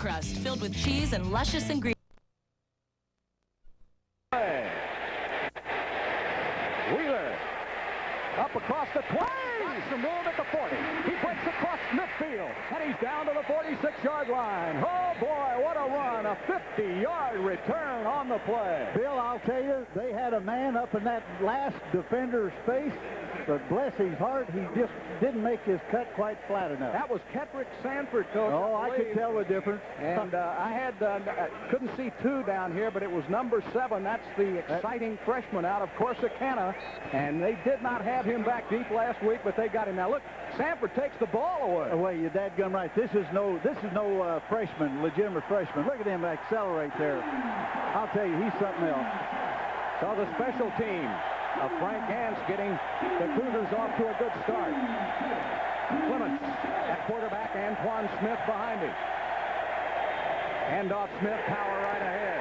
crust filled with cheese and luscious ingredients. Wheeler up across the 20. Got some room at the 40. He breaks across midfield, and he's down to the 46-yard line. Oh, boy, what a run. A 50-yard return on the play. Bill, I'll tell you, they had a man up in that last defender's face, but bless his heart, he just didn't make his cut quite flat enough. That was Ketrick Sanford, Coach. Oh, I could tell the difference. And I couldn't see 2 down here, but it was number 7. That's the exciting freshman out of Corsicana, and they did not have him back deep last week, but they got him. Now look, Sanford takes the ball away. Away, you dadgum right. This is no freshman, legitimate freshman. Look at him accelerate there. I'll tell you, he's something else. So the special team of Frank Gantz getting the Cougars off to a good start. Clements at quarterback, Antoine Smith behind him. Handoff Smith, power right ahead.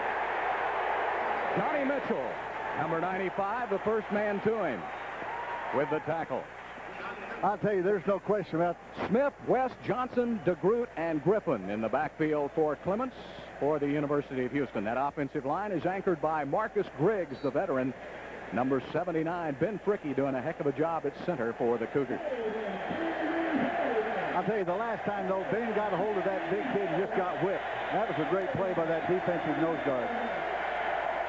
Johnny Mitchell, number 95, the first man to him with the tackle. I'll tell you, there's no question about Smith, West, Johnson, DeGroot, and Griffin in the backfield for Clements for the University of Houston. That offensive line is anchored by Marcus Griggs, the veteran. Number 79, Ben Fricke, doing a heck of a job at center for the Cougars. I'll tell you, the last time, though, Ben got a hold of that big kid and just got whipped. That was a great play by that defensive nose guard.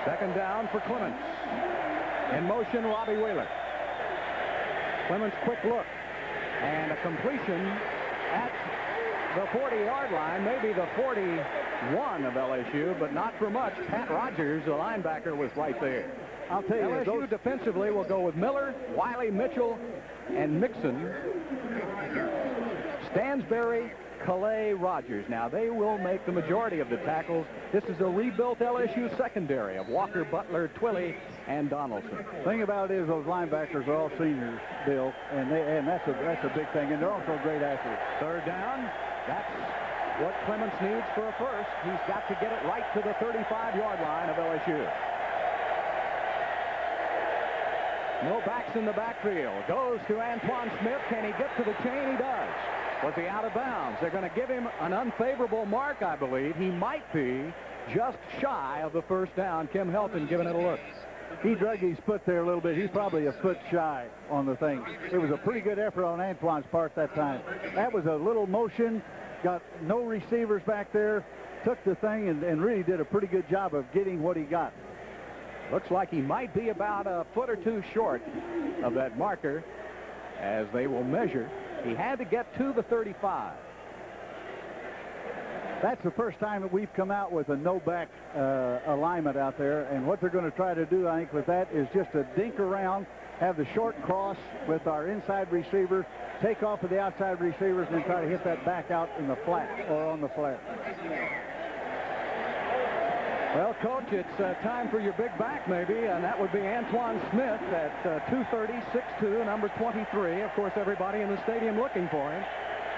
Second down for Clements. In motion, Robbie Wheeler. Clements, quick look. And a completion at the 40-yard line, maybe the 41 of LSU, but not for much. Pat Rogers, the linebacker, was right there. I'll tell you, LSU defensively will go with Miller, Wiley, Mitchell, and Mixon. Stansberry, Calais, Rogers. Now, they will make the majority of the tackles. This is a rebuilt LSU secondary of Walker, Butler, Twilley, and Donaldson. The thing about it is those linebackers are all seniors, Bill, and that's a big thing, and they're also great athletes. Third down. That's what Clements needs for a first. He's got to get it right to the 35-yard line of LSU. No backs in the backfield. Goes to Antoine Smith. Can he get to the chain? He does. Was he out of bounds? They're going to give him an unfavorable mark, I believe. He might be just shy of the first down. Kim Helton giving it a look. He drug his foot there a little bit. He's probably a foot shy on the thing. It was a pretty good effort on Antoine's part that time. That was a little motion. Got no receivers back there. Took the thing and really did a pretty good job of getting what he got. Looks like he might be about a foot or two short of that marker as they will measure. He had to get to the 35. That's the first time that we've come out with a no-back alignment out there. And what they're going to try to do, I think, with that is just to dink around, have the short cross with our inside receivers, take off of the outside receivers, and then try to hit that back out in the flat or on the flat. Well, Coach, it's time for your big back, maybe, and that would be Antoine Smith at 230, 6'2", number 23. Of course, everybody in the stadium looking for him.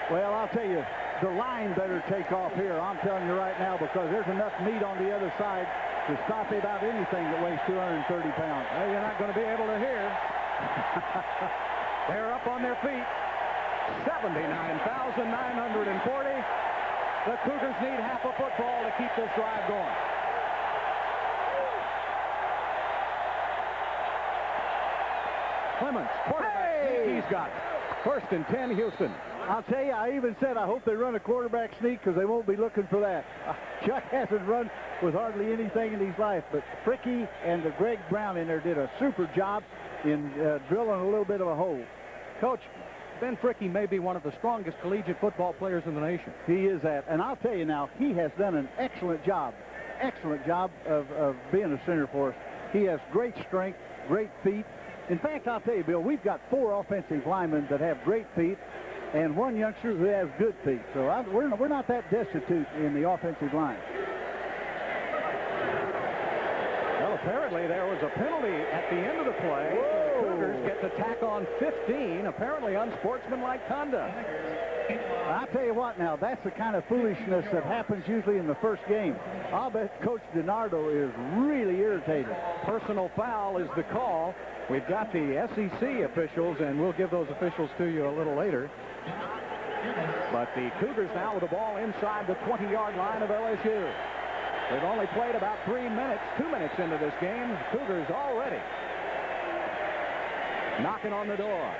Well, I'll tell you, the line better take off here. I'm telling you right now, because there's enough meat on the other side to stop about anything that weighs 230 pounds. Well, you're not going to be able to hear. They're up on their feet. 79,940. The Cougars need half a football to keep this drive going. Clements, quarterback, he's got it. First and 10, Houston. I'll tell you, I even said I hope they run a quarterback sneak because they won't be looking for that. Chuck hasn't run with hardly anything in his life, but Fricke and the Greg Brown in there did a super job in drilling a little bit of a hole. Coach, Ben Fricke may be one of the strongest collegiate football players in the nation. He is that. And I'll tell you now, he has done an excellent job of being a center for us. He has great strength, great feet. In fact, I'll tell you, Bill, we've got 4 offensive linemen that have great feet and 1 youngster who has good feet. So we're not that destitute in the offensive line. Well, apparently there was a penalty at the end of the play. So the Cougars get to tack on 15, apparently unsportsmanlike conduct. I'll tell you what now, that's the kind of foolishness that happens usually in the first game. I'll bet Coach DiNardo is really irritated. Personal foul is the call. We've got the SEC officials, and we'll give those officials to you a little later. But the Cougars now with the ball inside the 20-yard line of LSU. They've only played about 2 minutes into this game. Cougars already knocking on the door.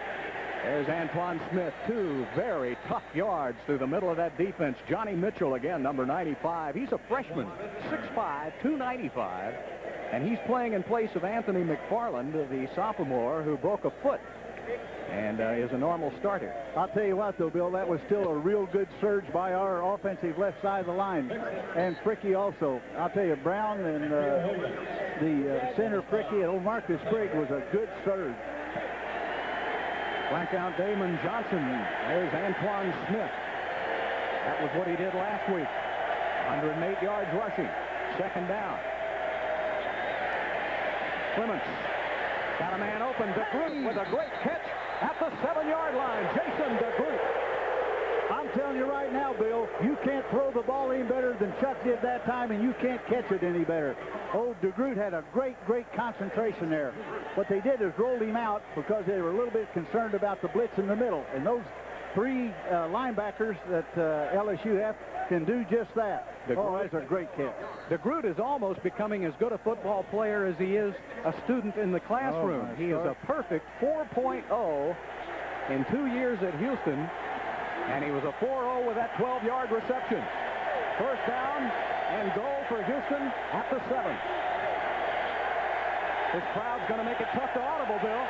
There's Antoine Smith, 2 very tough yards through the middle of that defense. Johnny Mitchell again, number 95. He's a freshman, 6'5", 295. And he's playing in place of Anthony McFarland, the sophomore who broke a foot and is a normal starter. I'll tell you what, though, Bill, that was still a real good surge by our offensive left side of the line. And Fricky also. I'll tell you, Brown and the center Fricky and old Marcus Sprigg was a good surge. Flank out Damon Johnson. There's Antoine Smith. That was what he did last week. 108 yards rushing. Second down. Clements got a man open. DeGroot with a great catch at the 7-yard line. Jason DeGroot. I'm telling you right now, Bill, you can't throw the ball any better than Chuck did that time, and you can't catch it any better. Oh, DeGroot had a great concentration there. What they did is rolled him out because they were a little bit concerned about the blitz in the middle. And those 3 linebackers that LSU have can do just that. Oh, that's a great catch. DeGroot is almost becoming as good a football player as he is a student in the classroom. He is a perfect 4.0 in 2 years at Houston. And he was a 4.0 with that 12-yard reception. First down and goal for Houston at the 7. This crowd's going to make it tough to audible, Bill.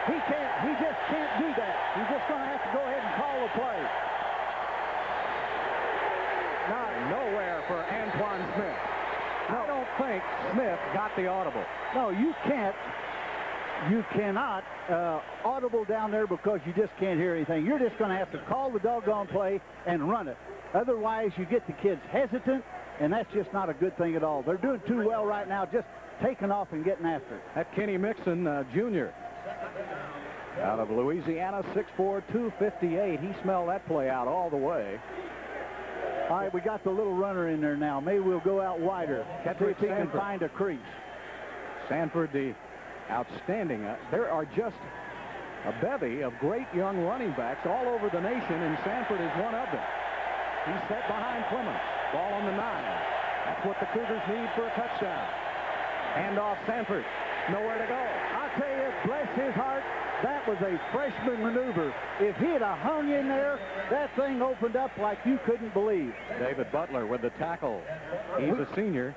He just can't do that. He's just going to have to go ahead and call the play. Nowhere for Antoine Smith. I don't think Smith got the audible. No, you can't. You cannot audible down there because you just can't hear anything. You're just going to have to call the doggone play and run it. Otherwise, you get the kids hesitant, and that's just not a good thing at all. They're doing too well right now, just taking off and getting after it. That Kenny Mixon, Jr. out of Louisiana, 6'4", 258. He smelled that play out all the way. All right, we got the little runner in there now. Maybe we'll go out wider. See if he can find a crease. Sanford, the outstanding. There are just a bevy of great young running backs all over the nation, and Sanford is one of them. He's set behind Clements. Ball on the 9. That's what the Cougars need for a touchdown. Hand off Sanford. Nowhere to go. I'll tell you, bless his heart, that was a freshman maneuver. If he'd have hung in there, that thing opened up like you couldn't believe. David Butler with the tackle. He's a senior.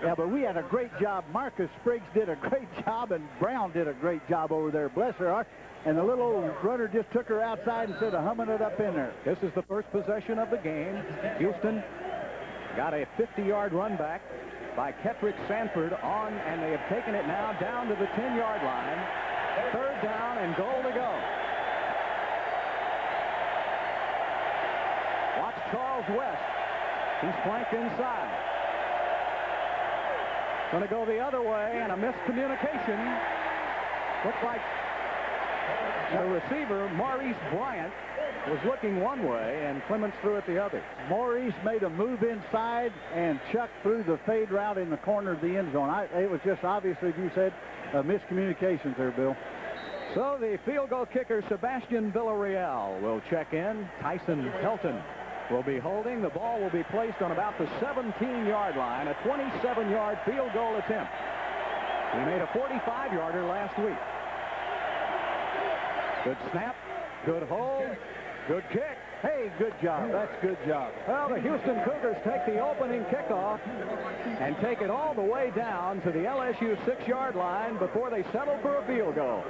Yeah, but we had a great job. Marcus Spriggs did a great job, and Brown did a great job over there. Bless her heart. And the little runner just took her outside instead of humming it up in there. This is the first possession of the game. Houston got a 50-yard run back by Kettrick Sanford on, and they have taken it now down to the 10-yard line. Third down and goal to go. Watch Charles West. He's flanked inside. Going to go the other way, and a miscommunication. Looks like the receiver, Maurice Bryant, was looking one way, and Clements threw it the other. Maurice made a move inside, and Chuck threw the fade route in the corner of the end zone. It was just obviously, as you said, miscommunications there, Bill. So the field goal kicker, Sebastian Villarreal, will check in. Tyson Helton will be holding. The ball will be placed on about the 17-yard line, a 27-yard field goal attempt. He made a 45-yarder last week. Good snap, good hold, good kick. Hey, good job. That's good job. Well, the Houston Cougars take the opening kickoff and take it all the way down to the LSU 6-yard line before they settle for a field goal.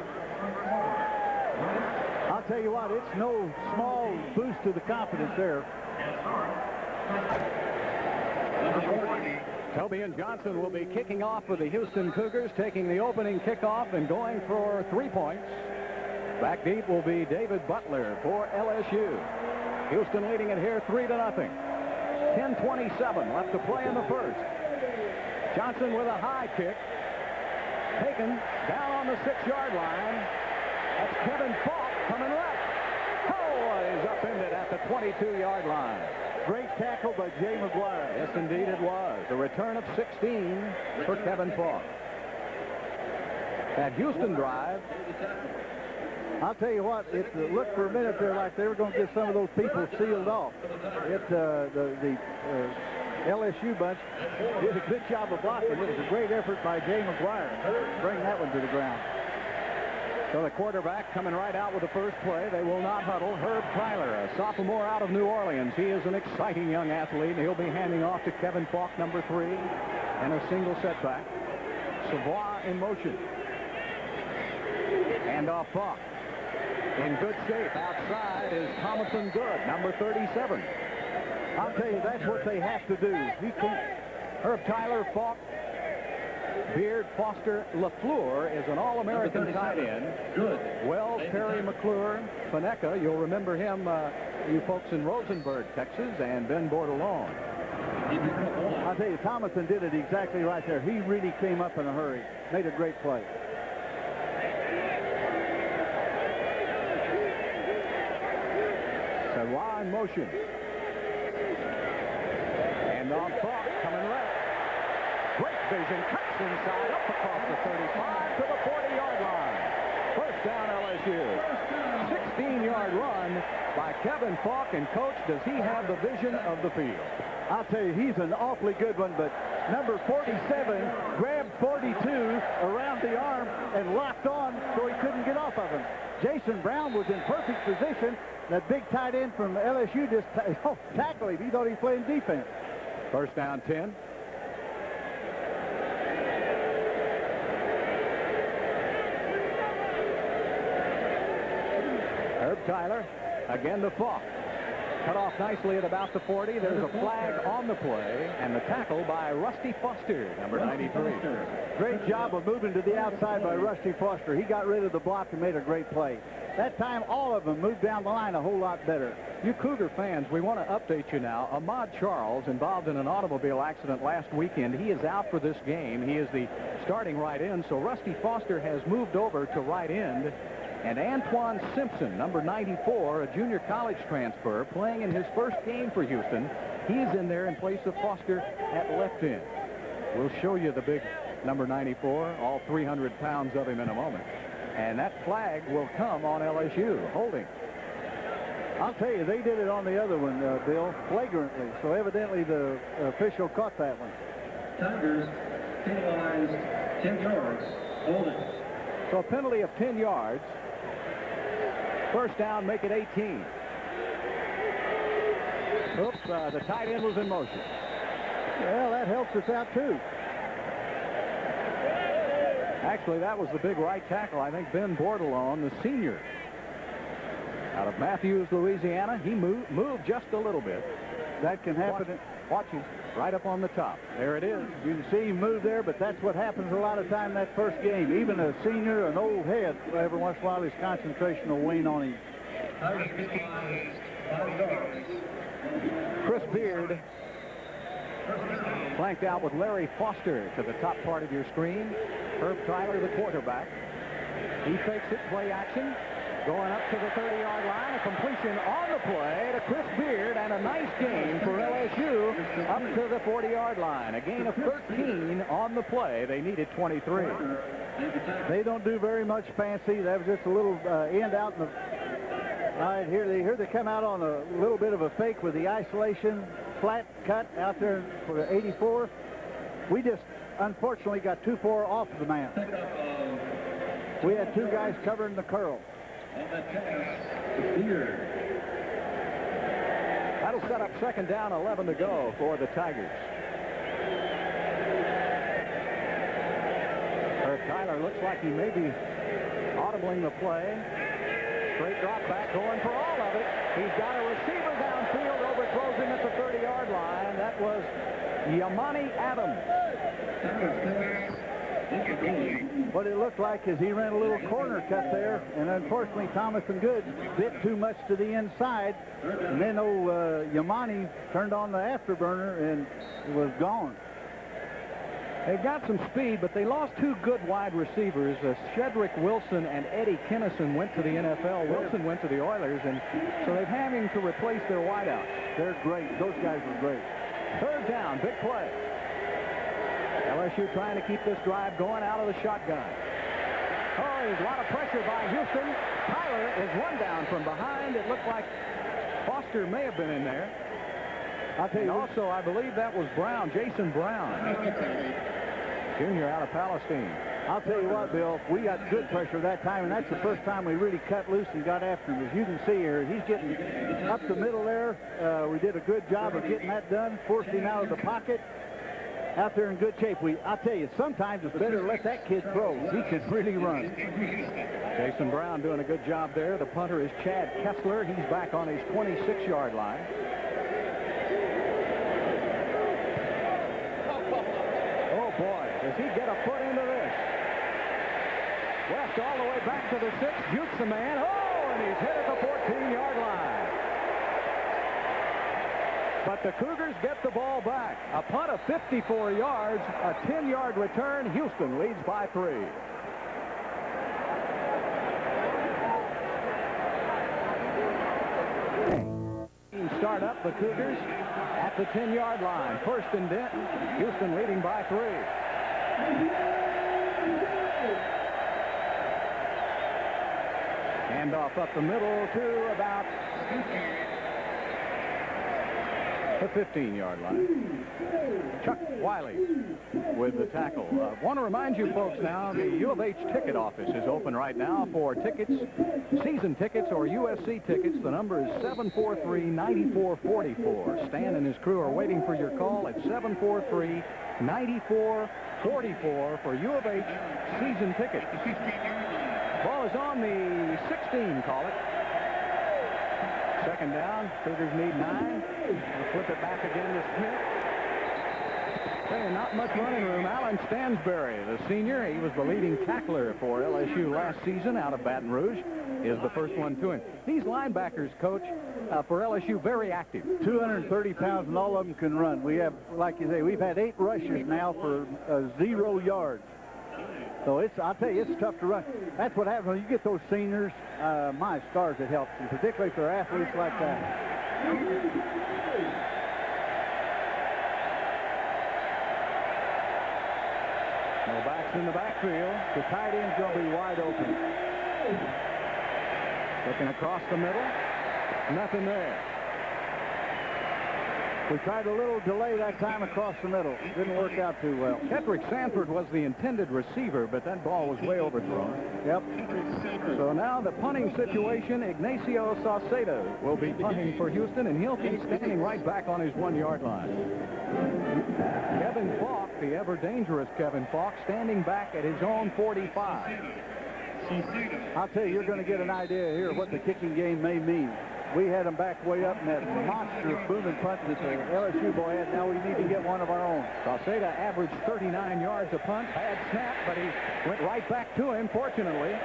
I'll tell you what, it's no small boost to the confidence there. Toby and Johnson will be kicking off for the Houston Cougars, taking the opening kickoff and going for 3 points. Back deep will be David Butler for LSU. Houston leading it here 3-0. 10:27 left to play in the first. Johnson with a high kick. Taken down on the 6-yard line. That's Kevin Falk coming left. Oh, he's upended at the 22-yard line. Great tackle by Jay McGuire. Yes, indeed it was. A return of 16 for Kevin Falk. That Houston drive I'll tell you what, it looked for a minute there like they were going to get some of those people sealed off. The LSU bunch did a good job of blocking. It was a great effort by Jay McGuire to bring that one to the ground. So the quarterback coming right out with the first play. They will not huddle. Herb Tyler, a sophomore out of New Orleans. He is an exciting young athlete. He'll be handing off to Kevin Falk, number 3, and a single setback. Savoy in motion. And off Falk. In good shape. Outside is Thomason Good, number 37. I'll tell you, that's what they have to do. You can't. Herb Tyler, Falk, Beard, Foster, LaFleur is an All-American tight end. Good. Wells, Perry, McClure, Paneca. You'll remember him, you folks in Rosenberg, Texas, and Ben Bordelon. I'll tell you, Thomason did it exactly right there. He really came up in a hurry. Made a great play. Savoy in motion. And on Falk, coming left. Great vision, cuts inside, up across the 35 to the 40-yard line. First down, LSU. 16-yard run by Kevin Falk, and Coach, does he have the vision of the field? I'll tell you, he's an awfully good one, but number 47 grabbed 42 around the arm and locked on so he couldn't get off of him. Jason Brown was in perfect position. That big tight end from LSU just tackled him. He thought he was playing defense. First down, 10. Herb Tyler, again to Falk. Cut off nicely at about the 40. There's a flag on the play, and the tackle by Rusty Foster, number 93. Great job of moving to the outside by Rusty Foster. He got rid of the block and made a great play. That time, all of them moved down the line a whole lot better. You Cougar fans, we want to update you now. Ahmad Charles, involved in an automobile accident last weekend. He is out for this game. He is the starting right end, so Rusty Foster has moved over to right end. And Antoine Simpson, number 94, a junior college transfer, playing in his first game for Houston. He's in there in place of Foster at left end. We'll show you the big number 94, all 300 pounds of him in a moment. And that flag will come on LSU, holding. I'll tell you, they did it on the other one, Bill, flagrantly. So evidently the official caught that one. Tigers penalized 10 yards, holding. So a penalty of 10 yards. First down, make it 18. Oops, the tight end was in motion. Well, that helps us out, too. Actually, that was the big right tackle. I think Ben Bordelon, the senior, out of Matthews, Louisiana. He moved just a little bit. That can happen. Watch him right up on the top. There it is. You can see him move there, but that's what happens a lot of time that first game. Even a senior, an old head, every once in a while his concentration will wane on him. Chris Beard flanked out with Larry Foster to the top part of your screen. Herb Tyler, the quarterback. He fakes it, play action. Going up to the 30-yard line, a completion on the play to Chris Beard, and a nice gain for LSU up to the 40-yard line. A gain of 13 on the play. They needed 23. They don't do very much fancy. That was just a little end out in the... All right, here they come out on a little bit of a fake with the isolation flat cut out there for the 84. We just, unfortunately, got too far off the man. We had two guys covering the curl. That'll set up second down, 11 to go for the Tigers. Herb Tyler looks like he may be audibling the play. Straight drop back, going for all of it. He's got a receiver downfield, overthrows him at the 30-yard line. That was Yamani Adams. What it looked like is he ran a little corner cut there, and unfortunately Thomason Good bit too much to the inside, and then old Yamani turned on the afterburner and was gone. They got some speed, but they lost two good wide receivers. Shedrick Wilson and Eddie Kinnison went to the NFL. Wilson went to the Oilers, and so they're having to replace their wideouts. They're great. Those guys were great. Third down, big play. LSU trying to keep this drive going out of the shotgun. Oh, there's a lot of pressure by Houston. Tyler is one down from behind. It looked like Foster may have been in there. I'll tell you. And also, I believe that was Brown, Jason Brown, junior out of Palestine. I'll tell you what, Bill, we got good pressure that time, and that's the first time we really cut loose and got after him. As you can see here, he's getting up the middle there. We did a good job of getting that done, forced him out of the pocket. Out there in good shape. I'll tell you, sometimes it's better to let that kid throw. He can really run. Jason Brown doing a good job there. The punter is Chad Kessler. He's back on his 26-yard line. Oh, boy, does he get a foot into this? West all the way back to the 6, jukes the man. Oh, and he's hit at the 14-yard line. But the Cougars get the ball back. A punt of 54 yards, a 10-yard return. Houston leads by 3. Start up the Cougars at the 10-yard line. First and 10. Houston leading by 3. Handoff up the middle to about the 15-yard line. Chuck Wiley with the tackle. Want to remind you folks now, the U of H ticket office is open right now for tickets, season tickets or USC tickets. The number is 743-9444. Stan and his crew are waiting for your call at 743-9444 for U of H season tickets. Ball is on the 16, call it. Second down. Cougars need 9. We'll flip it back again to Smith. Hey, not much running room. Alan Stansbury, the senior, he was the leading tackler for LSU last season out of Baton Rouge, is the first one to him. These linebackers, Coach, for LSU, very active. 230 pounds, and all of them can run. We have, like you say, we've had 8 rushes now for 0 yards. So I'll tell you, it's tough to run. That's what happens when you get those seniors. My stars, it helps, and particularly for athletes like that. No backs in the backfield. The tight end's going to be wide open. Looking across the middle. Nothing there. We tried a little delay that time across the middle. Didn't work out too well. Hedrick Sanford was the intended receiver, but that ball was way overthrown. Yep. So now the punting situation, Ignacio Saucedo will be punting for Houston, and he'll be standing right back on his 1-yard line. Kevin Falk, the ever-dangerous Kevin Falk, standing back at his own 45. I'll tell you, you're going to get an idea here of what the kicking game may mean. We had them back way up in that monster booming punt that the LSU boy had. Now we need to get one of our own. Saucedo averaged 39 yards a punt. Bad snap, but he went right back to him, fortunately.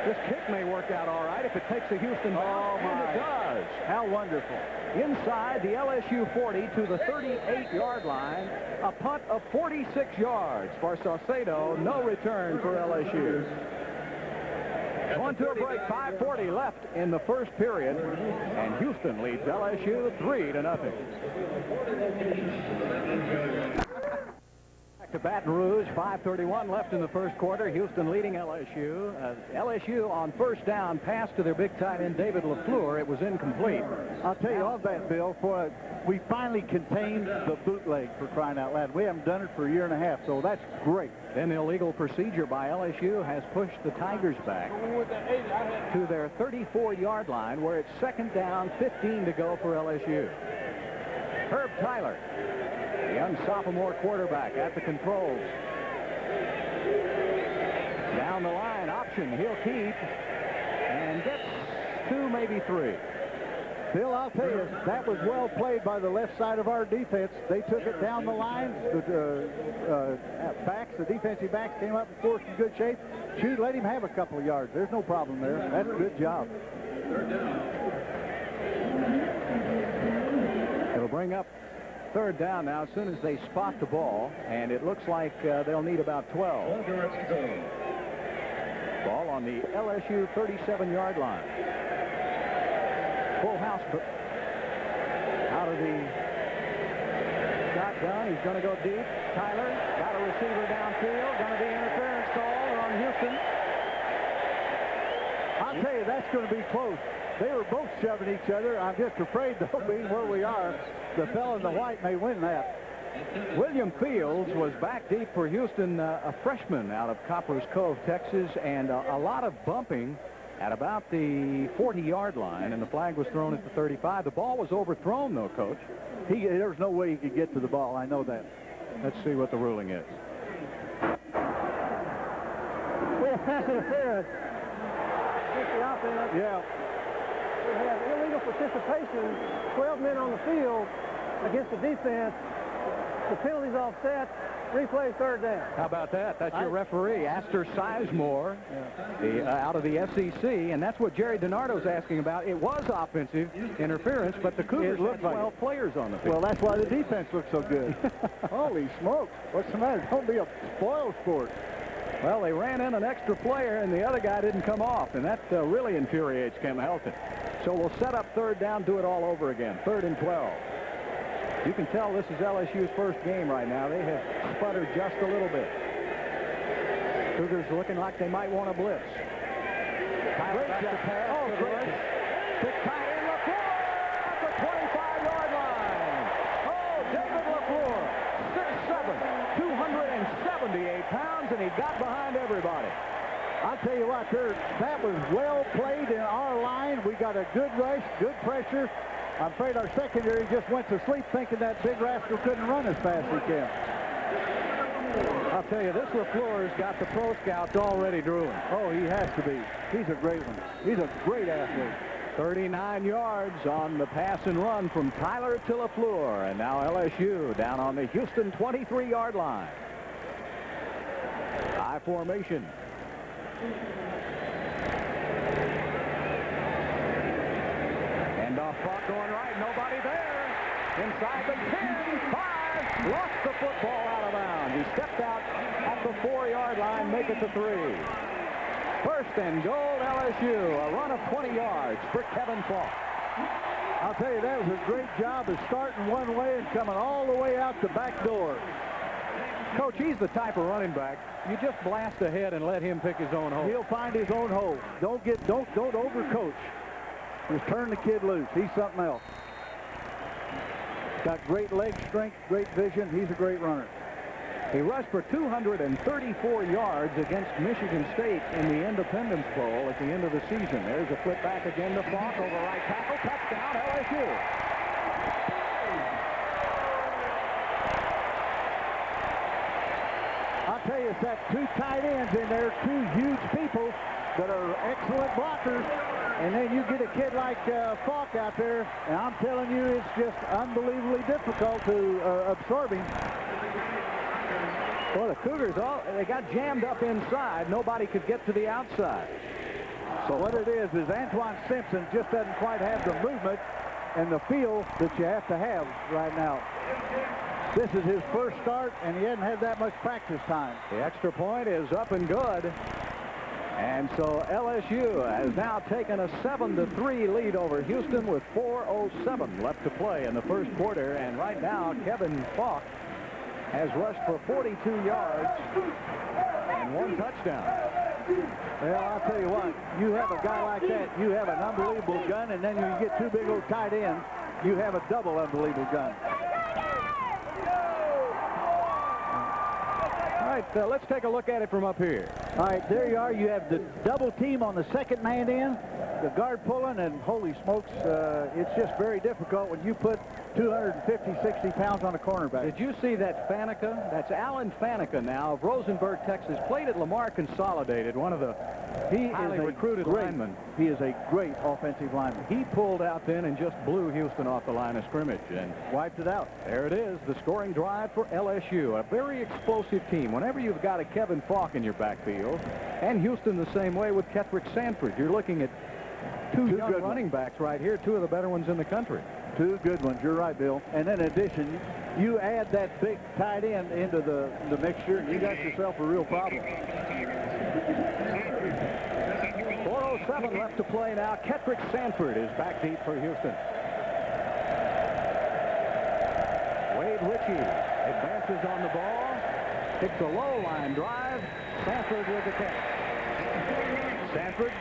This kick may work out all right if it takes a Houston ball. Oh, my. And it does. How wonderful. Inside the LSU 40 to the 38-yard line. A punt of 46 yards for Saucedo. No return for LSU. On to a break, 5:40 left in the first period, and Houston leads LSU 3-0. Back to Baton Rouge, 5:31 left in the first quarter. Houston leading LSU. LSU on first down, pass to their big tight end, David LaFleur. It was incomplete. I'll tell you all that, Bill. We finally contained the bootleg, for crying out loud. We haven't done it for a year and a half, so that's great. Then illegal procedure by LSU has pushed the Tigers back to their 34-yard line, where it's second down, 15 to go for LSU. Herb Tyler, the young sophomore quarterback, at the controls. Down the line, option, he'll keep, and gets 2, maybe 3. Bill, I'll tell you, that was well played by the left side of our defense. They took it down the line. The defensive backs came up and forced in good shape. Shoot, let him have a couple of yards. There's no problem there. That's a good job. It'll bring up third down now as soon as they spot the ball, and it looks like they'll need about 12. Ball on the LSU 37-yard line. Full house out of the shotgun. He's going to go deep. Tyler got a receiver downfield. Going to be interference call on Houston. I'll tell you, that's going to be close. They were both shoving each other. I'm just afraid, though, being where we are, the fellow in the white may win that. William Fields was back deep for Houston, a freshman out of Copper's Cove, Texas, and a lot of bumping at about the 40-yard line, and the flag was thrown at the 35. The ball was overthrown, though, Coach. There was no way he could get to the ball. I know that. Let's see what the ruling is. We have pass interference. Yeah. We have illegal participation, 12 men on the field against the defense. The penalty's offset. Replay, third down. How about that? That's your referee, Astor Sizemore, out of the SEC, and that's what Jerry DiNardo's asking about. It was offensive interference, but the Cougars had 12 players on the field. Well, that's why the defense looks so good. Holy smokes. What's the matter? Don't be a spoil sport. Well, they ran in an extra player, and the other guy didn't come off, and that really infuriates Kem Helton. So we'll set up third down, do it all over again. 3rd and 12. You can tell this is LSU's first game right now. They have sputtered just a little bit. Cougars looking like they might want to blitz. Tyler back to pass. Oh, great. Big tight end LaFleur at the 25-yard line. Oh, David LaFleur, 6'7", 278 pounds, and he got behind everybody. I'll tell you what, that was well played in our line. We got a good rush, good pressure. I'm afraid our secondary just went to sleep thinking that big rascal couldn't run as fast as he can. I'll tell you, this LaFleur's got the pro scouts already drooling. Oh, he has to be. He's a great one. He's a great athlete. 39 yards on the pass and run from Tyler to LaFleur. And now LSU down on the Houston 23-yard line. High formation. Handoff Falk going right. Nobody there. Inside the 10. 5. Lost the football out of bounds. He stepped out at the 4-yard line. Make it to 3. 1st and goal, LSU. A run of 20 yards for Kevin Falk. I'll tell you, that was a great job of starting one way and coming all the way out the back door. Coach, he's the type of running back you just blast ahead and let him pick his own hole. He'll find his own hole. Don't overcoach. Just turn the kid loose. He's something else. Got great leg strength, great vision. He's a great runner. He rushed for 234 yards against Michigan State in the Independence Bowl at the end of the season. There's a flip back again to Falk over right tackle. Touchdown, LSU. I'll tell you, it's that 2 tight ends in there, 2 huge people that are excellent blockers. And then you get a kid like Falk out there, and I'm telling you, it's just unbelievably difficult to absorb him. Well, the Cougars, they got jammed up inside. Nobody could get to the outside. So what it is Antoine Simpson just doesn't quite have the movement and the feel that you have to have right now. This is his first start, and he hasn't had that much practice time. The extra point is up and good. And so LSU has now taken a 7-3 lead over Houston with 4:07 left to play in the first quarter. And right now, Kevin Falk has rushed for 42 yards and 1 touchdown. Well, I'll tell you what, you have a guy like that, you have an unbelievable gun, and then you get 2 big old tight ends, you have a double unbelievable gun. All right, let's take a look at it from up here. All right, there you are. You have the double team on the second man in, the guard pulling, and holy smokes, it's just very difficult when you put 250, 60 pounds on a cornerback. Did you see that Faneca? That's Alan Faneca now of Rosenberg, Texas. Played at Lamar Consolidated, one of the highly recruited linemen. He is a great offensive lineman. He pulled out then and just blew Houston off the line of scrimmage and wiped it out. There it is, the scoring drive for LSU. A very explosive team. Whenever you've got a Kevin Falk in your backfield, and Houston the same way with Kendrick Sanford, you're looking at two young running backs right here, 2 of the better ones in the country. 2 good ones. You're right, Bill. And in addition, you add that big tight end into the mixture, and you got yourself a real problem. 4:07 left to play now. Kendrick Sanford is back deep for Houston. Wade Ritchie advances on the ball. Takes a low line drive. Sanford with the catch. Sanford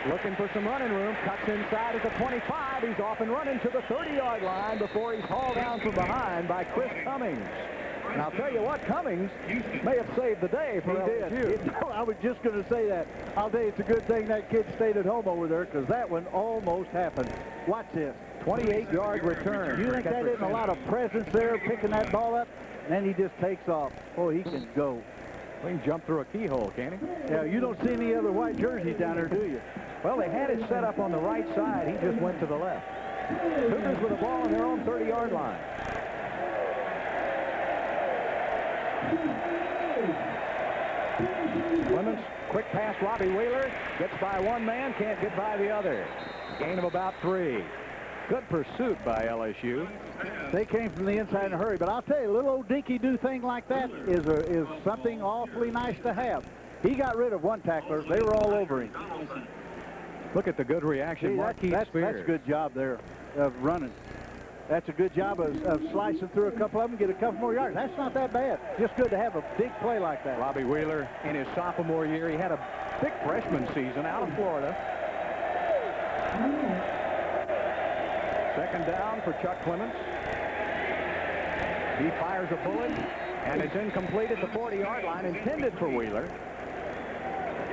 looking for some running room, cuts inside at the 25. He's off and running to the 30-yard line before he's hauled down from behind by Chris Cummings. And I'll tell you what, Cummings may have saved the day for LSU. I was just going to say that. I'll tell you, it's a good thing that kid stayed at home over there, because that one almost happened. Watch this. 28-yard return. You think that isn't a lot of presence there, picking that ball up? And then he just takes off. Oh, he can go. He can jump through a keyhole, can't he? Yeah, you don't see any other white jerseys down there, do you? Well, they had it set up on the right side. He just went to the left. Cougars with the ball on their own 30-yard line. Clements, quick pass, Robbie Wheeler. Gets by one man, can't get by the other. Gain of about 3. Good pursuit by LSU. They came from the inside in a hurry, but I'll tell you, a little old dinky-do thing like that is something awfully nice to have. He got rid of one tackler. They were all over him. Look at the good reaction. That's a good job there of running. That's a good job of slicing through a couple of them, get a couple more yards. That's not that bad. Just good to have a big play like that. Robbie Wheeler in his sophomore year. He had a big freshman season out of Florida. Second down for Chuck Clements. He fires a bullet, and it's incomplete at the 40-yard line, intended for Wheeler.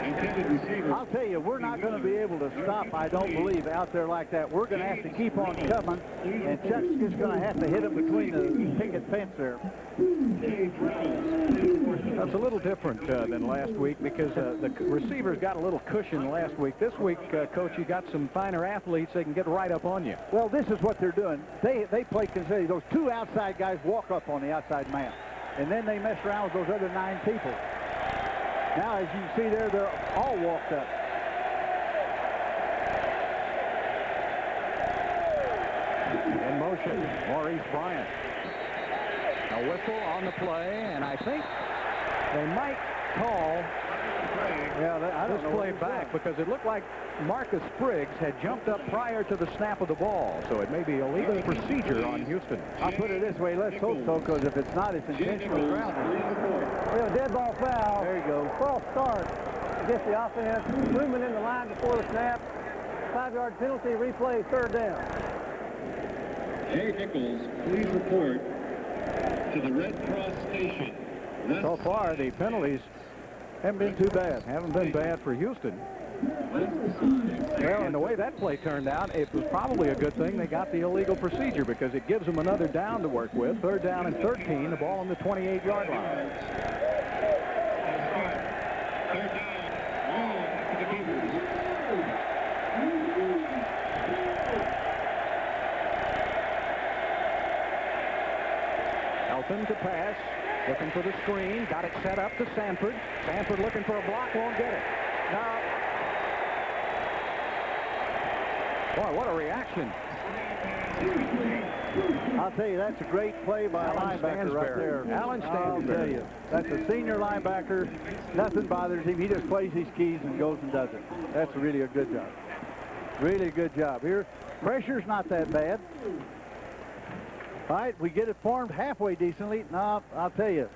I'll tell you, we're not going to be able to stop, I don't believe, out there like that. We're going to have to keep on coming, and Chuck's just going to have to hit him between the picket fence there. That's a little different than last week, because the receivers got a little cushion last week. This week, Coach, you got some finer athletes. They can get right up on you. Well, this is what they're doing. They play consecutive. Those 2 outside guys walk up on the outside man, and then they mess around with those other 9 people. Now, as you can see there, they're all walked up. In motion, Maurice Bryant. A whistle on the play, and I think they might call this play back, because it looked like Marcus Spriggs had jumped up prior to the snap of the ball, so it may be illegal procedure on Houston. I'll put it this way, let's hope so, because if it's not, it's intentional grounding. We have a dead ball foul. There you go. False start against the offense. Movement in the line before the snap. 5-yard penalty, replay, 3rd down. Jay Nichols, please report to the Red Cross station. So far, the penalties haven't been too bad. Haven't been bad for Houston. Well, and the way that play turned out, it was probably a good thing they got the illegal procedure, because it gives them another down to work with. 3rd down and 13, the ball on the 28-yard line. Elton to pass, looking for the screen, got it set up to Sanford. Sanford looking for a block, won't get it. Now, boy, what a reaction. I'll tell you, that's a great play by a linebacker right there. Alan I'll tell you, that's a senior linebacker. Nothing bothers him. He just plays his keys and goes and does it. That's really a good job. Really good job. Here, pressure's not that bad. All right, we get it formed halfway decently. No, I'll tell you,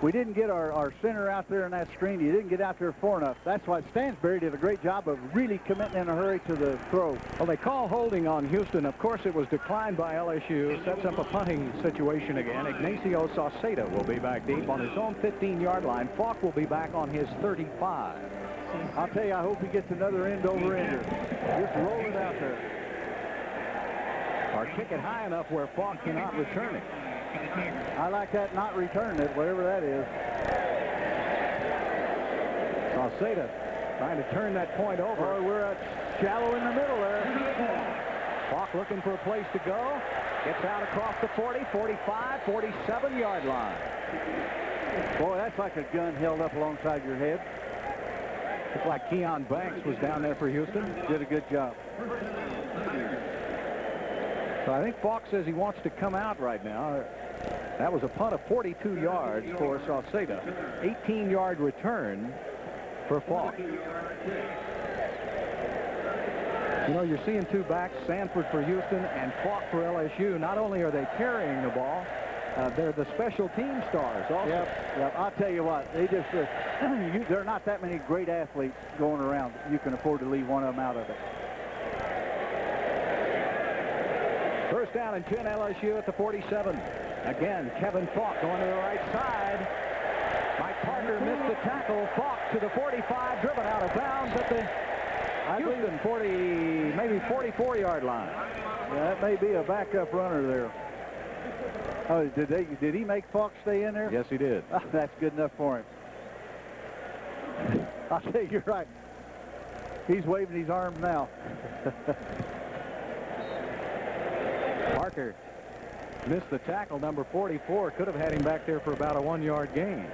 we didn't get our center out there in that screen. He didn't get out there far enough. That's why Stansberry did a great job of really committing in a hurry to the throw. Well, they call holding on Houston. Of course, it was declined by LSU. Sets up a punting situation again. Ignacio Sauceda will be back deep on his own 15-yard line. Falk will be back on his 35. I'll tell you, I hope he gets another end-over-ender. Just roll it out there. Or kick it high enough where Falk cannot return it. I like that, not return it, whatever that is. Sauceda trying to turn that point over. Boy, we're shallow in the middle there. Falk looking for a place to go. Gets out across the 40, 45, 47-yard line. Boy, that's like a gun held up alongside your head. Looks like Keon Banks was down there for Houston. Did a good job. So I think Falk says he wants to come out right now. That was a punt of 42 yards for Sauceda. 18-yard return for Falk. You know, you're seeing 2 backs, Sanford for Houston and Falk for LSU. Not only are they carrying the ball, They're the special team stars also. Yep. I'll tell you what, they just there are not that many great athletes going around. You can afford to leave one of them out of it. First down and 10, LSU at the 47. Again, Kevin Falk going to the right side. Mike Parker missed the tackle. Falk to the 45, driven out of bounds at the Houston 40, maybe 44-yard line. Yeah, that may be a backup runner there. Oh, did he make Falk stay in there? Yes, he did. That's good enough for him. I'll say you're right. He's waving his arms now. Parker missed the tackle. Number 44 could have had him back there for about a 1-yard gain.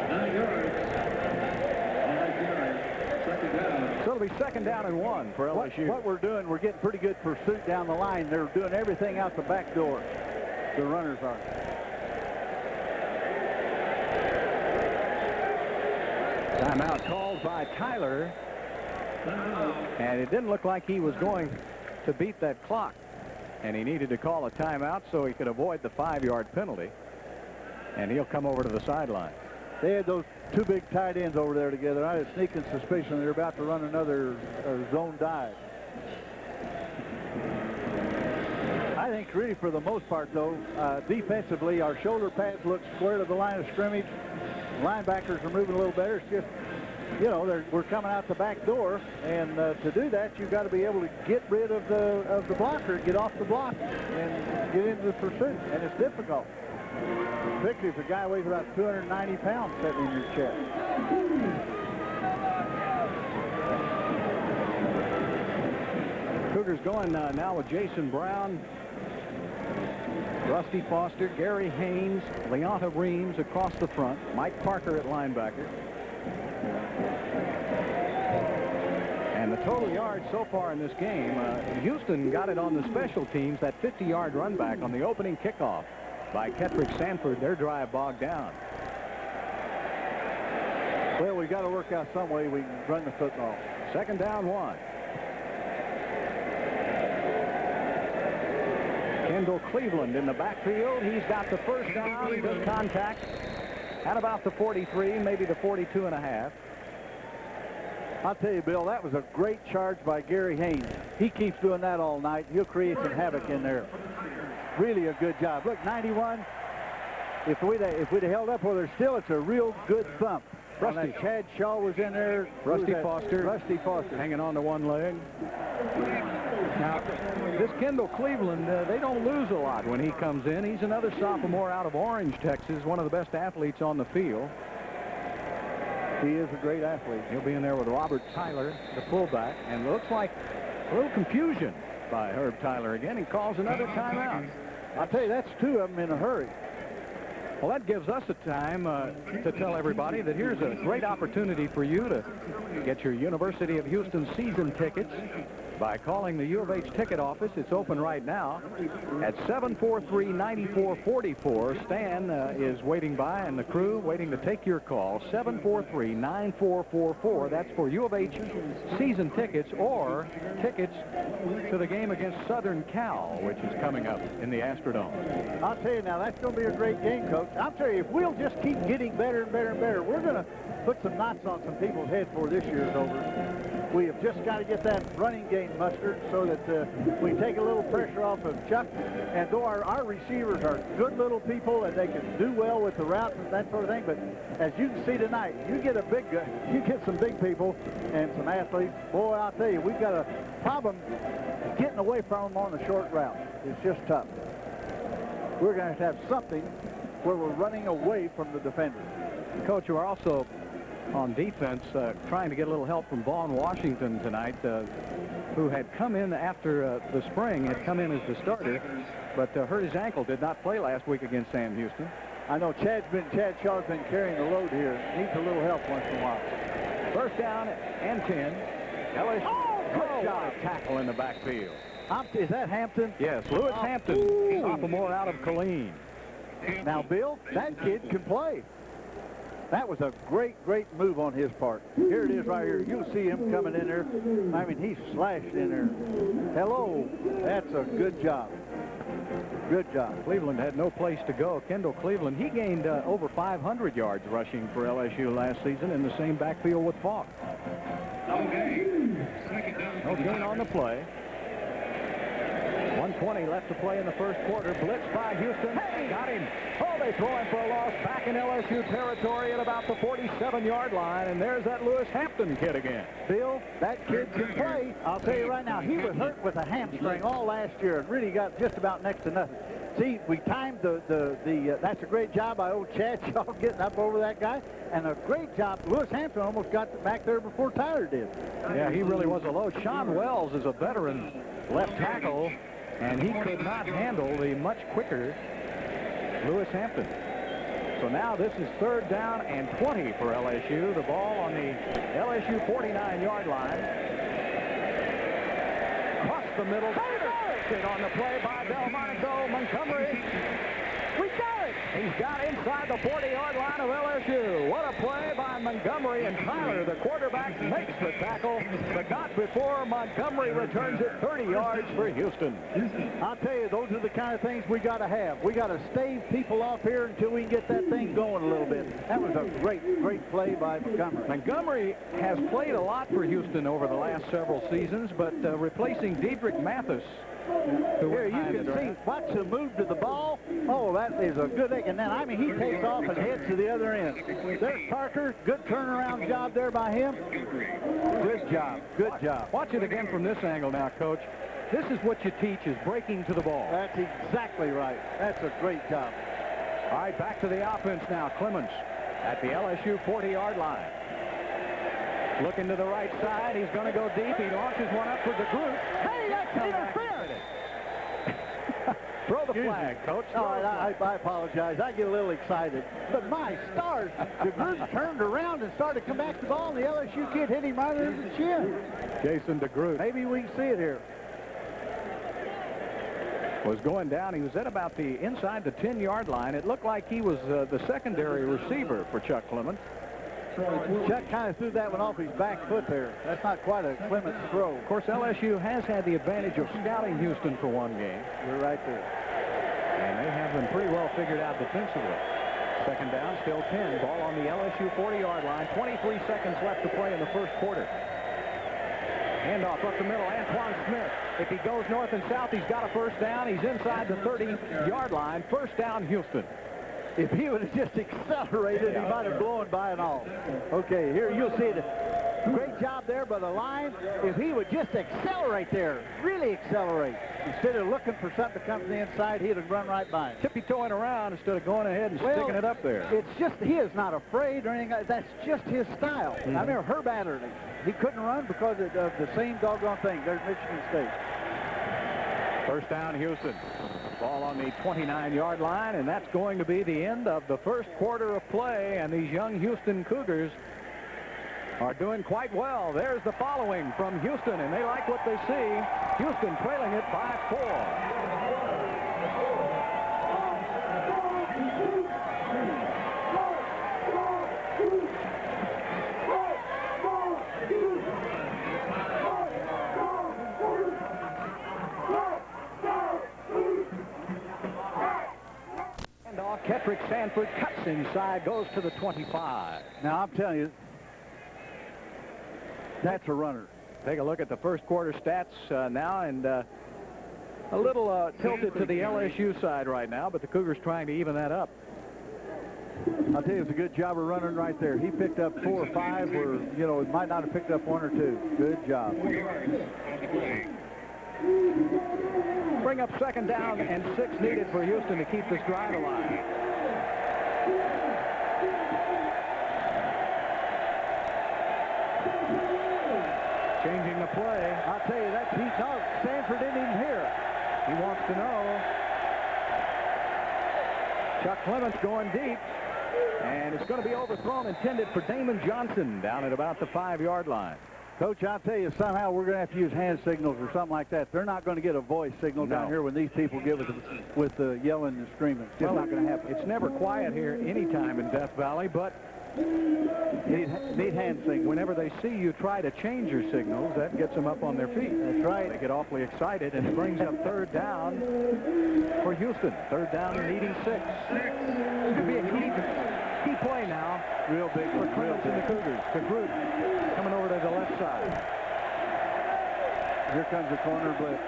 9 yards. 5 yards. Second down. So it'll be second down and 1 for LSU. What we're doing, we're getting pretty good pursuit down the line. They're doing everything out the back door. The runners are. Timeout called by Tyler. And it didn't look like he was going to beat that clock. And he needed to call a timeout so he could avoid the 5-yard penalty. And he'll come over to the sideline. They had those two big tight ends over there together. I had a sneaking suspicion they're about to run another zone dive. I think really for the most part, though, defensively, our shoulder pads look square to the line of scrimmage. Linebackers are moving a little better. It's just, you know, we're coming out the back door, and to do that, you've got to be able to get rid of the blocker, get off the block, and get into the pursuit, and it's difficult. Particularly if a guy weighs about 290 pounds sitting in your chest. Cougars going now with Jason Brown, Rusty Foster, Gary Haynes, Leonta Reams across the front, Mike Parker at linebacker. And the total yards so far in this game, Houston got it on the special teams, that 50-yard run back on the opening kickoff by Kettrick Sanford. Their drive bogged down. Well, we got to work out some way we can run the football. Second down 1. Kendall Cleveland in the backfield. He's got the first down. He does contact at about the 43, maybe the 42.5. I'll tell you, Bill, that was a great charge by Gary Haynes. He keeps doing that all night. He'll create some havoc in there. Really a good job. Look, 91. If we'd have held up where they're still, it's a real good thump. Rusty. Chad Shaw was in there. Rusty Foster. Rusty Foster. Hanging on to one leg. Now, this Kendall Cleveland, they don't lose a lot when he comes in. He's another sophomore out of Orange, Texas, one of the best athletes on the field. He is a great athlete. He'll be in there with Robert Tyler, the fullback, and it looks like a little confusion by Herb Tyler again. He calls another timeout. I'll tell you, that's two of them in a hurry. Well, that gives us a time to tell everybody that here's a great opportunity for you to get your University of Houston season tickets by calling the U of H ticket office. It's open right now at 743-9444. Stan is waiting by, and the crew waiting to take your call. 743-9444. That's for U of H season tickets or tickets to the game against Southern Cal, which is coming up in the Astrodome. I'll tell you now, that's going to be a great game, Coach. I'll tell you, if we'll just keep getting better and better and better, we're going to put some knots on some people's heads before this year's over. We have just got to get that running game mustered so that we take a little pressure off of Chuck. And though our receivers are good little people and they can do well with the routes and that sort of thing, but as you can see tonight, you get some big people and some athletes. Boy, I'll tell you, we've got a problem getting away from them on the short route. It's just tough. We're going to have something where we're running away from the defenders. Coach, you are also on defense trying to get a little help from Vaughn Washington tonight, who had come in after the spring, had come in as the starter, but hurt his ankle, did not play last week against Sam Houston. I know Chad Shaw's been carrying the load here. Needs a little help once in a while. First down and 10. LSU, good job tackle in the backfield. Is that Hampton? Yes, Lewis Hampton, sophomore out of Killeen. Now, Bill, that kid can play. That was a great, great move on his part. Here it is right here. You'll see him coming in there. I mean, he's slashed in there. Hello. That's a good job. Good job. Cleveland had no place to go. Kendall Cleveland, he gained over 500 yards rushing for LSU last season in the same backfield with Falk. Okay. Second down. No gain on the play. 1:20 left to play in the first quarter. Blitz by Houston. Hey, got him. Oh, they throw him for a loss back in LSU territory at about the 47-yard line. And there's that Lewis Hampton kid again. Bill, that kid can play. I'll tell you right now, he was hurt with a hamstring all last year and really got just about next to nothing. See, we timed that's a great job by old Chad Shaw getting up over that guy. And a great job. Lewis Hampton almost got back there before Tyler did. Yeah, he really was a load. Sean Wells is a veteran left tackle, and he could not handle the much quicker Lewis Hampton. So now this is 3rd down and 20 for LSU. The ball on the LSU 49-yard line. Across the middle. On the play by Delmonico. Montgomery. We got it. He's got inside the 40-yard line of LSU. What a play by Montgomery, and Tyler, the quarterback, makes the tackle, but not before Montgomery returns it 30 yards for Houston. I'll tell you, those are the kind of things we got to have. We got to stave people off here until we can get that thing going a little bit. That was a great play by Montgomery. Montgomery has played a lot for Houston over the last several seasons, but replacing Diedrich Mathis. Here, you can see, watch the move to the ball. Oh, that is a good thing. And then, I mean, he takes off and heads to the other end. There's Parker. Good turnaround job there by him. Good job. Good job. Watch it again from this angle now, Coach. This is what you teach, is breaking to the ball. That's exactly right. That's a great job. All right, back to the offense now. Clemens at the LSU 40-yard line. Looking to the right side. He's going to go deep. He launches one up for the group. Hey, that's interference. Throw the flag, Coach. All right, I apologize. I get a little excited. But my stars, the group turned around and started to come back to the ball, and the LSU kid hit him right under the chin. Jason DeGroot. Maybe we can see it here. Was going down. He was at about the inside the 10-yard line. It looked like he was the secondary receiver for Chuck Clemens. Chuck kind of threw that one off his back foot there. That's not quite a Clemens throw. Of course, LSU has had the advantage of scouting Houston for one game. You're right there. And they have them pretty well figured out defensively. Second down, still 10. Ball on the LSU 40-yard line. 23 seconds left to play in the first quarter. Handoff up the middle. Antoine Smith. If he goes north and south, he's got a first down. He's inside the 30-yard line. First down, Houston. If he would have just accelerated, he might have blown by and all. Okay, here you'll see it. Great job there by the line. If he would just accelerate there, really accelerate, instead of looking for something to come from the inside, he'd have run right by him. Tippy-toeing around instead of going ahead and sticking it up there. It's just, he is not afraid or anything. That's just his style. I remember Herb Adderley. He couldn't run because of the same doggone thing. There's Michigan State. First down, Houston. Ball on the 29-yard line, and that's going to be the end of the first quarter of play, and these young Houston Cougars are doing quite well. There's the following from Houston, and they like what they see. Houston trailing it by 4. Kettrick Sanford cuts inside, goes to the 25. Now, I'm telling you, that's a runner. Take a look at the first quarter stats now, and a little tilted to the LSU side right now, but the Cougars trying to even that up. I'll tell you, it's a good job of running right there. He picked up 4 or 5 where, you know, it might not have picked up 1 or 2. Good job. Bring up second down and 6 needed for Houston to keep this drive alive. Changing the play. I'll tell you, that's he's out. Sanford didn't even hear it. He wants to know. Chuck Clemens going deep. And it's going to be overthrown, intended for Damon Johnson down at about the 5-yard line. Coach, I'll tell you, somehow we're going to have to use hand signals or something like that. They're not going to get a voice signal down here when these people get with the yelling and screaming. It's just not going to happen. It's never quiet here anytime in Death Valley, but Neat hand signal. Whenever they see you try to change your signals, that gets them up on their feet. That's right. They get awfully excited, and it brings up third down for Houston. Third down needing 6. This could be a key play now. Real big For one. Clements and the Cougars. To Groot coming over to the left side. Here comes the corner blitz.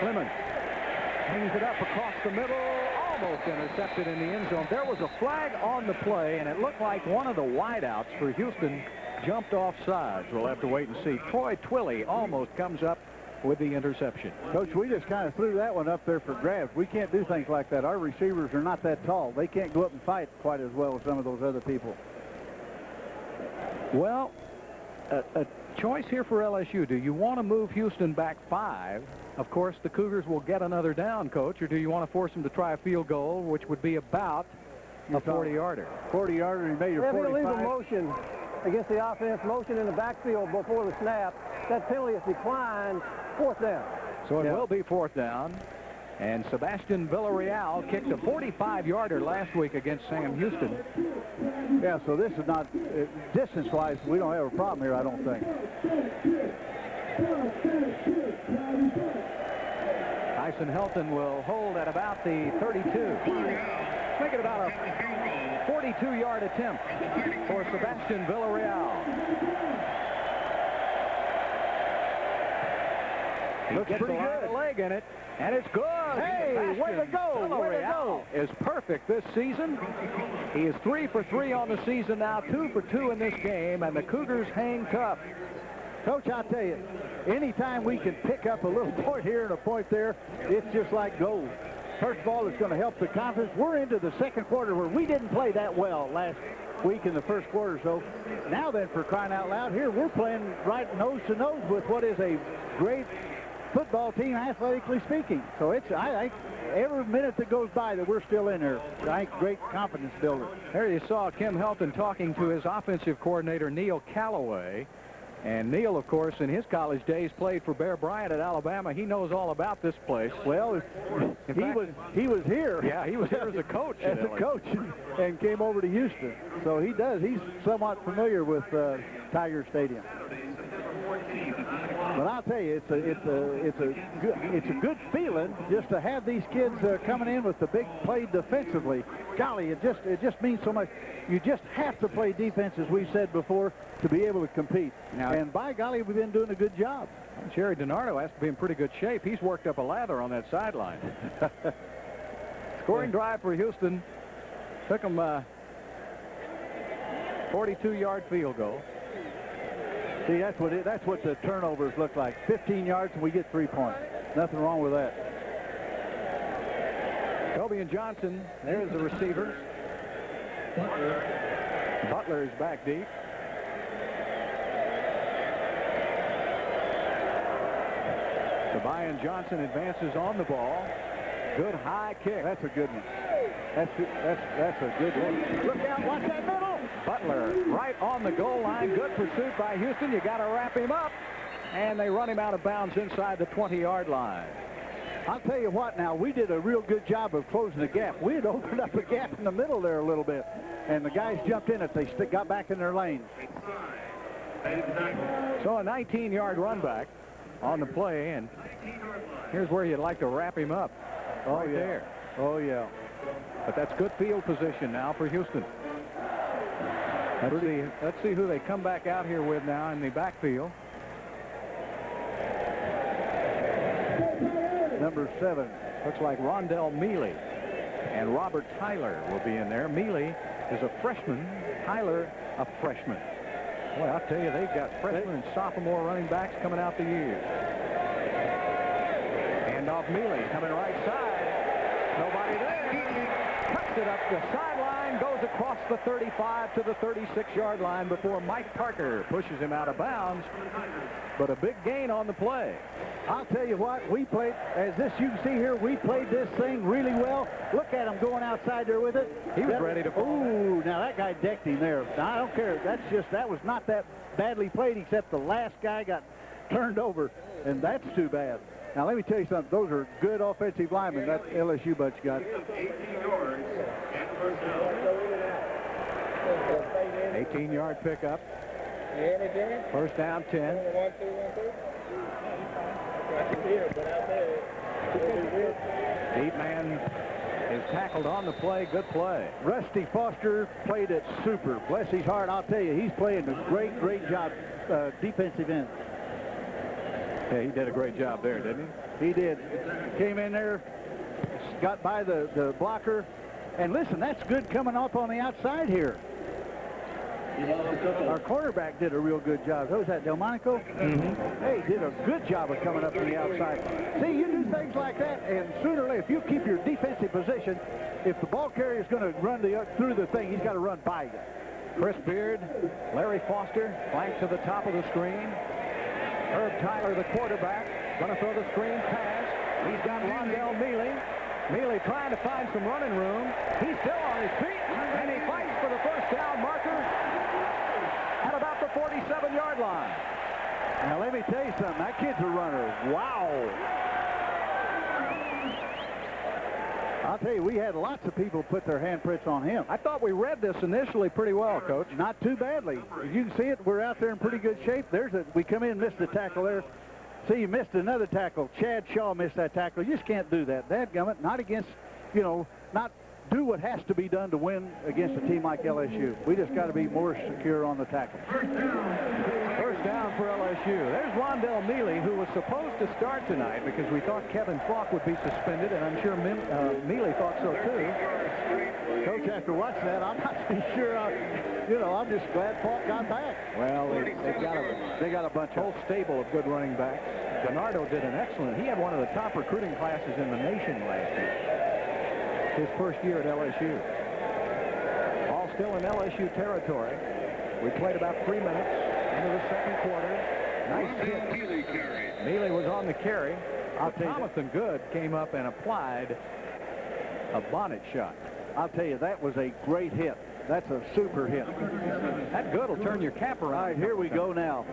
Clements hangs it up across the middle, almost intercepted in the end zone. There was a flag on the play, and it looked like one of the wideouts for Houston jumped off sides. We'll have to wait and see. Troy Twilley almost comes up with the interception. Coach, we just kind of threw that one up there for grabs. We can't do things like that. Our receivers are not that tall. They can't go up and fight quite as well as some of those other people. Well, a choice here for LSU. Do you want to move Houston back 5? Of course, the Cougars will get another down, Coach, or do you want to force them to try a field goal, which would be about a 40-yarder? 40-yarder, he made it 45. Illegal motion against the offense, motion in the backfield before the snap. That penalty is declined, 4th down. So it will be 4th down. And Sebastian Villarreal kicked a 45-yarder last week against Sam Houston. Yeah, so this is not, distance-wise, we don't have a problem here, I don't think. Tyson Helton will hold at about the 32. Make it about a 42-yard attempt for Sebastian Villarreal. Looks pretty good. Leg in it, and it's good. Hey, way to go! Way to go! Is perfect this season. He is 3 for 3 on the season now, 2 for 2 in this game, and the Cougars hang tough. Coach, I'll tell you, anytime we can pick up a little point here and a point there, it's just like gold. First of all, it's going to help the confidence. We're into the second quarter where we didn't play that well last week in the first quarter. So now then, for crying out loud, here we're playing right nose to nose with what is a great football team, athletically speaking. So it's, I think, every minute that goes by that we're still in here, I think, great confidence builder. There you saw Kim Helton talking to his offensive coordinator, Neil Calloway. And Neil, of course, in his college days, played for Bear Bryant at Alabama. He knows all about this place. Well, he was here. Yeah, he was here as a coach. As a coach, and came over to Houston. So he does. He's somewhat familiar with Tiger Stadium. But I'll tell you, it's a good feeling just to have these kids coming in with the big play defensively. Golly, it just means so much. You just have to play defense, as we've said before, to be able to compete. Now, and by golly, we've been doing a good job. Jerry DiNardo has to be in pretty good shape. He's worked up a lather on that sideline. Scoring drive for Houston. Took them 42-yard field goal. See, that's what the turnovers look like. 15 yards and we get 3 points. Nothing wrong with that. Toby and Johnson, there's the receivers. Butler is back deep. Tobias Johnson advances on the ball. Good high kick. That's a good one. That's a good one. Look out, watch that middle. Butler right on the goal line. Good pursuit by Houston. You got to wrap him up. And they run him out of bounds inside the 20-yard line. I'll tell you what now, we did a real good job of closing the gap. We had opened up a gap in the middle there a little bit, and the guys jumped in it. They got back in their lane. So a 19-yard run back on the play, and here's where you'd like to wrap him up. Right there. Oh, yeah. But that's good field position now for Houston. Let's see who they come back out here with now in the backfield. Number 7. Looks like Rondell Mealy and Robert Tyler will be in there. Mealy is a freshman. Tyler, a freshman. Boy, I'll tell you, they've got freshmen and sophomore running backs coming out the year. Hand off Mealy, coming right side. Nobody there. Cuts it up the sideline, goes across the 35 to the 36-yard line before Mike Parker pushes him out of bounds. But a big gain on the play. I'll tell you what, we played, as you can see here, we played this thing really well. Look at him going outside there with it. He was ready to fall. Ooh, now that guy decked him there. Now, I don't care. That was not that badly played, except the last guy got turned over, and that's too bad. Now, let me tell you something. Those are good offensive linemen, that LSU bunch got. 18 yards and first down. 18-yard pickup. First down, 10. Deep man is tackled on the play. Good play. Rusty Foster played it super. Bless his heart, I'll tell you, he's playing a great, great job defensive end. Yeah, he did a great job there, didn't he? He did. Came in there, got by the blocker. And listen, that's good coming up on the outside here. Our cornerback did a real good job. Who's that, Delmonico? Mm-hmm. Hey, did a good job of coming up to the outside. See, you do things like that, and sooner or later, if you keep your defensive position, if the ball carrier is going to run through the thing, he's got to run by you. Chris Beard, Larry Foster, flank to the top of the screen. Herb Tyler, the quarterback, going to throw the screen pass. He's got Rondell Mealy. Mealy trying to find some running room. He's still on his feet, and he fights for the first down marker at about the 47-yard line. Now, let me tell you something. That kid's a runner. Wow. I'll tell you, we had lots of people put their handprints on him. I thought we read this initially pretty well, Coach. Not too badly. You can see it. We're out there in pretty good shape. We come in and missed a tackle there. See, you missed another tackle. Chad Shaw missed that tackle. You just can't do that. Dadgummit, not against, not do what has to be done to win against a team like LSU. We just got to be more secure on the tackle. First down for LSU. There's Rondell Mealy, who was supposed to start tonight because we thought Kevin Falk would be suspended, and I'm sure Mealy thought so too. Coach, after watching that, I'm not too sure. I'm just glad Falk got back. Well, they got a bunch, whole stable of good running backs. Bernardo did an excellent. He had one of the top recruiting classes in the nation last year. His first year at LSU. All still in LSU territory. We played about 3 minutes into the second quarter. Nice hit. Mealy was on the carry. Thomason Good came up and applied a bonnet shot. I'll tell you, that was a great hit. That's a super hit. That Good will turn your cap around. All right, here we go now.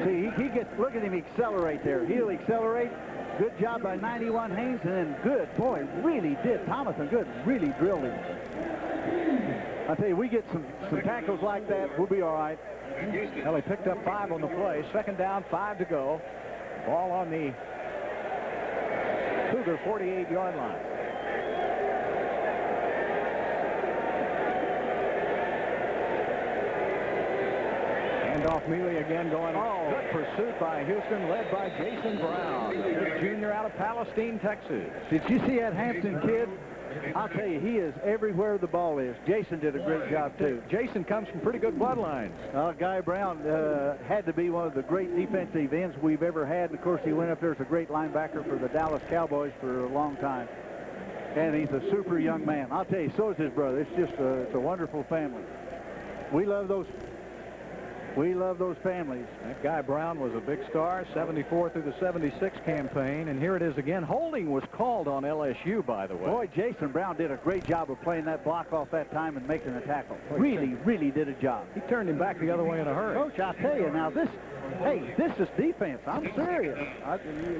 See, he gets, look at him accelerate there. He'll accelerate. Good job by 91 Haynes, and then Good, boy, really did. Thomason Good really drilled him. I tell you, we get some tackles like that, we'll be all right. Well, he picked up 5 on the play. Second down, 5 to go. Ball on the Cougar 48-yard line. Off Mealy again going on. Good pursuit by Houston, led by Jason Brown, the junior out of Palestine, Texas. Did you see that Hampton kid? I'll tell you, he is everywhere the ball is. Jason did a great job, too. Jason comes from pretty good bloodlines. Guy Brown had to be one of the great defensive ends we've ever had. And, of course, he went up there as a great linebacker for the Dallas Cowboys for a long time. And he's a super young man. I'll tell you, so is his brother. It's just it's a wonderful family. We love those families. That Guy Brown was a big star, 74 through the 76 campaign, and here it is again. Holding was called on LSU, by the way. Boy, Jason Brown did a great job of playing that block off that time and making the tackle. Really did a job. He turned him back the other way in a hurry. Coach, I'll tell you now, this is defense. I'm serious.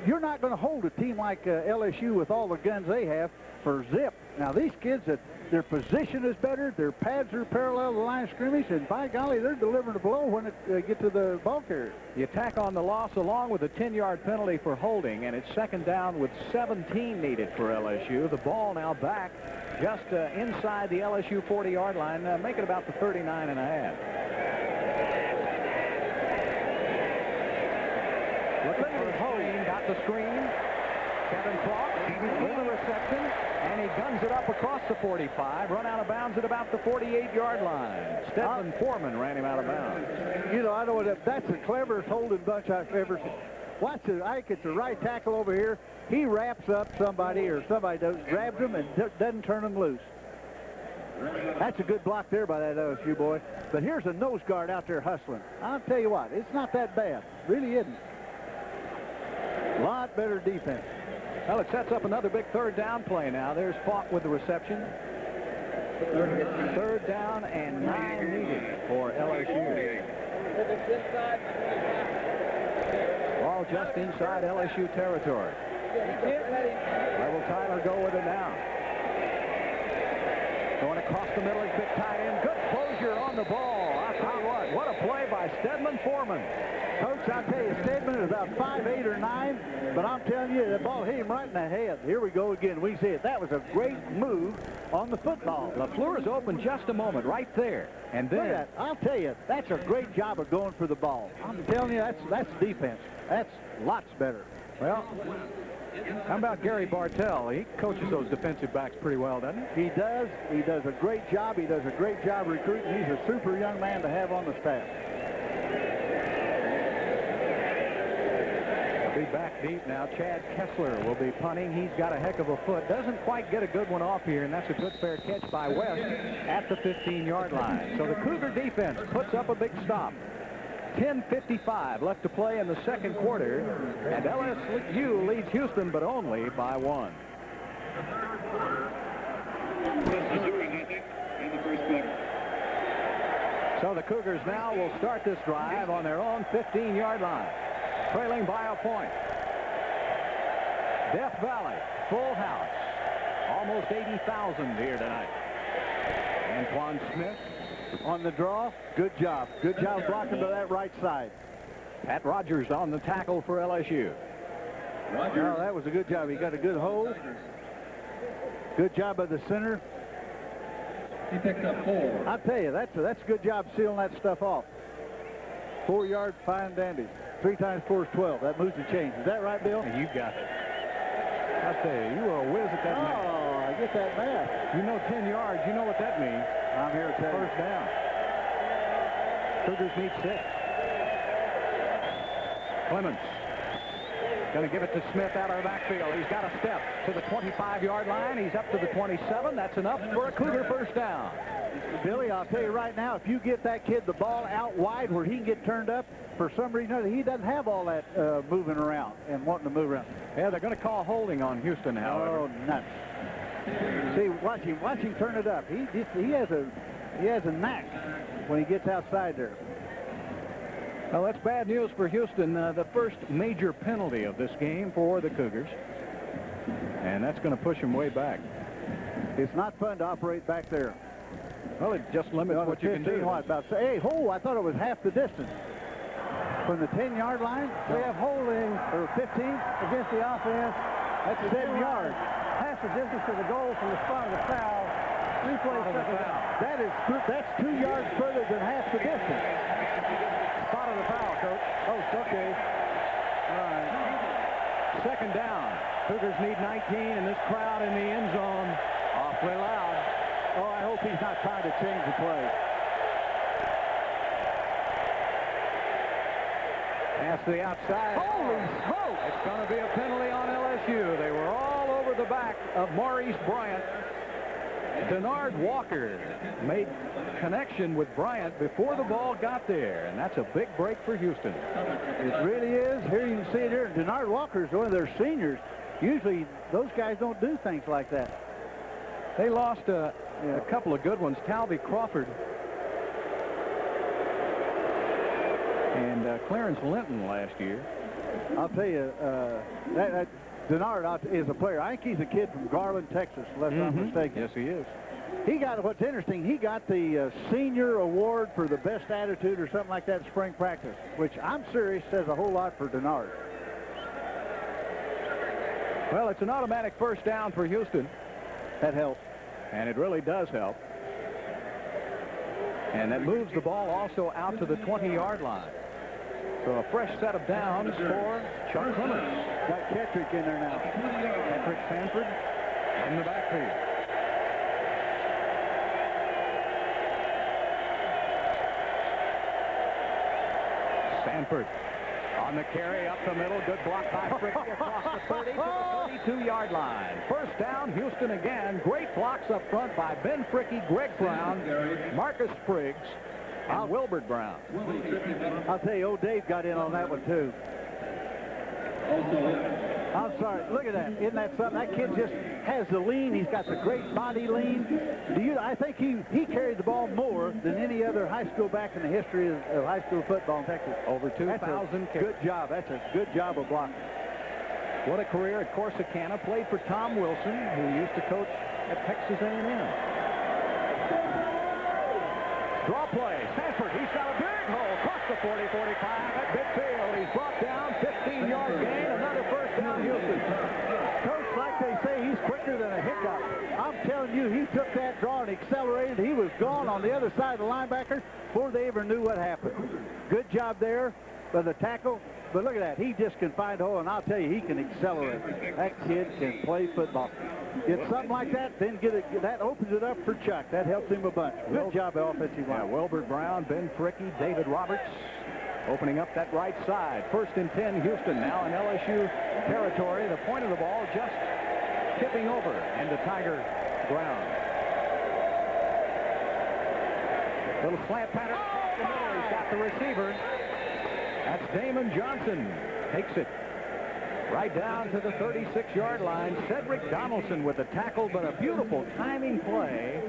You're not going to hold a team like LSU with all the guns they have for zip. Now, these kids, their position is better, their pads are parallel to the line of scrimmage, and by golly, they're delivering the blow when it get to the ball carrier. The attack on the loss along with a 10-yard penalty for holding, and it's second down with 17 needed for LSU. The ball now back just inside the LSU 40-yard line, make it about the 39.5. Looking for holding, got the screen. Kevin Clark with the reception, and he guns it up across the 45, run out of bounds at about the 48-yard line. Stedman Foreman ran him out of bounds. I know that's the cleverest holding bunch I've ever seen. Watch it. I think it's the right tackle over here. He wraps up somebody, or somebody grabs him and doesn't turn him loose. That's a good block there by that LSU boy. But here's a nose guard out there hustling. I'll tell you what, it's not that bad. Really isn't. A lot better defense. Well, it sets up another big third down play now. There's Falk with the reception. Third down and 9 needed for LSU. Ball ball just inside LSU territory. Where will Tyler go with it now? Going across the middle, he's big tight end. Good closure on the ball. I tell you what a play by Stedman Foreman. Coach, I tell you, Stedman is about 5'8" or 9", but I'm telling you, the ball hit him right in the head. Here we go again. We see it. That was a great move on the football. LaFleur is open just a moment right there. And then, look at that. I'll tell you, that's a great job of going for the ball. I'm telling you, that's defense. That's lots better. Well, how about Gary Bartell? He coaches those defensive backs pretty well, doesn't he? He does. He does a great job. He does a great job recruiting. He's a super young man to have on the staff. Be back deep now. Chad Kessler will be punting. He's got a heck of a foot. Doesn't quite get a good one off here, and that's a good fair catch by West at the 15-yard line. So the Cougar defense puts up a big stop. 10:55 left to play in the second quarter, and LSU leads Houston, but only by 1. So the Cougars now will start this drive on their own 15-yard line, trailing by a point. Death Valley, full house, almost 80,000 here tonight. Antoine Smith on the draw. Good job. Good job blocking to that right side. Pat Rogers on the tackle for LSU. Oh, that was a good job. He got a good hold. Good job by the center. He picked up 4. I tell you, that's a good job sealing that stuff off. 4-yard, fine dandy. 3 times 4 is 12. That moves the chains. Is that right, Bill? You got it. I tell you, you are a whiz at that math. Oh, I get that math. You know 10 yards. You know what that means. I'm here to tell you. First down. Cougars need 6. Clemens going to give it to Smith out of the backfield. He's got a step to the 25-yard line. He's up to the 27. That's enough for a Cougar first down. Billy, I'll tell you right now, if you get that kid the ball out wide where he can get turned up, for some reason he doesn't have all that moving around and wanting to move around. Yeah, they're going to call holding on Houston, however. Oh, nuts. See, watch him turn it up. He has a knack when he gets outside there. Well, that's bad news for Houston. The first major penalty of this game for the Cougars. And that's going to push them way back. It's not fun to operate back there. Well, it just limits what you can do. Hey, I thought it was half the distance. From the 10-yard line, we have holding or 15 against the offense. That's 7 yards. Half the distance to the goal from the spot of the foul. Replay second down. That's 2 yards further than half the distance. Spot of the foul, Coach. Oh, okay. All right. Second down. Cougars need 19, and this crowd in the end zone awfully loud. Oh, I hope he's not trying to change the play. Pass to the outside. Holy smoke! It's going to be a penalty on LSU. They were all over the back of Maurice Bryant. Denard Walker made connection with Bryant before the ball got there, and that's a big break for Houston. It really is. Here you can see it here. Denard Walker is one of their seniors. Usually those guys don't do things like that. They lost a couple of good ones. Talby Crawford and Clarence Linton last year. I'll tell you, that Denard is a player. I think he's a kid from Garland, Texas, unless I'm mistaken. Yes, he is. He got, what's interesting, he got the senior award for the best attitude or something like that in spring practice, which I'm serious says a whole lot for Denard. Well, it's an automatic first down for Houston. That helps. And it really does help. And that moves the ball also out to the 20-yard line. So a fresh set of downs for Chuck Clemens. Got Kettrick in there now. Patrick Sanford in the backfield. Sanford on the carry up the middle. Good block by Fricky across the 30 to the 32-yard line. First down, Houston again. Great blocks up front by Ben Fricky, Greg Brown, Marcus Spriggs, and Wilbert Brown. I'll tell you, old Dave got in on that one, too. Also, I'll I'm sorry. Look at that. Isn't that something? That kid just has the lean. He's got the great body lean. I think he carried the ball more than any other high school back in the history of high school football in Texas. Over 2,000 carries. Good job. That's a good job of blocking. What a career at Corsicana. Played for Tom Wilson, who used to coach at Texas A&M. Draw play. Sanford, he's got a big hole across the 40-45 at midfield. He's brought down, 15-yard gain, another first down, Houston. Coach, like they say, he's quicker than a hiccup. I'm telling you, he took that draw and accelerated. He was gone on the other side of the linebacker before they ever knew what happened. Good job there by the tackle. But look at that. He just can find a hole, and I'll tell you, he can accelerate. That kid can play football. Get something like that, then that opens it up for Chuck. That helps him a bunch. Good job, offensive line. Yeah, Wilbert Brown, Ben Fricky, David Roberts opening up that right side. 1st and 10, Houston now in LSU territory. The point of the ball just tipping over into Tiger Brown. Little slant pattern across the middle. He's got the receiver. That's Damon Johnson. Takes it right down to the 36-yard line. Cedric Donaldson with the tackle, but a beautiful timing play.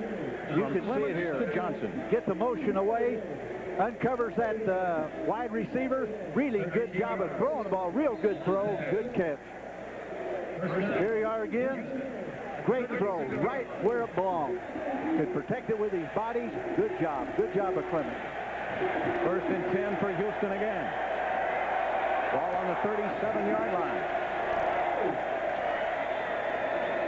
You can see it here. To Johnson. Get the motion away. Uncovers that wide receiver. Really good job of throwing the ball. Real good throw. Good catch. Here you are again. Great throw. Right where it belongs. Could protect it with his body. Good job. Good job of Clemens. 1st and 10 for Houston again. Ball on the 37-yard line.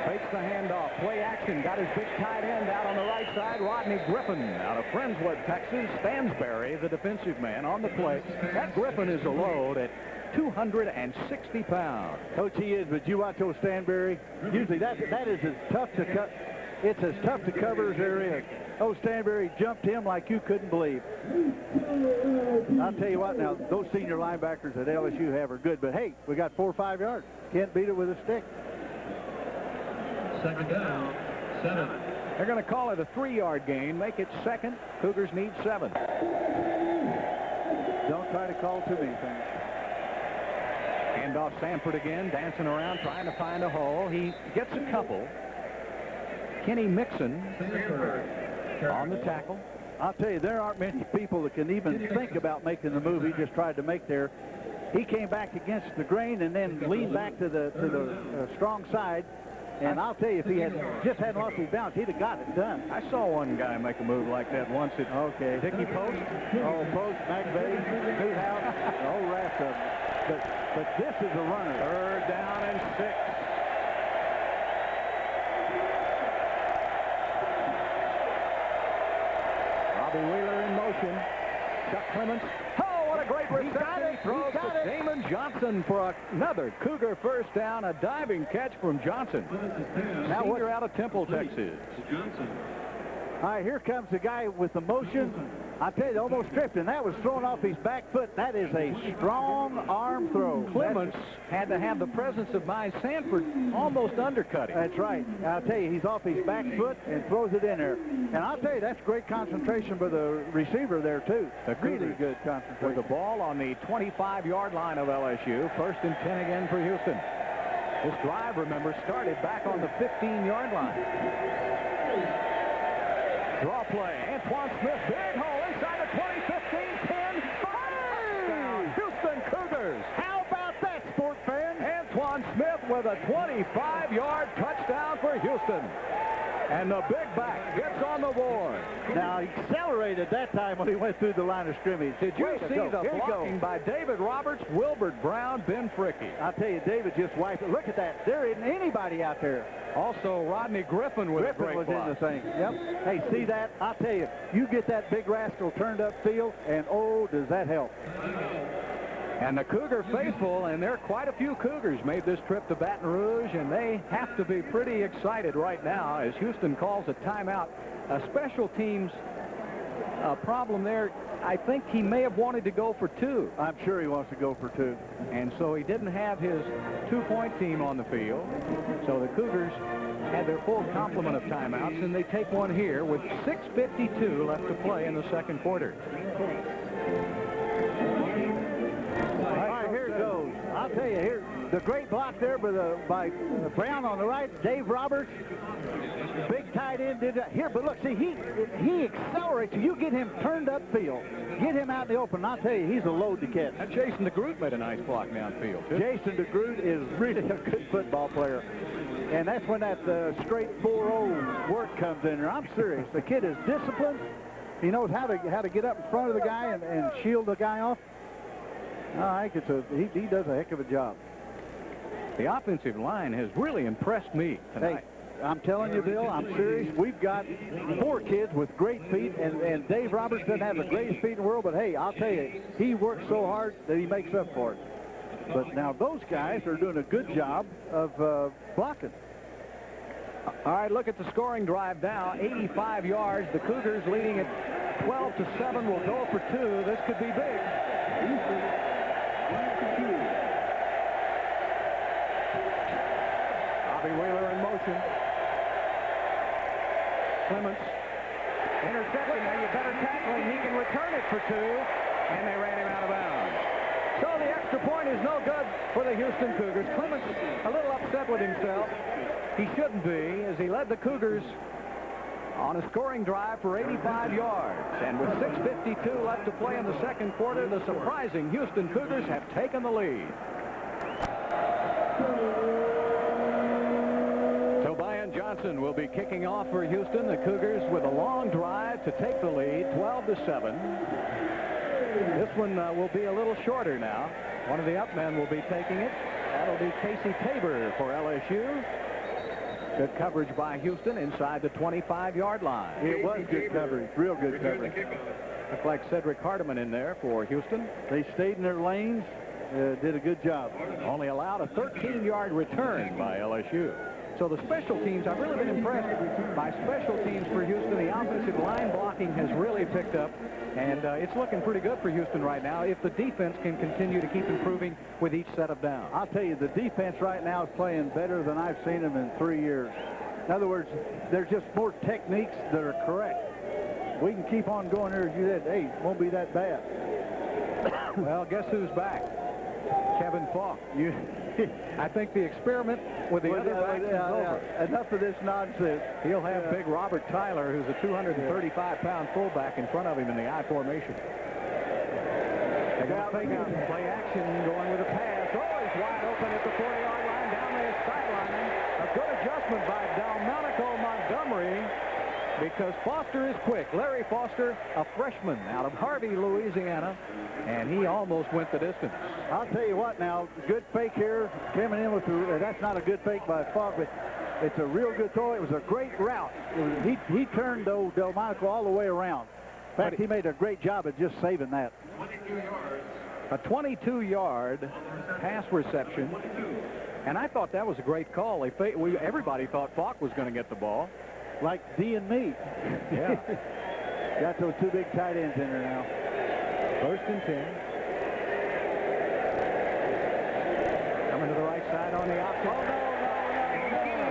Fakes the handoff. Play action. Got his big tight end out on the right side. Rodney Griffin out of Friendswood, Texas. Stansberry, the defensive man, on the play. That Griffin is a load at 260 pounds. Coach, he is, but you watch those Stanberry. Usually that is as tough to cut. It's as tough to cover as there is. Oh, Stanberry jumped him like you couldn't believe. I'll tell you what, now, those senior linebackers that LSU have are good, but hey, we got 4 or 5 yards. Can't beat it with a stick. 2nd down, 7. They're going to call it a 3-yard gain, make it 2nd. Cougars need 7. Don't try to call too many things. Handoff Sanford again, dancing around, trying to find a hole. He gets a couple. Kenny Mixon on the tackle. I'll tell you, there aren't many people that can even think about making the move he just tried to make there. He came back against the grain and then leaned back to the strong side. And I'll tell you, if he had just hadn't lost his balance, he'd have got it done. I saw one guy make a move like that once at Dickey Post. Oh, Post, McVeigh, Newhouse, a whole raft of them. But this is a runner. 3rd down and 6. Robbie Wheeler in motion. Chuck Clements. Oh, what a great reception. He throws to Damon Johnson for another Cougar first down. A diving catch from Johnson. Now we're out of Temple, Texas. All right, here comes the guy with the motion. I tell you, they almost tripped, and that was thrown off his back foot. That is a strong arm throw. Clements had to have the presence of mind. Sanford almost undercut him. That's right. I'll tell you, he's off his back foot and throws it in there. And I'll tell you, that's great concentration by the receiver there, too. Really good concentration. With the ball on the 25-yard line of LSU. 1st and 10 again for Houston. This drive, remember, started back on the 15-yard line. Draw play. Antoine Smith, big hole inside the 20, 15, 10, 5. Down. Houston Cougars. How about that, sport fan? Antoine Smith with a 25-yard touchdown for Houston. And the big back gets on the board. Now, he accelerated that time when he went through the line of scrimmage. Did you see the blocking by David Roberts, Wilbert Brown, Ben Fricky? I'll tell you, David just wiped it. Look at that. There isn't anybody out there. Also, Rodney Griffin with a great was block. in the thing. Yep. Hey, see that? I'll tell you, you get that big rascal turned up field, and oh, does that help. And the Cougar faithful, and there are quite a few Cougars, made this trip to Baton Rouge, and they have to be pretty excited right now as Houston calls a timeout. A special teams problem there. I think he may have wanted to go for 2. I'm sure he wants to go for 2. And so he didn't have his 2-point team on the field. So the Cougars had their full complement of timeouts, and they take one here with 6:52 left to play in the 2nd quarter. All right, here it goes. I'll tell you, here The great block there by Brown on the right. Dave Roberts, big tight end, did that here. But look, see, he accelerates. You get him turned upfield, get him out in the open. I'll tell you, he's a load to catch. And Jason DeGroot made a nice block downfield, too. Jason DeGroot is really a good football player. And that's when that straight 4-0 work comes in there. I'm serious. The kid is disciplined. He knows how to get up in front of the guy and shield the guy off. I think he does a heck of a job. The offensive line has really impressed me tonight. Hey, I'm telling you, Bill, I'm serious. We've got 4 kids with great feet, and Dave Roberts doesn't have the greatest feet in the world, but hey, I'll tell you, he works so hard that he makes up for it. But now those guys are doing a good job of blocking. All right, look at the scoring drive now. 85 yards. The Cougars leading at 12-7 will go for 2. This could be big. Bobby Wheeler in motion. Clements. Interception. Now you better tackle him. He can return it for 2. And they ran him out of bounds. So the extra point is no good for the Houston Cougars. Clements a little upset with himself. He shouldn't be, as he led the Cougars on a scoring drive for 85 yards. And with 6:52 left to play in the second quarter, the surprising Houston Cougars have taken the lead. Tobias Johnson will be kicking off for Houston. The Cougars with a long drive to take the lead, 12-7. This one will be a little shorter now. One of the up men will be taking it. That'll be Casey Tabor for LSU. Good coverage by Houston inside the 25-yard line. It was good coverage, real good coverage. Looked like Cedric Hardiman in there for Houston. They stayed in their lanes, did a good job. Only allowed a 13-yard return by LSU. So the special teams, I've really been impressed by special teams for Houston. The offensive line blocking has really picked up, and it's looking pretty good for Houston right now if the defense can continue to keep improving with each set of downs. I'll tell you, the defense right now is playing better than I've seen them in 3 years. In other words, there's just more techniques that are correct. We can keep on going here as you did. Hey, it won't be that bad. Well, guess who's back? Kevin Falk. I think the experiment with the other back is over. Enough of this nonsense. He'll have big Robert Tyler, who's a 235-pound fullback, in front of him in the I formation. They're going to fake out and play action, going with a pass. Oh, he's wide open at the 40-yard line, down the sideline. A good adjustment by Delmonico Montgomery, because Foster is quick. Larry Foster, a freshman out of Harvey, Louisiana, and he almost went the distance. I'll tell you what now, good fake here, coming in with that's not a good fake by Falk, but it's a real good throw. It was a great route. He turned, though, Delmonico all the way around. In fact, he made a great job of just saving that. A 22-yard pass reception, and I thought that was a great call. Everybody thought Falk was going to get the ball. Like D and me. Yeah. Got those 2 big tight ends in there now. 1st and 10. Coming to the right side on the option. Oh, no.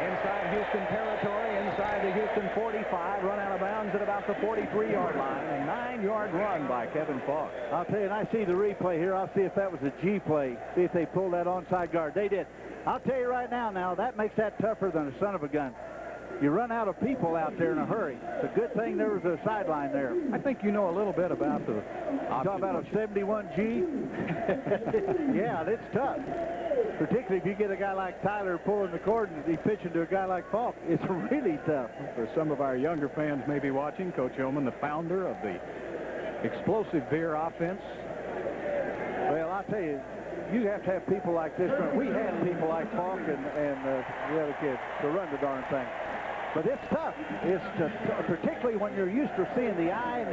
Inside Houston territory, inside the Houston 45. Run out of bounds at about the 43-yard line. A 9-yard run by Kevin Falk. I'll tell you, and I see the replay here. I'll see if that was a G play. See if they pulled that onside guard. They did. I'll tell you right now, that makes that tougher than a son of a gun. You run out of people out there in a hurry. It's a good thing there was a sideline there. I think you know a little bit about the Talk about a 71G. Yeah, it's tough. Particularly if you get a guy like Tyler pulling the cord and he's pitching to a guy like Falk. It's really tough. For some of our younger fans maybe watching, Coach Hillman, the founder of the explosive veer offense. Well, I'll tell you, you have to have people like this. We had people like Falk and the other kids to run the darn thing. But it's tough. It's particularly when you're used to seeing the eye,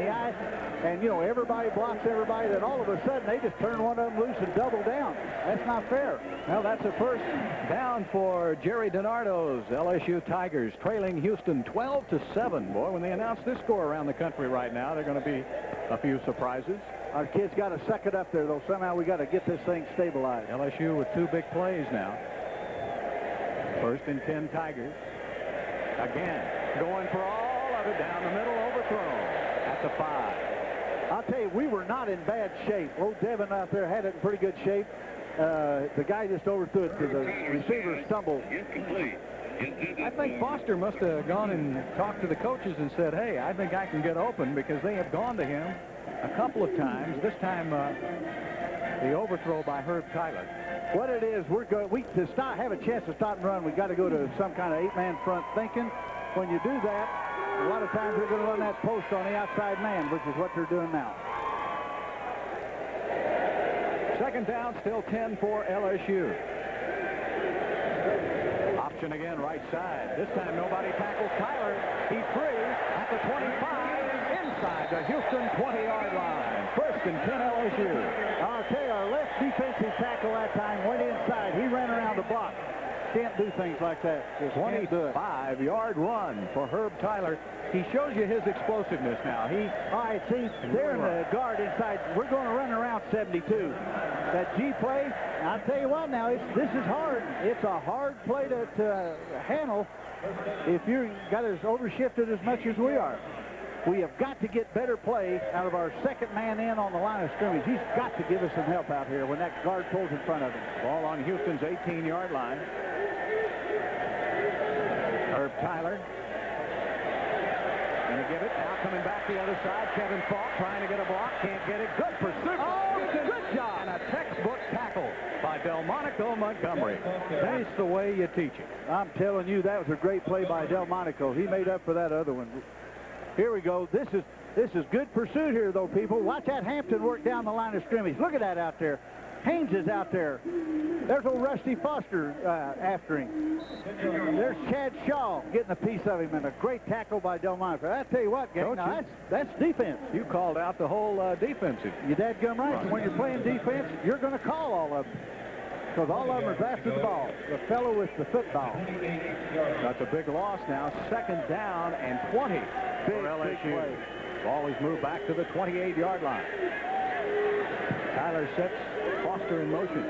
and, you know, everybody blocks everybody, then all of a sudden they just turn one of them loose and double down. That's not fair. Well, that's a first down for Jerry DiNardo's LSU Tigers, trailing Houston 12-7. Boy, when they announce this score around the country right now, there are going to be a few surprises. Our kids got to suck it up there, though. Somehow we got to get this thing stabilized. LSU with 2 big plays now. 1st and 10 Tigers. Again, going for all of it down the middle, overthrown at the 5. I'll tell you, we were not in bad shape. Old Devin out there had it in pretty good shape. The guy just overthrew it to the receiver stumbled. Incomplete. I think Foster must have gone and talked to the coaches and said, hey, I think I can get open, because they have gone to him a couple of times. This time, the overthrow by Herb Tyler. What it is, to have a chance to stop and run, we got to go to some kind of 8-man front thinking. When you do that, a lot of times they're going to run that post on the outside man, which is what they're doing now. Second down, still 10 for LSU. Option again, right side. This time nobody tackles Tyler. He's free at the 25, inside the Houston 20-yard line. First and 10 LSU. I'll tell you, our left defensive tackle that time went inside. He ran around the block. Can't do things like that. 25-yard run for Herb Tyler. He shows you his explosiveness now. All right, see, they're in the guard inside. We're going to run around 72. That G play, I'll tell you what now, this is hard. It's a hard play to handle if you got as overshifted as much as we are. We have got to get better play out of our second man in on the line of scrimmage. He's got to give us some help out here when that guard pulls in front of him. Ball on Houston's 18-yard line. Herb Tyler going to give it. Now coming back the other side. Kevin Falk trying to get a block. Can't get it. Good pursuit. Oh, good job. And a textbook tackle by Delmonico Montgomery. That's the way you teach it. I'm telling you, that was a great play by Delmonico. He made up for that other one. Here we go. This is good pursuit here, though, people. Watch that Hampton work down the line of scrimmage. Look at that out there. Haynes is out there. There's old Rusty Foster after him. There's Chad Shaw getting a piece of him, and a great tackle by Delmonico. I tell you what, gang, now that's defense. You called out the whole defensive. You dadgum right. When you're playing defense, you're going to call all of them, because all of them are after the ball. The fellow with the football. That's a big loss now. Second down and 20 for LSU. Ball is moved back to the 28-yard line. Tyler sets Foster in motion.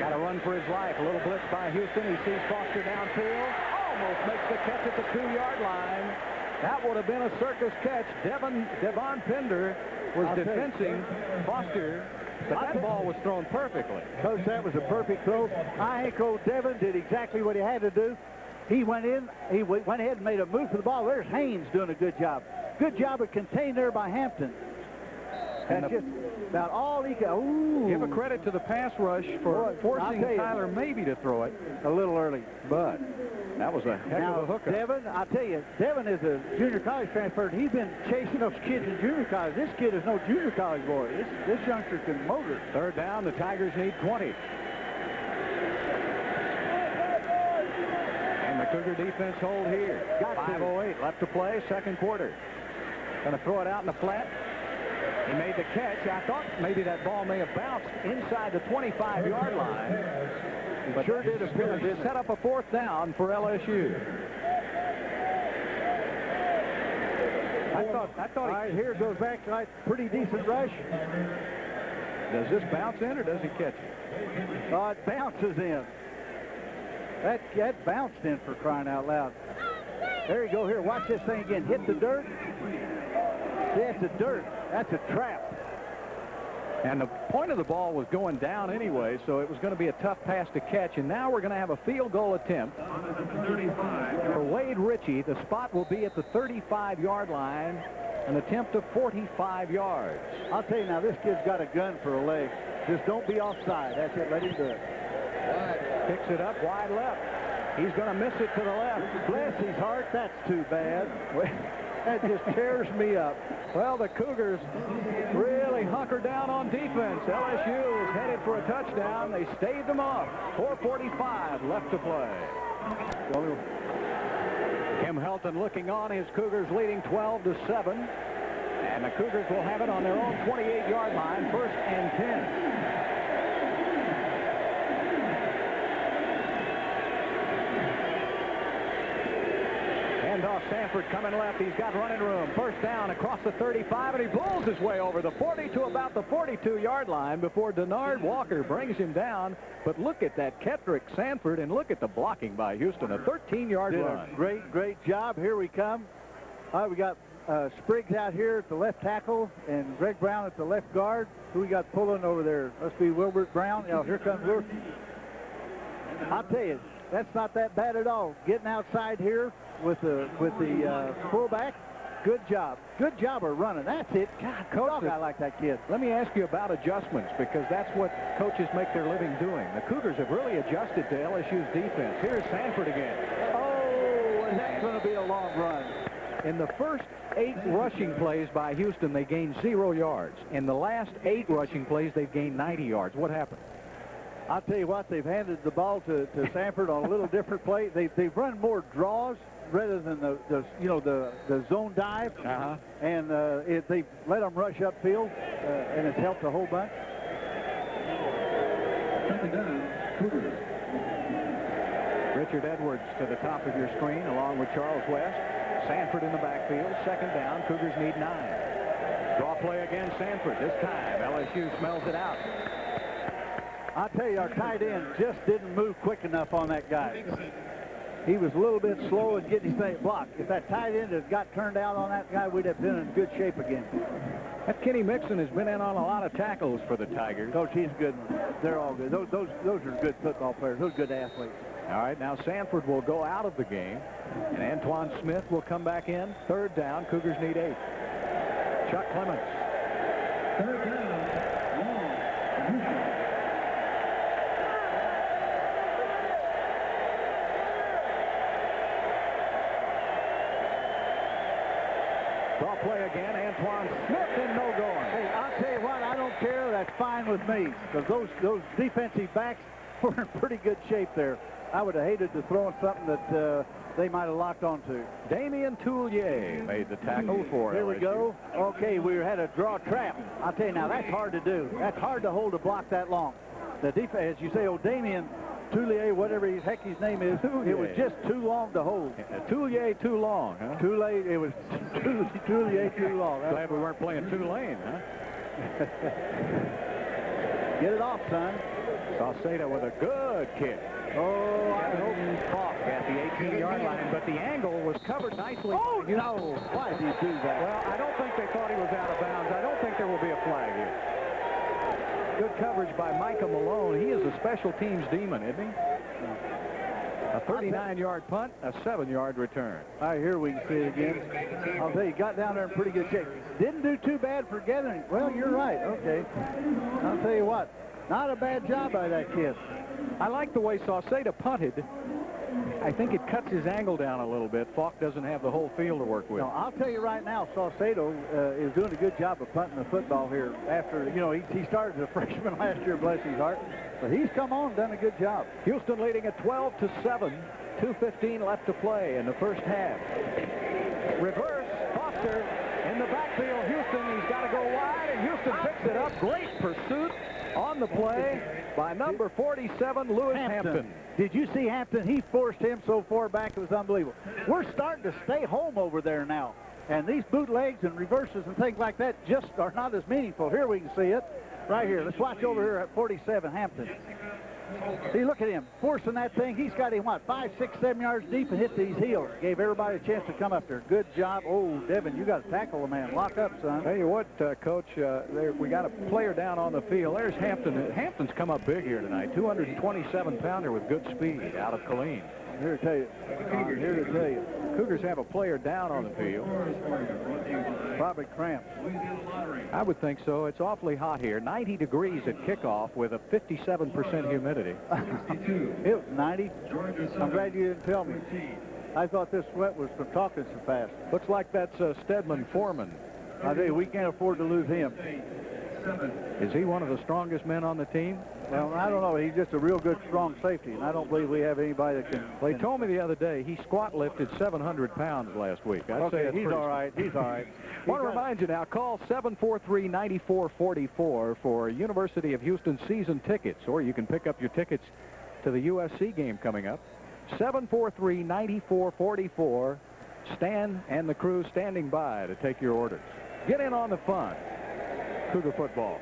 Got to run for his life. A little blitz by Houston. He sees Foster downfield. Almost makes the catch at the 2-yard line. That would have been a circus catch. Devon Pender was defensing Foster, but that ball was thrown perfectly. Coach, that was a perfect throw. I think old Devon did exactly what he had to do. He went in, he went ahead and made a move for the ball. There's Haynes doing a good job. Good job of contained there by Hampton. That's just about all he can. Ooh. Give a credit to the pass rush for forcing Tyler maybe to throw it a little early. But that was a heck of a hookup. Devon, I'll tell you, Devon is a junior college transfer. He's been chasing those kids in junior college. This kid is no junior college boy. This youngster can motor. Third down, the Tigers need 20. And the Cougar defense hold here. 5:08 left to play, second quarter. Going to throw it out in the flat. He made the catch. I thought maybe that ball may have bounced inside the 25-yard line. But sure did appear to set up a fourth down for LSU. I thought all right, here goes back to like pretty decent rush. Does this bounce in or does he catch it? Oh, it bounces in. That bounced in, for crying out loud. There you go. Here, watch this thing again. Hit the dirt. That's the dirt. That's a trap. And the point of the ball was going down anyway, so it was going to be a tough pass to catch. And now we're going to have a field goal attempt for Wade Ritchie. The spot will be at the 35-yard line, an attempt of 45 yards. I'll tell you now, this kid's got a gun for a leg. Just don't be offside. That's it. Let him do it. Picks it up wide left. He's going to miss it to the left. Bless his heart. That's too bad. That just tears me up. Well, the Cougars really hunkered down on defense. LSU was headed for a touchdown. They staved them off. 4:45 left to play. Kim Helton looking on. His Cougars leading 12-7. And the Cougars will have it on their own 28-yard line, first and 10. Off Sanford coming left. He's got running room. First down across the 35, and he blows his way over the 40 to about the 42-yard line before Denard Walker brings him down. But look at that Kettrick Sanford, and look at the blocking by Houston. A 13-yard run. Great job. Here we come. All right, we got Spriggs out here at the left tackle and Greg Brown at the left guard. Who we got pulling over there? Must be Wilbert Brown. Oh, here comes Wilbert. I'll tell you, that's not that bad at all. Getting outside here with the fullback. Good job. Good job of running. That's it. God, Coach, I like that kid. Let me ask you about adjustments, because that's what coaches make their living doing. The Cougars have really adjusted to LSU's defense. Here's Sanford again. Oh, and that's going to be a long run. In the first 8 rushing plays by Houston, they gained 0 yards. In the last 8 rushing plays, they've gained 90 yards. What happened? I'll tell you what, they've handed the ball to Sanford on a little different play. They've run more draws rather than the zone dive, and they've let them rush upfield, and it's helped a whole bunch. Second down, Cougars. Richard Edwards to the top of your screen, along with Charles West. Sanford in the backfield. Second down, Cougars need 9. Draw play again, Sanford. This time, LSU smells it out. I'll tell you, our tight end just didn't move quick enough on that guy. He was a little bit slow in getting his thing blocked. If that tight end had got turned out on that guy, we'd have been in good shape again. That Kenny Mixon has been in on a lot of tackles for the Tigers. Coach, he's a good one. They're all good. Those are good football players. Those are good athletes. All right, now Sanford will go out of the game, and Antoine Smith will come back in. Third down, Cougars need 8. Chuck Clements. Third down, long. Draw play again, Antoine Smith, and no going. Hey, I'll tell you what, I don't care. That's fine with me, because those defensive backs were in pretty good shape there. I would have hated to throw in something that they might have locked onto. Damian Toulier made the tackle for Here LSU. we go. Okay, we had a draw trap. I'll tell you now, that's hard to do. That's hard to hold a block that long. The defense, as you say, Damian Toulier, whatever the heck his name is, it was just too long to hold. Toulier too long, huh? Too late. It was Toulier too long. Glad we weren't playing Tulane, huh? Get it off, son. Sauceda with a good kick. Oh, I hope He's caught at the 18-yard line, but the angle was covered nicely. Oh, no. Why did he do that? Well, I don't think they thought he was out of bounds. I don't think there will be a flag here. Good coverage by Micah Malone. He is a special teams demon, isn't he? A 39-yard punt, a 7-yard return. All right, here we can see it again. I'll tell you, got down there in pretty good shape. Didn't do too bad for getting it. Well, you're right. Okay. I'll tell you what, not a bad job by that kid. I like the way Sauceda punted. I think it cuts his angle down a little bit. Falk doesn't have the whole field to work with. No, I'll tell you right now, Saucedo is doing a good job of punting the football here. After, he started as a freshman last year, bless his heart. But he's come on and done a good job. Houston leading at 12-7. 2:15 left to play in the first half. Reverse, Foster in the backfield. Houston, he's got to go wide, and Houston picks it up. Great pursuit on the play by number 47, Lewis Hampton. Did you see Hampton? He forced him so far back, it was unbelievable. We're starting to stay home over there now. And these bootlegs and reverses and things like that just are not as meaningful. Here we can see it. Right here. Let's watch over here at 47, Hampton. See, look at him forcing that thing. He's got him, what, 5, 6, 7 yards deep and hit these heels. Gave everybody a chance to come up there. Good job. Oh, Devin, you got to tackle the man. Lock up, son. Tell you what, Coach, we got a player down on the field. There's Hampton. Hampton's come up big here tonight. 227-pounder with good speed out of Killeen. I'm here to tell you. I'm here to tell you. Cougars have a player down on the field. Probably cramped. I would think so. It's awfully hot here. 90 degrees at kickoff with a 57% humidity. It was 90. I'm glad you didn't tell me. I thought this sweat was from talking so fast. Looks like that's Stedman Foreman. I tell you, we can't afford to lose him. Is he one of the strongest men on the team? Well, I don't know. He's just a real good, strong safety, and I don't believe we have anybody that can. They told me the other day he squat lifted 700 pounds last week. I'd say he's all right. He's all right. I want to remind you now, call 743-9444 for University of Houston season tickets, or you can pick up your tickets to the USC game coming up. 743-9444. Stan and the crew standing by to take your orders. Get in on the fun. Cougar football.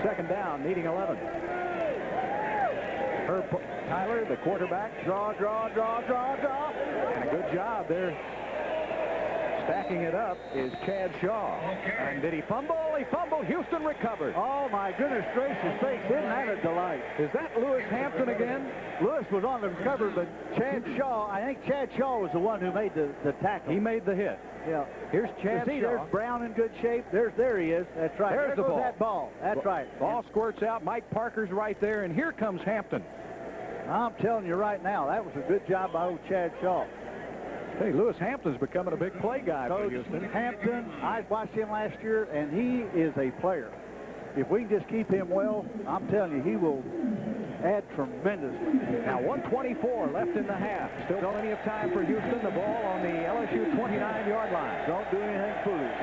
Second down, needing 11. Herb Tyler, the quarterback. Draw. And a good job there. Backing it up is Chad Shaw. And did he fumble? He fumbled. Houston recovered. Oh, my goodness gracious sakes. Isn't that a delight? Is that Lewis Hampton again? Lewis was on the cover, but Chad Shaw, I think Chad Shaw was the one who made the tackle. He made the hit. Yeah. Here's Chad See, Shaw. there's Brown in good shape. There he is. That's right. There's the goes ball. that ball. That's right. Ball squirts out. Mike Parker's right there, and here comes Hampton. I'm telling you right now, that was a good job by old Chad Shaw. Hey, Lewis Hampton's becoming a big play guy for Coach Houston. Hampton, I watched him last year, and he is a player. If we can just keep him well, I'm telling you, he will add tremendously. Now 1:24 left in the half. Still plenty of time for Houston. The ball on the LSU 29-yard line. Don't do anything foolish.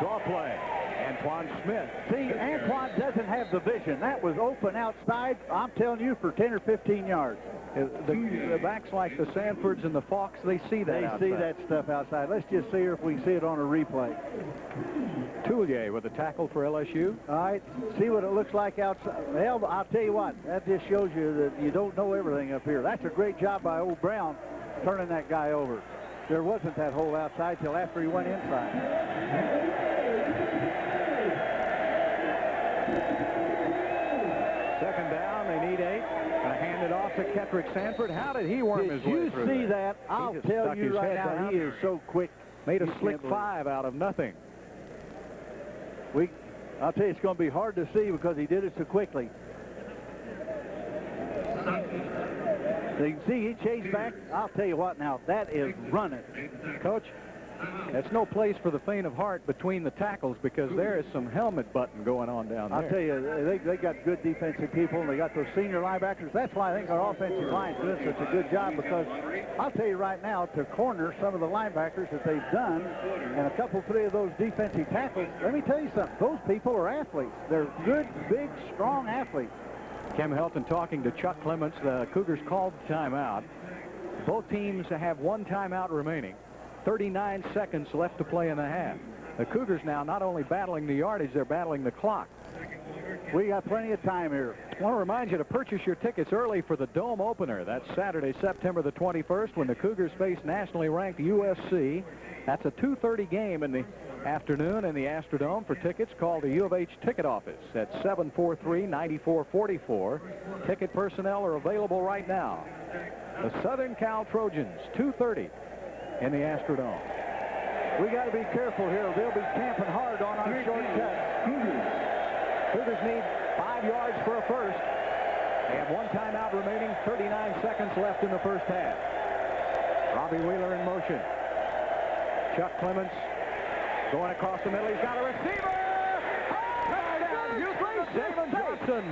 Draw play. Antoine Smith. See, Antoine doesn't have the vision. That was open outside, I'm telling you, for 10 or 15 yards. The backs like the Sanfords and the Falks, they see that outside. See that stuff outside. Let's just see if we can see it on a replay. Toulier with a tackle for LSU. All right, see what it looks like outside. Well, I'll tell you what, that just shows you that you don't know everything up here. That's a great job by old Brown turning that guy over. There wasn't that hole outside till after he went inside. Second down, they need 8. Hand it off to Kettrick Sanford. How did he worm his way through? Did you see that? I'll tell you right now, down. he is so quick. Made a slick 5 out of nothing. I'll tell you, it's going to be hard to see because he did it so quickly. So you can see he chased back. I'll tell you what now, that is running. Coach, that's no place for the faint of heart between the tackles because there is some helmet button going on down there. I'll tell you, they got good defensive people, and they got those senior linebackers. That's why I think our offensive line is doing such a good job because I'll tell you right now, to corner some of the linebackers that they've done and a couple, 3 of those defensive tackles, let me tell you something. Those people are athletes. They're good, big, strong athletes. Kim Helton talking to Chuck Clements. The Cougars called timeout. Both teams have 1 timeout remaining. 39 seconds left to play in the half. The Cougars now not only battling the yardage, they're battling the clock. We got plenty of time here. I want to remind you to purchase your tickets early for the Dome opener. That's Saturday, September the 21st, when the Cougars face nationally ranked USC. That's a 2:30 game in the afternoon in the Astrodome. For tickets, call the U of H ticket office at 743-9444. Ticket personnel are available right now. The Southern Cal Trojans, 2:30 in the Astrodome. We got to be careful here. They'll be camping hard on our shortcuts. Cougars need 5 yards for a first. They have 1 timeout remaining, 39 seconds left in the first half. Robbie Wheeler in motion. Chuck Clements going across the middle. He's got a receiver.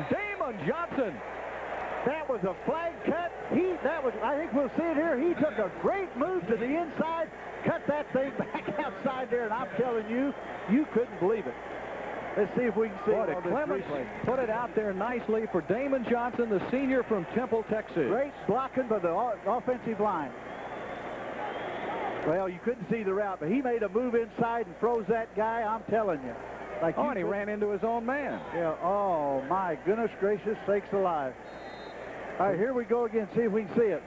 Damon Johnson. That was a flag cut. I think we'll see it here. He took a great move to the inside, cut that thing back outside there, and I'm telling you, you couldn't believe it. Let's see if we can see it on this Clements replay. put it out there nicely for Damon Johnson, the senior from Temple, Texas. Great blocking by the offensive line. Well, you couldn't see the route, but he made a move inside and froze that guy, I'm telling you. And he ran into his own man. Yeah, oh, my goodness gracious sakes alive. All right, here we go again. See if we can see it.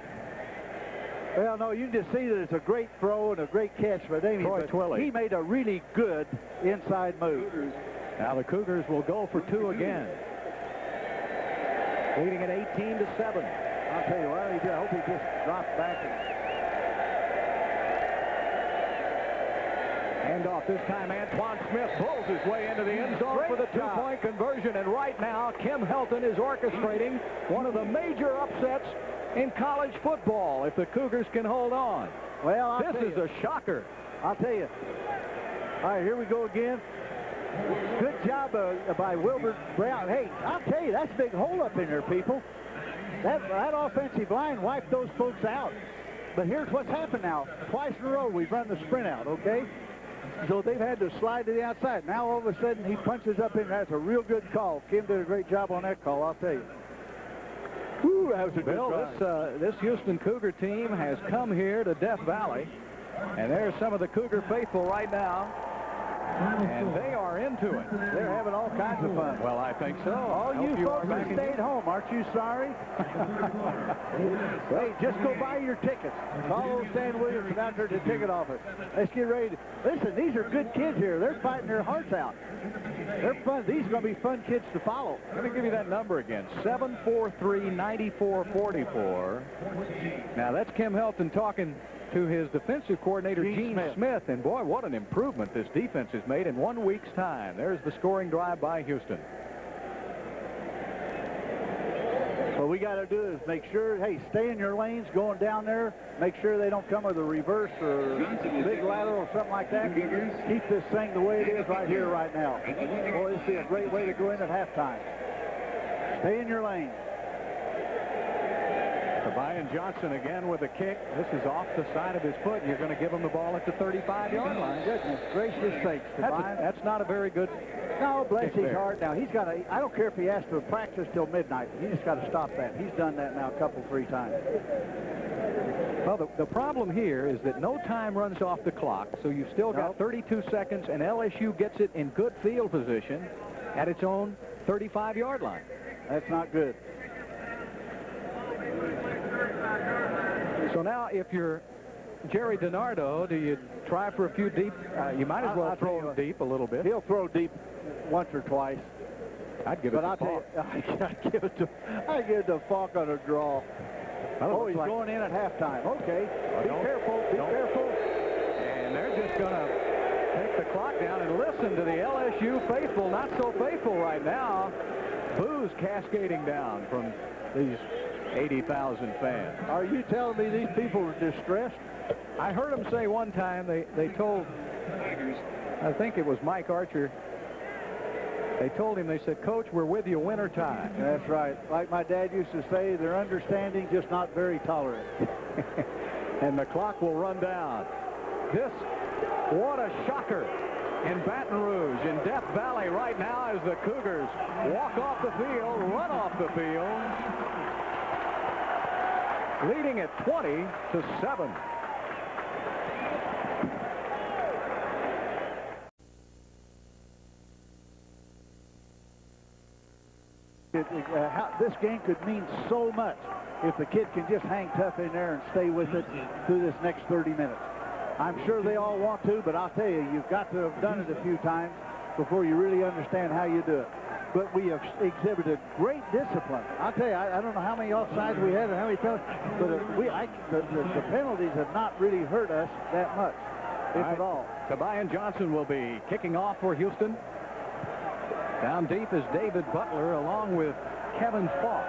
Well, no, you can just see that it's a great throw and a great catch by Damien. Troy Twilley. He made a really good inside move. Now the Cougars will go for 2 again. Leading at 18-7. I'll tell you what, I hope he just drops back. Hand off this time. Antoine Smith pulls his way into the end zone for the 2-point conversion. And right now, Kim Helton is orchestrating one of the major upsets in college football if the Cougars can hold on. Well, this is a shocker. I'll tell you. All right, here we go again. Good job by Wilbur Brown. Hey, I'll tell you, that's a big hole up in there, people. That offensive line wiped those folks out. But here's what's happened now. Twice in a row, we've run the sprint out, okay? So they've had to slide to the outside. Now, all of a sudden, he punches up in. That's a real good call. Kim did a great job on that call, I'll tell you. Whew, that was a good try. This Houston Cougar team has come here to Death Valley. And there's some of the Cougar faithful right now. And they are into it. They're having all kinds of fun. Well, I think so. All you folks that stayed home, aren't you sorry? Hey, just go buy your tickets. Call old Stan Williams out there at the ticket office. Let's get ready. Listen, these are good kids here. They're fighting their hearts out. They're fun. These are going to be fun kids to follow. Let me give you that number again, 743-9444. Now, that's Kim Helton talking to his defensive coordinator, Gene Smith. And, boy, what an improvement this defense has made in 1 week's time. There's the scoring drive by Houston. What we got to do is make sure, hey, stay in your lanes going down there. Make sure they don't come with a reverse or big lateral or something like that. Keep this thing the way it is right here, right now. Boy, this would be a great way to go in at halftime. Stay in your lane. Brian Johnson again with a kick. This is off the side of his foot. You're going to give him the ball at the 35-yard line. Goodness gracious sakes. That's not a very good. No, bless his heart. Now, he's got to, I don't care if he has to practice till midnight. He's just got to stop that. He's done that now a couple, 3 times. Well, the problem here is that no time runs off the clock, so you've still got 32 seconds, and LSU gets it in good field position at its own 35-yard line. That's not good. So now, if you're Jerry DiNardo, do you try for a few deep? You might as well throw him deep a little bit. He'll throw deep once or twice. I'd give it to Falk. I'd give it to Falk on a draw. Oh, he's going in at halftime. Okay. Be careful. Be careful. And they're just going to take the clock down and listen to the LSU faithful. Not so faithful right now. Boos cascading down from these 80,000 fans. Are you telling me these people are distressed? I heard them say one time they told, I think it was Mike Archer, they told him, they said, Coach, we're with you winter time. That's right. Like my dad used to say, they're understanding, just not very tolerant. And the clock will run down. What a shocker in Baton Rouge, in Death Valley right now as the Cougars walk off the field, run off the field, leading at 20-7. This game could mean so much if the kid can just hang tough in there and stay with it through this next 30 minutes. I'm sure they all want to, but I'll tell you, you've got to have done it a few times before you really understand how you do it. But we have exhibited great discipline. I'll tell you, I don't know how many offsides we had and how many penalties, but the penalties have not really hurt us that much, if at all. Tobian Johnson will be kicking off for Houston. Down deep is David Butler along with Kevin Falk.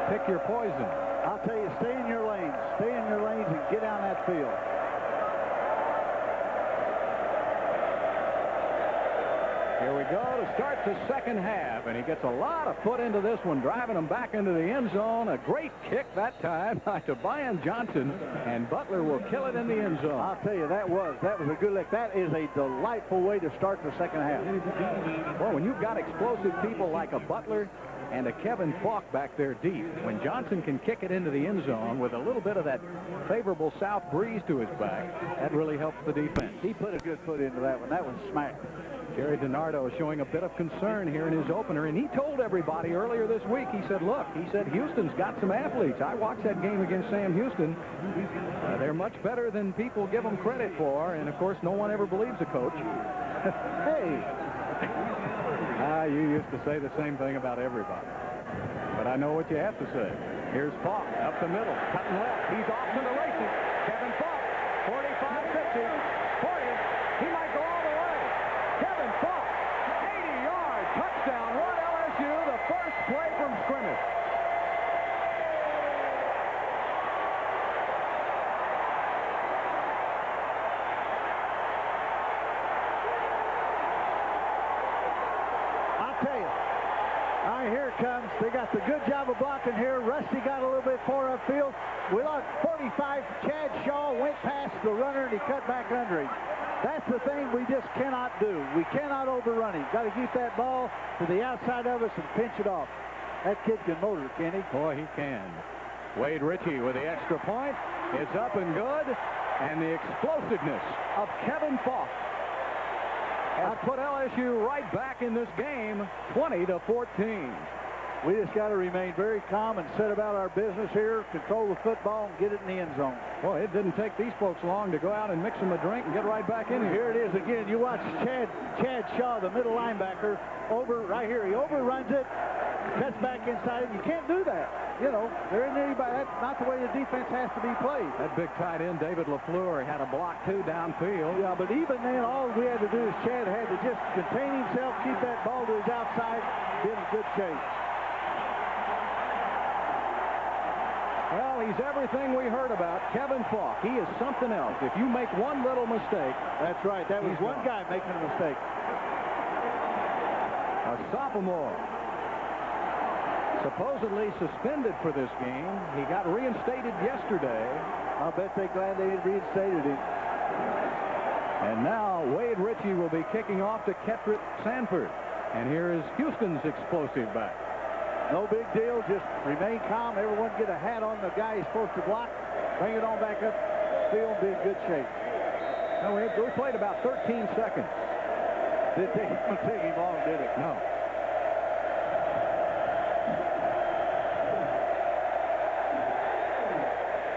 Pick your poison. I'll tell you, stay in your lanes. Stay in your lanes and get down that field. Here we go to start the second half, and he gets a lot of foot into this one, driving him back into the end zone. A great kick that time by Tobian Johnson, and Butler will kill it in the end zone. I'll tell you, that was a good lick. That is a delightful way to start the second half. Well, when you've got explosive people like a Butler and a Kevin Falk back there deep, when Johnson can kick it into the end zone with a little bit of that favorable south breeze to his back, that really helps the defense. He put a good foot into that one. That was smack. Jerry DiNardo is showing a bit of concern here in his opener, and he told everybody earlier this week, he said, look, he said, Houston's got some athletes. I watched that game against Sam Houston. They're much better than people give them credit for, and, of course, no one ever believes a coach. Hey. You used to say the same thing about everybody. But I know what you have to say. Here's Falk up the middle, cutting left. He's off to the races. Kevin Falk, 45-50, 40. He might go all the way. Kevin Falk, 80-yard touchdown. Ward LSU, the first play from scrimmage. Here it comes. They got the good job of blocking here. Rusty got a little bit far upfield. We lost 45. Chad Shaw went past the runner, and he cut back under him. That's the thing we just cannot do. We cannot overrun him. Got to keep that ball to the outside of us and pinch it off. That kid can motor, can he? Boy, he can. Wade Ritchie with the extra point. It's up and good. And the explosiveness of Kevin Falk has put LSU right back in this game, 20-14. We just got to remain very calm and set about our business here, control the football, and get it in the end zone. Well, it didn't take these folks long to go out and mix them a drink and get right back in here. Here it is again. You watch Chad Shaw, the middle linebacker, over right here. He overruns it, cuts back inside. You can't do that. You know, there isn't anybody. That's not the way the defense has to be played. That big tight end, David LaFleur, had a block, too, downfield. Yeah, but even then, all we had to do is Chad had to just contain himself, keep that ball to his outside, be in good shape. Well, he's everything we heard about. Kevin Falk, he is something else. If you make one little mistake. That's right. That was one guy making a mistake. A sophomore. Supposedly suspended for this game. He got reinstated yesterday. I'll bet they're glad they reinstated him. And now Wade Ritchie will be kicking off to Kettrick Sanford. And here is Houston's explosive back. No big deal. Just remain calm. Everyone get a hat on the guy he's supposed to block. Bring it on back up. Field, be in good shape. No, we played about 13 seconds. Didn't take him long, did it? No.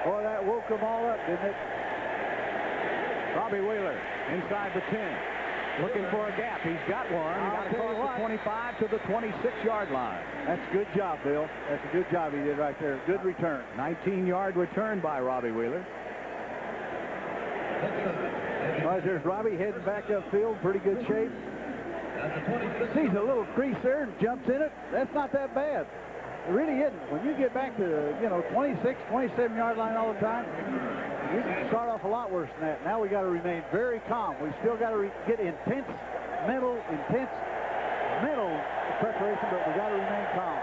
Boy, that woke them all up, didn't it? Robbie Wheeler inside the 10. Looking for a gap. He's got one. He got across the 25 to the 26-yard line. That's a good job, Bill. That's a good job he did right there. Good return. 19-yard return by Robbie Wheeler. Right, there's Robbie heading back upfield. Pretty good shape. Sees a little crease there and jumps in it. That's not that bad. It really isn't. When you get back to, 26, 27-yard line all the time, you can start off a lot worse than that. Now we got to remain very calm. We still got to get intense mental preparation, but we got to remain calm.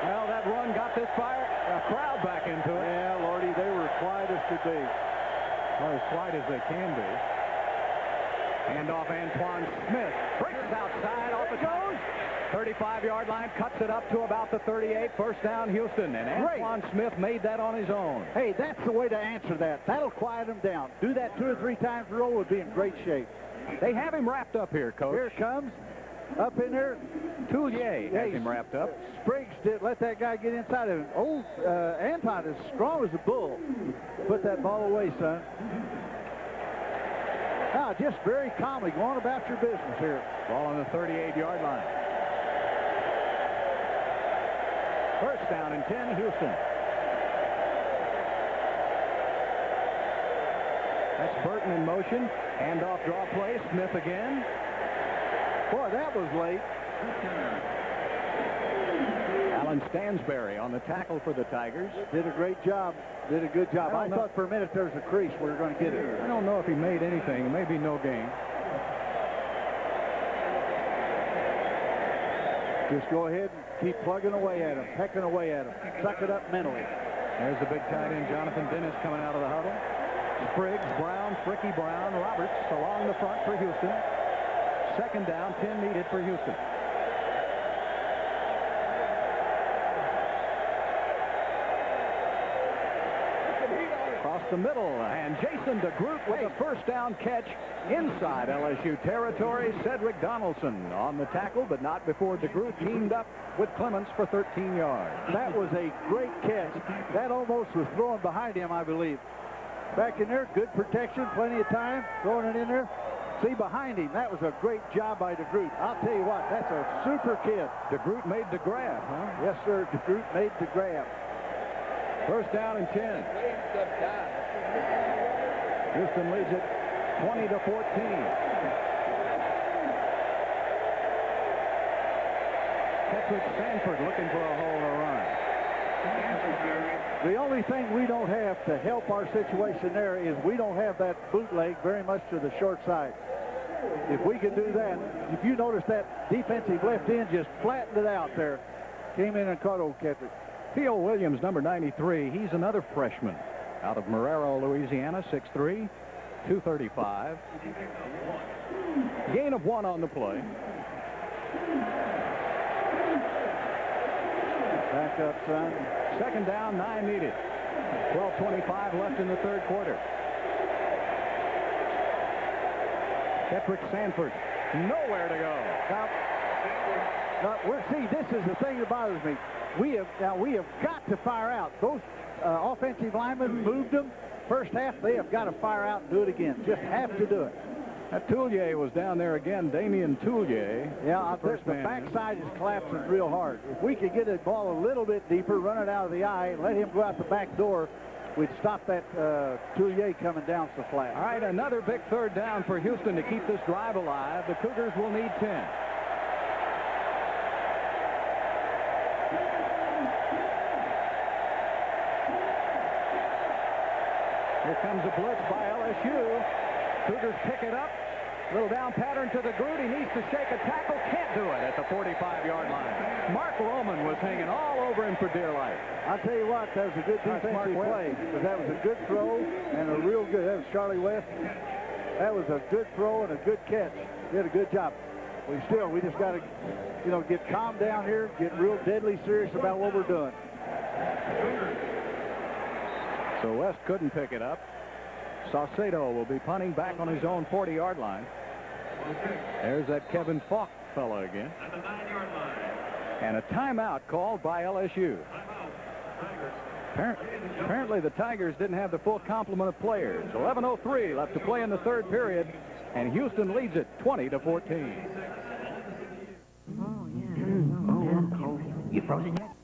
Well, that run got this crowd back into it. Yeah, Lordy, they were quiet as could be. Well, as quiet as they can be. Hand off Antoine Smith. Breaks outside off the goes. 35-yard line, cuts it up to about the 38. First down, Houston. And Antoine Smith made that on his own. Hey, that's the way to answer that. That'll quiet him down. Do that 2 or 3 times in a row, would be in great shape. They have him wrapped up here, Coach. Here it comes. Up in there. Toulier has him wrapped up. Spriggs did let that guy get inside of him. Old Anton is strong as a bull. Put that ball away, son. Now, just very calmly going about your business here. Ball on the 38-yard line. First down and 10, Houston. That's Burton in motion. Handoff draw play. Smith again. Boy, that was late. Alan Stansberry on the tackle for the Tigers. Did a great job. Did a good job. I thought for a minute there was a crease. We were going to get it. I don't know if he made anything. Maybe no gain. Just go ahead and keep plugging away at him, pecking away at him. Suck it up mentally. There's the big tight end, Jonathan Dennis, coming out of the huddle. Spriggs, Brown, Fricky Brown, Roberts along the front for Houston. Second down, 10 needed for Houston. Across the middle, and Jason DeGroot with a first down catch inside LSU territory. Cedric Donaldson on the tackle, but not before DeGroot teamed up with Clements for 13 yards. That was a great catch. That almost was thrown behind him, I believe. Back in there, good protection, plenty of time, throwing it in there. See behind him, that was a great job by DeGroot. I'll tell you what, that's a super kid. DeGroot made the grab, huh? Yes, sir, DeGroot made the grab. First down and 10. Houston leads it 20-14. Kettrick Sanford looking for a hole to run. The only thing we don't have to help our situation there is we don't have that bootleg very much to the short side. If we could do that, if you notice that defensive left end just flattened it out there. Came in and caught old Kettrick. Theo Williams, number 93, he's another freshman out of Marrero, Louisiana, 6'3", 235. Gain of 1 on the play. Back up, son. Second down, 9 needed. 12:25 left in the third quarter. Patrick Sanford, nowhere to go. See, this is the thing that bothers me. We have got to fire out. Those offensive linemen moved them. First half, they have got to fire out and do it again. Just have to do it. That Toulier was down there again, Damian Toulier. Yeah, the backside is collapsing real hard. If we could get the ball a little bit deeper, run it out of the eye, let him go out the back door, we'd stop that Toulier coming down so flat. All right, another big third down for Houston to keep this drive alive. The Cougars will need 10. Here comes a blitz by LSU. Cougars pick it up. Little down pattern to the Groot. He needs to shake a tackle. Can't do it at the 45-yard line. Mark Roman was hanging all over him for dear life. I'll tell you what, that was a good defensive play. But that was a good throw and a real good. That was Charlie West. That was a good throw and a good catch. Did a good job. We just got to, get calm down here, get real deadly serious about what we're doing. So West couldn't pick it up. Saucedo will be punting back on his own 40-yard line. There's that Kevin Falk fellow again. At the 9-yard line. And a timeout called by LSU. Apparently the Tigers didn't have the full complement of players. 11:03 left to play in the third period, and Houston leads it 20-14. You frozen yet?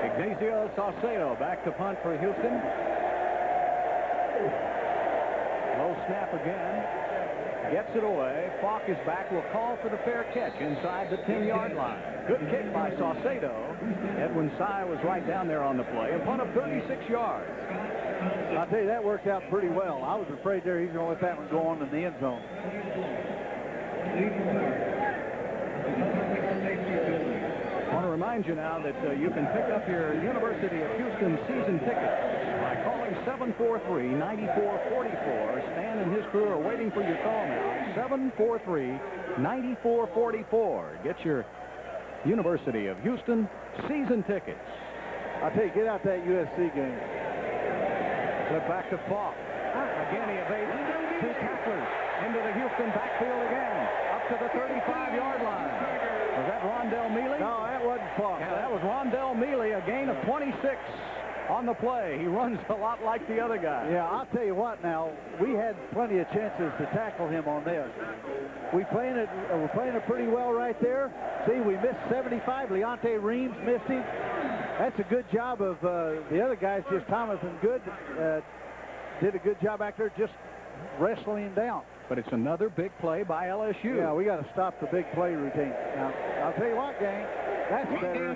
Ignacio Saucedo back to punt for Houston. Low snap again. Gets it away. Falk is back. Will call for the fair catch inside the 10-yard line. Good kick by Saucedo. Edwin Sy was right down there on the play. A punt of 36 yards. I'll tell you, that worked out pretty well. I was afraid there he's going to let that one go on in the end zone. I want to remind you now that you can pick up your University of Houston season ticket by calling 743-9444. Stan and his crew are waiting for your call now. 743-9444. Get your University of Houston season tickets. I'll tell you, get out that USC game. Flip back to Falk. Again, he evades two tacklers into the Houston backfield again. Up to the 35-yard line. Was that Rondell Mealy? No, that wasn't Falk. Yeah, that was Rondell Mealy, a gain of 26 on the play. He runs a lot like the other guy. Yeah, I'll tell you what now, we had plenty of chances to tackle him on this. We're playing it pretty well right there. See, we missed 75. Leonte Reams missed him. That's a good job of the other guys, just Thomas and Good did a good job back there just wrestling him down. But it's another big play by LSU. Yeah, we got to stop the big play routine. Now, I'll tell you what, gang, that's better,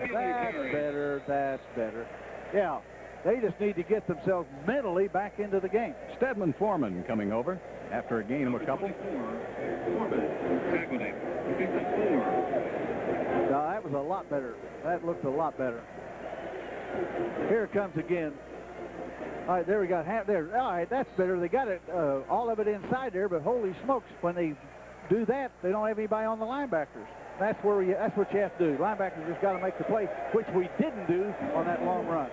that's better. Yeah, they just need to get themselves mentally back into the game. Stedman Foreman coming over after a gain of a couple. No, that was a lot better. That looked a lot better. Here it comes again. All right, there we got half there. All right, that's better. They got it, all of it inside there, but holy smokes, when they do that, they don't have anybody on the linebackers. That's what you have to do. Linebackers just got to make the play, which we didn't do on that long run.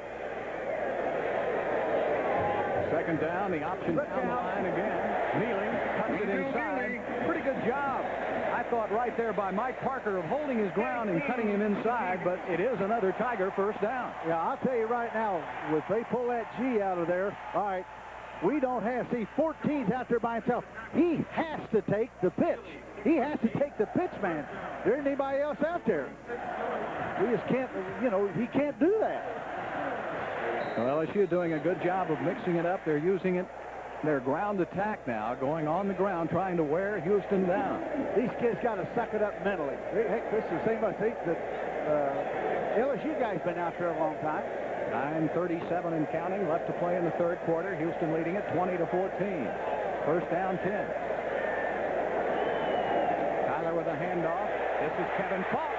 Second down, the option down the line again. Mealy cuts it inside. Pretty good job, I thought, right there by Mike Parker of holding his ground and cutting him inside, but it is another Tiger first down. Yeah, I'll tell you right now, if they pull that G out of there, all right, we don't have, see, 14's out there by himself. He has to take the pitch. He has to take the pitch, man. There isn't anybody else out there. We just can't, he can't do that. Well, LSU doing a good job of mixing it up. They're using it, their ground attack now, going on the ground, trying to wear Houston down. These kids got to suck it up mentally. Heck, this is the same I think that LSU guy's been out there a long time. 9:37 and counting left to play in the third quarter. Houston leading it 20-14. First down 10. Tyler with a handoff. This is Kevin Falk,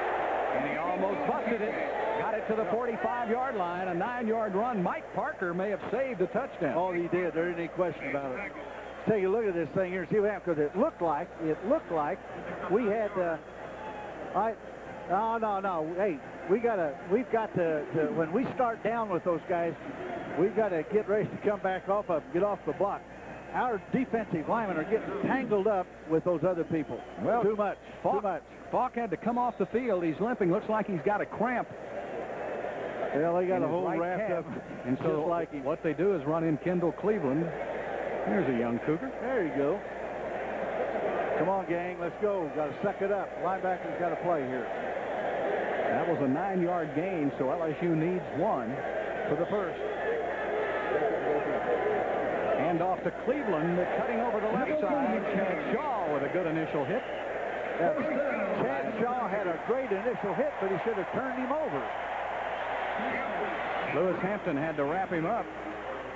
and he almost busted it. Got it to the 45-yard line, a 9-yard run. Mike Parker may have saved a touchdown. Oh, he did. There isn't any question about it. Take a look at this thing here and see what happened, because it looked like we had No. Hey, we've got to, when we start down with those guys, we've got to get ready to come back off of, get off the block. Our defensive linemen are getting tangled up with those other people. Well, too much. Falk had to come off the field. He's limping. Looks like he's got a cramp. Well, they got a whole right wrapped calf. up. And so just like him. What they do is run in Kendall Cleveland. Here's a young Cougar. There you go. Come on, gang. Let's go. Got to suck it up. Linebacker's got to play here. That was a 9-yard gain, so LSU needs 1 for the first. And off to Cleveland, cutting over the left side. Chad Shaw with a good initial hit. Chad Shaw had a great initial hit, but he should have turned him over. Lewis Hampton had to wrap him up,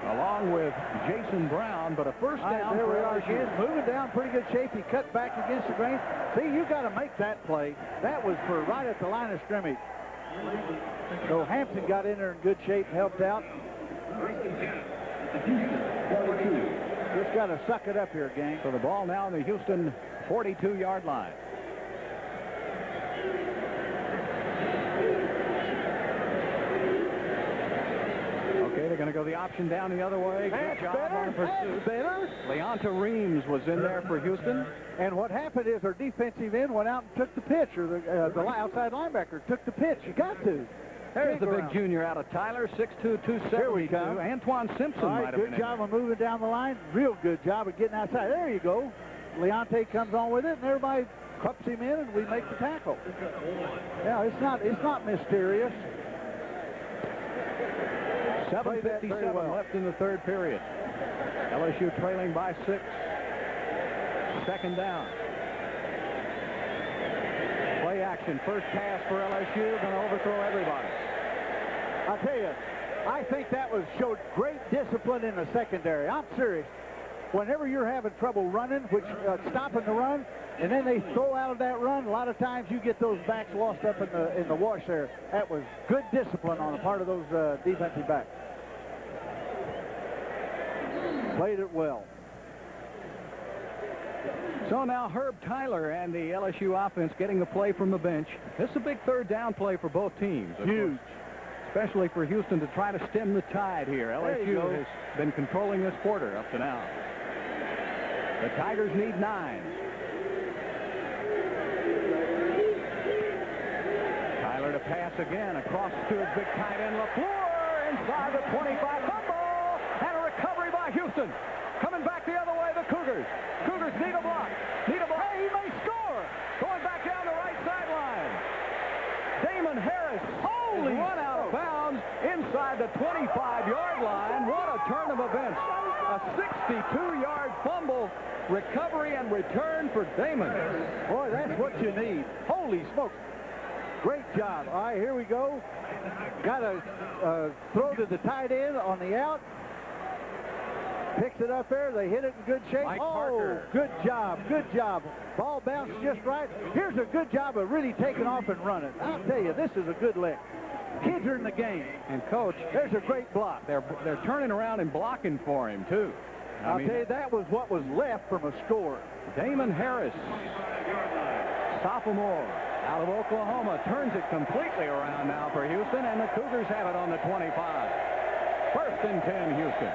along with Jason Brown, but a first down. There we are again, moving down, pretty good shape. He cut back against the grain. See, you got to make that play. That was for right at the line of scrimmage. So Hampton got in there in good shape, helped out. Just got to suck it up here, gang. So the ball now on the Houston 42-yard line. Okay, they're going to go the option down the other way. Good job on pursuit. Leonta Reams was in there for Houston. And what happened is our defensive end went out and took the pitch, or the outside linebacker took the pitch. You got to. There's the big junior out of Tyler, 6'2", 272. Here we come. Antoine Simpson might have been good job of moving down the line. Real good job of getting outside. There you go. Leonta comes on with it, and everybody cups him in, and we make the tackle. Yeah, it's not mysterious. 7:57 left in the third period. LSU trailing by 6. Second down. Play action. First pass for LSU. Going to overthrow everybody. I'll tell you, I think that showed great discipline in the secondary. I'm serious. Whenever you're having trouble running, stopping the run, and then they throw out of that run, a lot of times you get those backs lost up in the wash there. That was good discipline on the part of those defensive backs. Played it well. So now Herb Tyler and the LSU offense getting the play from the bench. This is a big third down play for both teams. Huge. Especially for Houston to try to stem the tide here. LSU has been controlling this quarter up to now. The Tigers need 9. Tyler to pass again across to his big tight end LaFleur inside the 25. Fumble and a recovery by Houston. Coming back the other way, the Cougars. Cougars need a block. Hey, he may score. Going back down the right sideline. Damon Harris. Holy run out of bounds inside the 25-yard line. What a turn of events. A 62-yard fumble, recovery and return for Damon. Boy, that's what you need. Holy smokes. Great job. All right, here we go. Got a throw to the tight end on the out. Picks it up there. They hit it in good shape. Mike Parker. Good job. Good job. Ball bounced just right. Here's a good job of really taking off and running. I'll tell you, this is a good lick. Kids are in the game. And, Coach, there's a great block. They're turning around and blocking for him, too. I'll tell you, that was what was left from a score. Damon Harris, sophomore out of Oklahoma, turns it completely around now for Houston, and the Cougars have it on the 25. First and 10, Houston.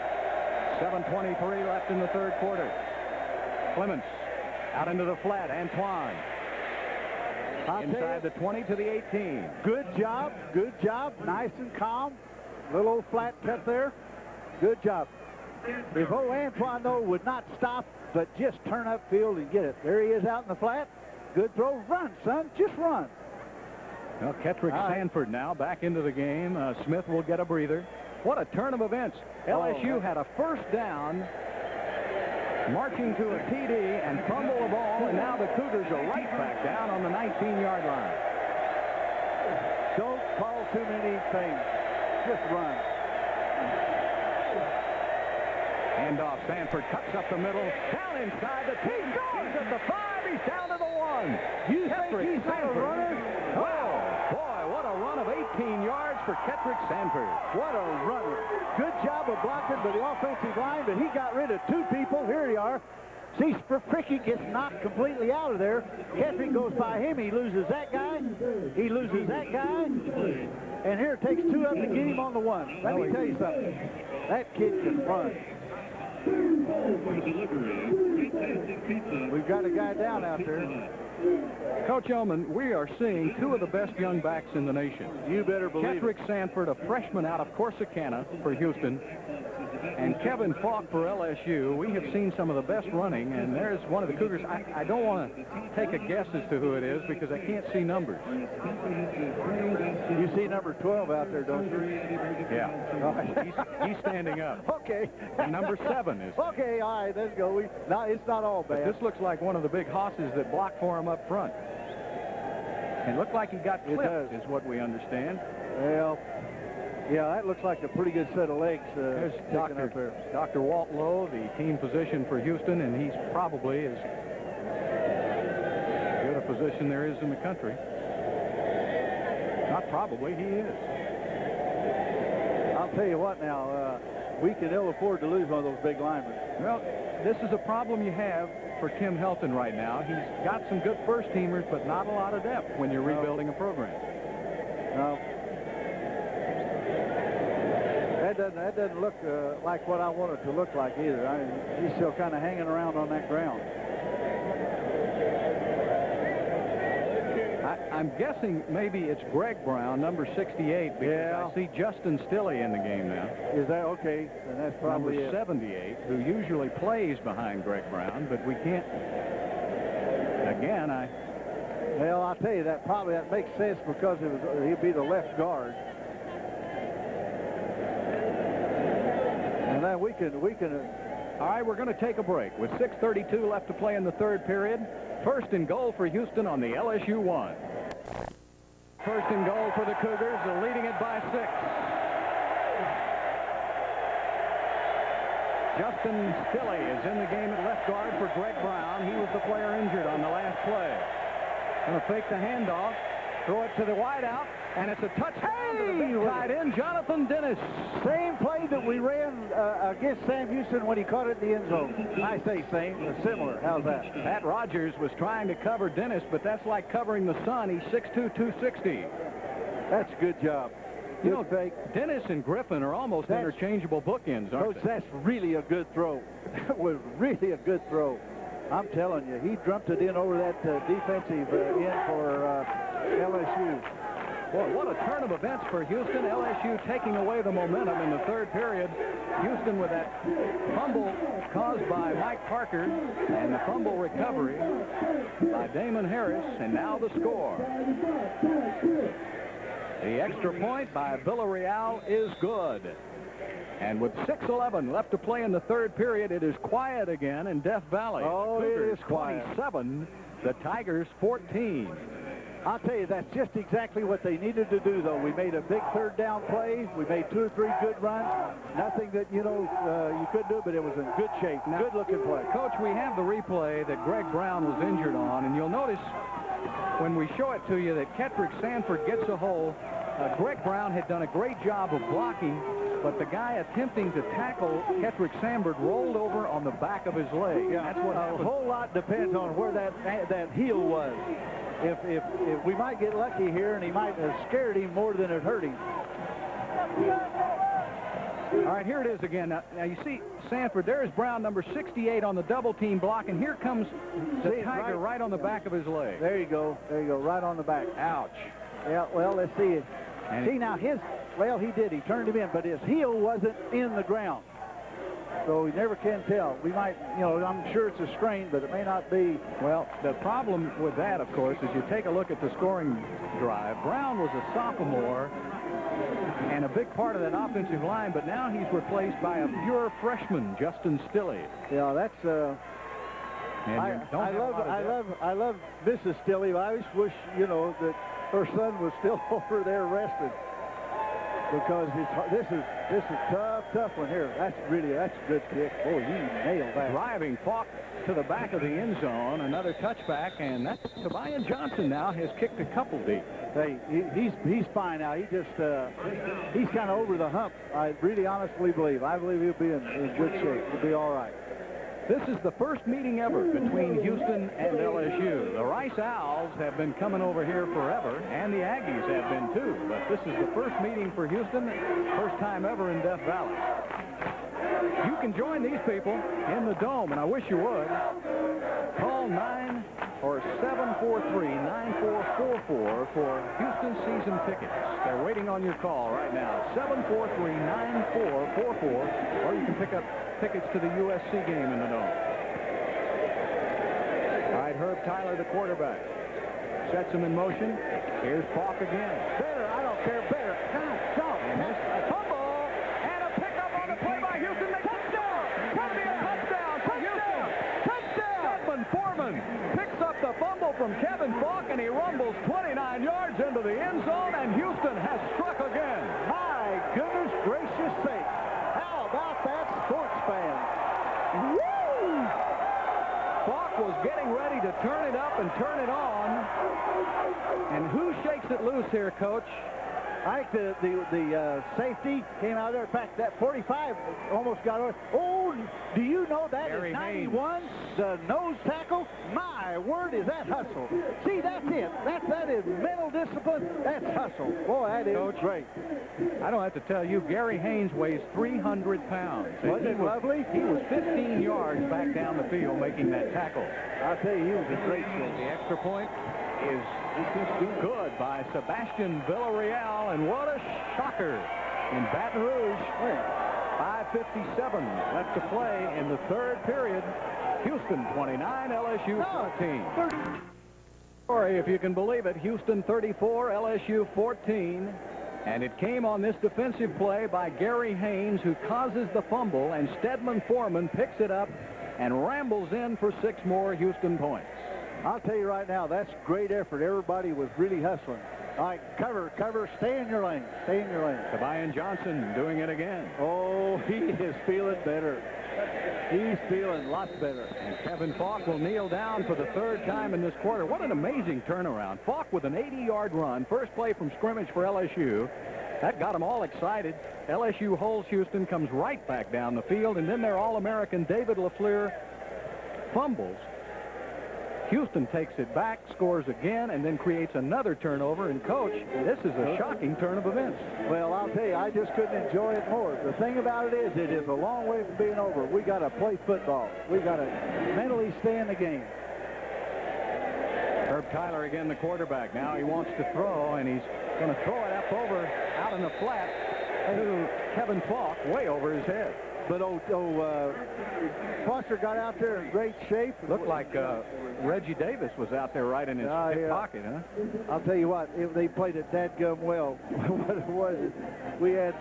7:23 left in the third quarter. Clements out into the flat. Antoine inside the 20 to the 18. Good job. Good job. Nice and calm. Little old flat cut there. Good job. If Antoine, though, would not stop, but just turn upfield and get it. There he is out in the flat. Good throw. Run, son. Just run. Well, Kettrick Sanford now back into the game. Smith will get a breather. What a turn of events. LSU had a first down, marching to a TD and fumble the ball, and now the Cougars are right back down on the 19-yard line. Don't call too many things. Just run. Handoff. Sanford cuts up the middle, down inside the 2. He's at the 5. He's down to the 1. You think he's not a runner? Well, boy, what a run of 18 yards for Kettrick Sanford. What a runner. Good job of blocking by the offensive line, but he got rid of 2 people. Here they are. See, Prickett gets knocked completely out of there. Kettrick goes by him. He loses that guy. He loses that guy. And here it takes two up to get him on the one. Let me tell you something. That kid can run. We've got a guy down out there. Coach Elman, we are seeing two of the best young backs in the nation. You better believe Kettrick Sanford, a freshman out of Corsicana for Houston, and Kevin Falk for LSU. We have seen some of the best running, and there's one of the Cougars. I don't want to take a guess as to who it is because I can't see numbers. You see number 12 out there, don't you? Yeah. He's standing up. Okay. And number 7 is. Okay, all right, let's go. No, it's not all bad. But this looks like one of the big hosses that blocked for him up front. It looked like he got clipped, is what we understand. Well, yeah, that looks like a pretty good set of legs. There's Dr. Walt Lowe, the team physician for Houston, and he's probably as good a physician there is in the country. Not probably, he is. I'll tell you what now, we can ill afford to lose one of those big linemen. Well, this is a problem you have for Tim Helton right now. He's got some good first-teamers, but not a lot of depth when you're rebuilding a program. No. That doesn't look like what I want it to look like either. He's still kind of hanging around on that ground. I'm guessing maybe it's Greg Brown, number 68, because I see Justin Stilley in the game now. Is that okay? And that's probably number 78, who usually plays behind Greg Brown, but we can't. Again, Well, I'll tell you that makes sense because he'd be the left guard. And then we can. All right, we're going to take a break with 6:32 left to play in the third period. First and goal for Houston on the LSU 1. First and goal for the Cougars. They're leading it by 6. Justin Stilley is in the game at left guard for Greg Brown. He was the player injured on the last play. Going to fake the handoff, throw it to the wideout, and it's a touchdown to the big tight end, Jonathan Dennis. Same play that we ran against Sam Houston when he caught it in the end zone. I say same, or similar. How's that? Pat Rogers was trying to cover Dennis, but that's like covering the sun. He's 6'2", 260. That's a good job. You know, Dennis and Griffin are almost interchangeable bookends, aren't Coach, they? that's really a good throw. That was really a good throw. I'm telling you, he drumped it in over that defensive end for LSU. Boy, what a turn of events for Houston. LSU taking away the momentum in the third period. Houston with that fumble caused by Mike Parker and the fumble recovery by Damon Harris, and now the score. The extra point by Villarreal is good. And with 6:11 left to play in the third period, it is quiet again in Death Valley. Oh, Cougars it is quiet. 27, the Tigers 14. I'll tell you, that's just exactly what they needed to do, though. We made a big third down play. We made 2 or 3 good runs. Nothing that, you couldn't do, but it was in good shape. Good-looking play. Coach, we have the replay that Greg Brown was injured on, and you'll notice when we show it to you that Kettrick Sanford gets a hole. Greg Brown had done a great job of blocking, but the guy attempting to tackle Kettrick Sanford rolled over on the back of his leg. Yeah, that's what a whole lot depends on where that heel was. If we might get lucky here, and he might have scared him more than it hurt him. All right, here it is again. Now you see Sanford. There's Brown, number 68, on the double team block, and here comes the Tiger right on the back of his leg. There you go. There you go. Right on the back. Ouch. Yeah, well, let's see it. See, now he did. He turned him in, but his heel wasn't in the ground. So we never can tell. We might, I'm sure it's a strain, but it may not be. Well, the problem with that, of course, is you take a look at the scoring drive. Brown was a sophomore and a big part of that offensive line, but now he's replaced by a pure freshman, Justin Stilley. Yeah, that's I love Mrs. Stilley. I just wish, that her son was still over there rested, because this is tough one here. That's a good kick. Oh, he nailed that. Driving Falk to the back of the end zone, another touchback, and that's Tobias Johnson now has kicked a couple deep. Hey, he's fine now. He's kind of over the hump. I really honestly believe. I believe he'll be in good shape. He'll be all right. This is the first meeting ever between Houston and LSU. The Rice Owls have been coming over here forever, and the Aggies have been too. But this is the first meeting for Houston, first time ever in Death Valley. You can join these people in the Dome, and I wish you would. Call 743-9444 for Houston season tickets. They're waiting on your call right now. 743-9444, or you can pick up tickets to the USC game in the Dome. All right, Herb Tyler, the quarterback, sets him in motion. Here's Falk again. Better, I don't care, better. And this a fumble and a pickup on the play by Houston. They touchdown! Could be a touchdown for Houston. Touchdown! Edmund Foreman picks up the fumble from Kevin Falk, and he rumbles 29 yards into the end zone, and Houston has struck again. My goodness gracious sake. How about that, sports fan? Woo! Falk was getting ready to turn it up and turn it on. And who shakes it loose here, Coach? I think the safety came out there. In fact, that 45 almost got over. Oh, do you know that Gary is 91? Haynes. The nose tackle? My word, is that hustle. See, that's it. That is mental discipline. That's hustle. Boy, that is Coach, great. I don't have to tell you, Gary Haynes weighs 300 pounds. Wasn't it lovely? He was 15 yards back down the field making that tackle. I'll tell you, he was a great shot. The extra point is good by Sebastian Villarreal, and what a shocker in Baton Rouge. 5:57 left to play in the third period. Houston 29, LSU 14. Sorry, if you can believe it, Houston 34, LSU 14. And it came on this defensive play by Gary Haynes, who causes the fumble, and Stedman Foreman picks it up and rambles in for 6 more Houston points. I'll tell you right now, that's great effort. Everybody was really hustling. All right, cover, stay in your lane, stay in your lane. Tobian Johnson doing it again. Oh, he is feeling better. He's feeling lots better. And Kevin Falk will kneel down for the 3rd time in this quarter. What an amazing turnaround. Falk with an 80-yard run, first play from scrimmage for LSU. That got them all excited. LSU holds Houston, comes right back down the field, and then their All-American David LaFleur fumbles. Houston takes it back, scores again, and then creates another turnover. And, Coach, this is a shocking turn of events. Well, I'll tell you, I just couldn't enjoy it more. The thing about it is a long way from being over. We got to play football. We got to mentally stay in the game. Herb Tyler again, the quarterback. Now he wants to throw, and he's going to throw it up over out in the flat to Kevin Falk, way over his head. But Foster got out there in great shape. Looked like Reggie Davis was out there right in his hip pocket, huh? I'll tell you what, they played it dadgum well. What it was, we had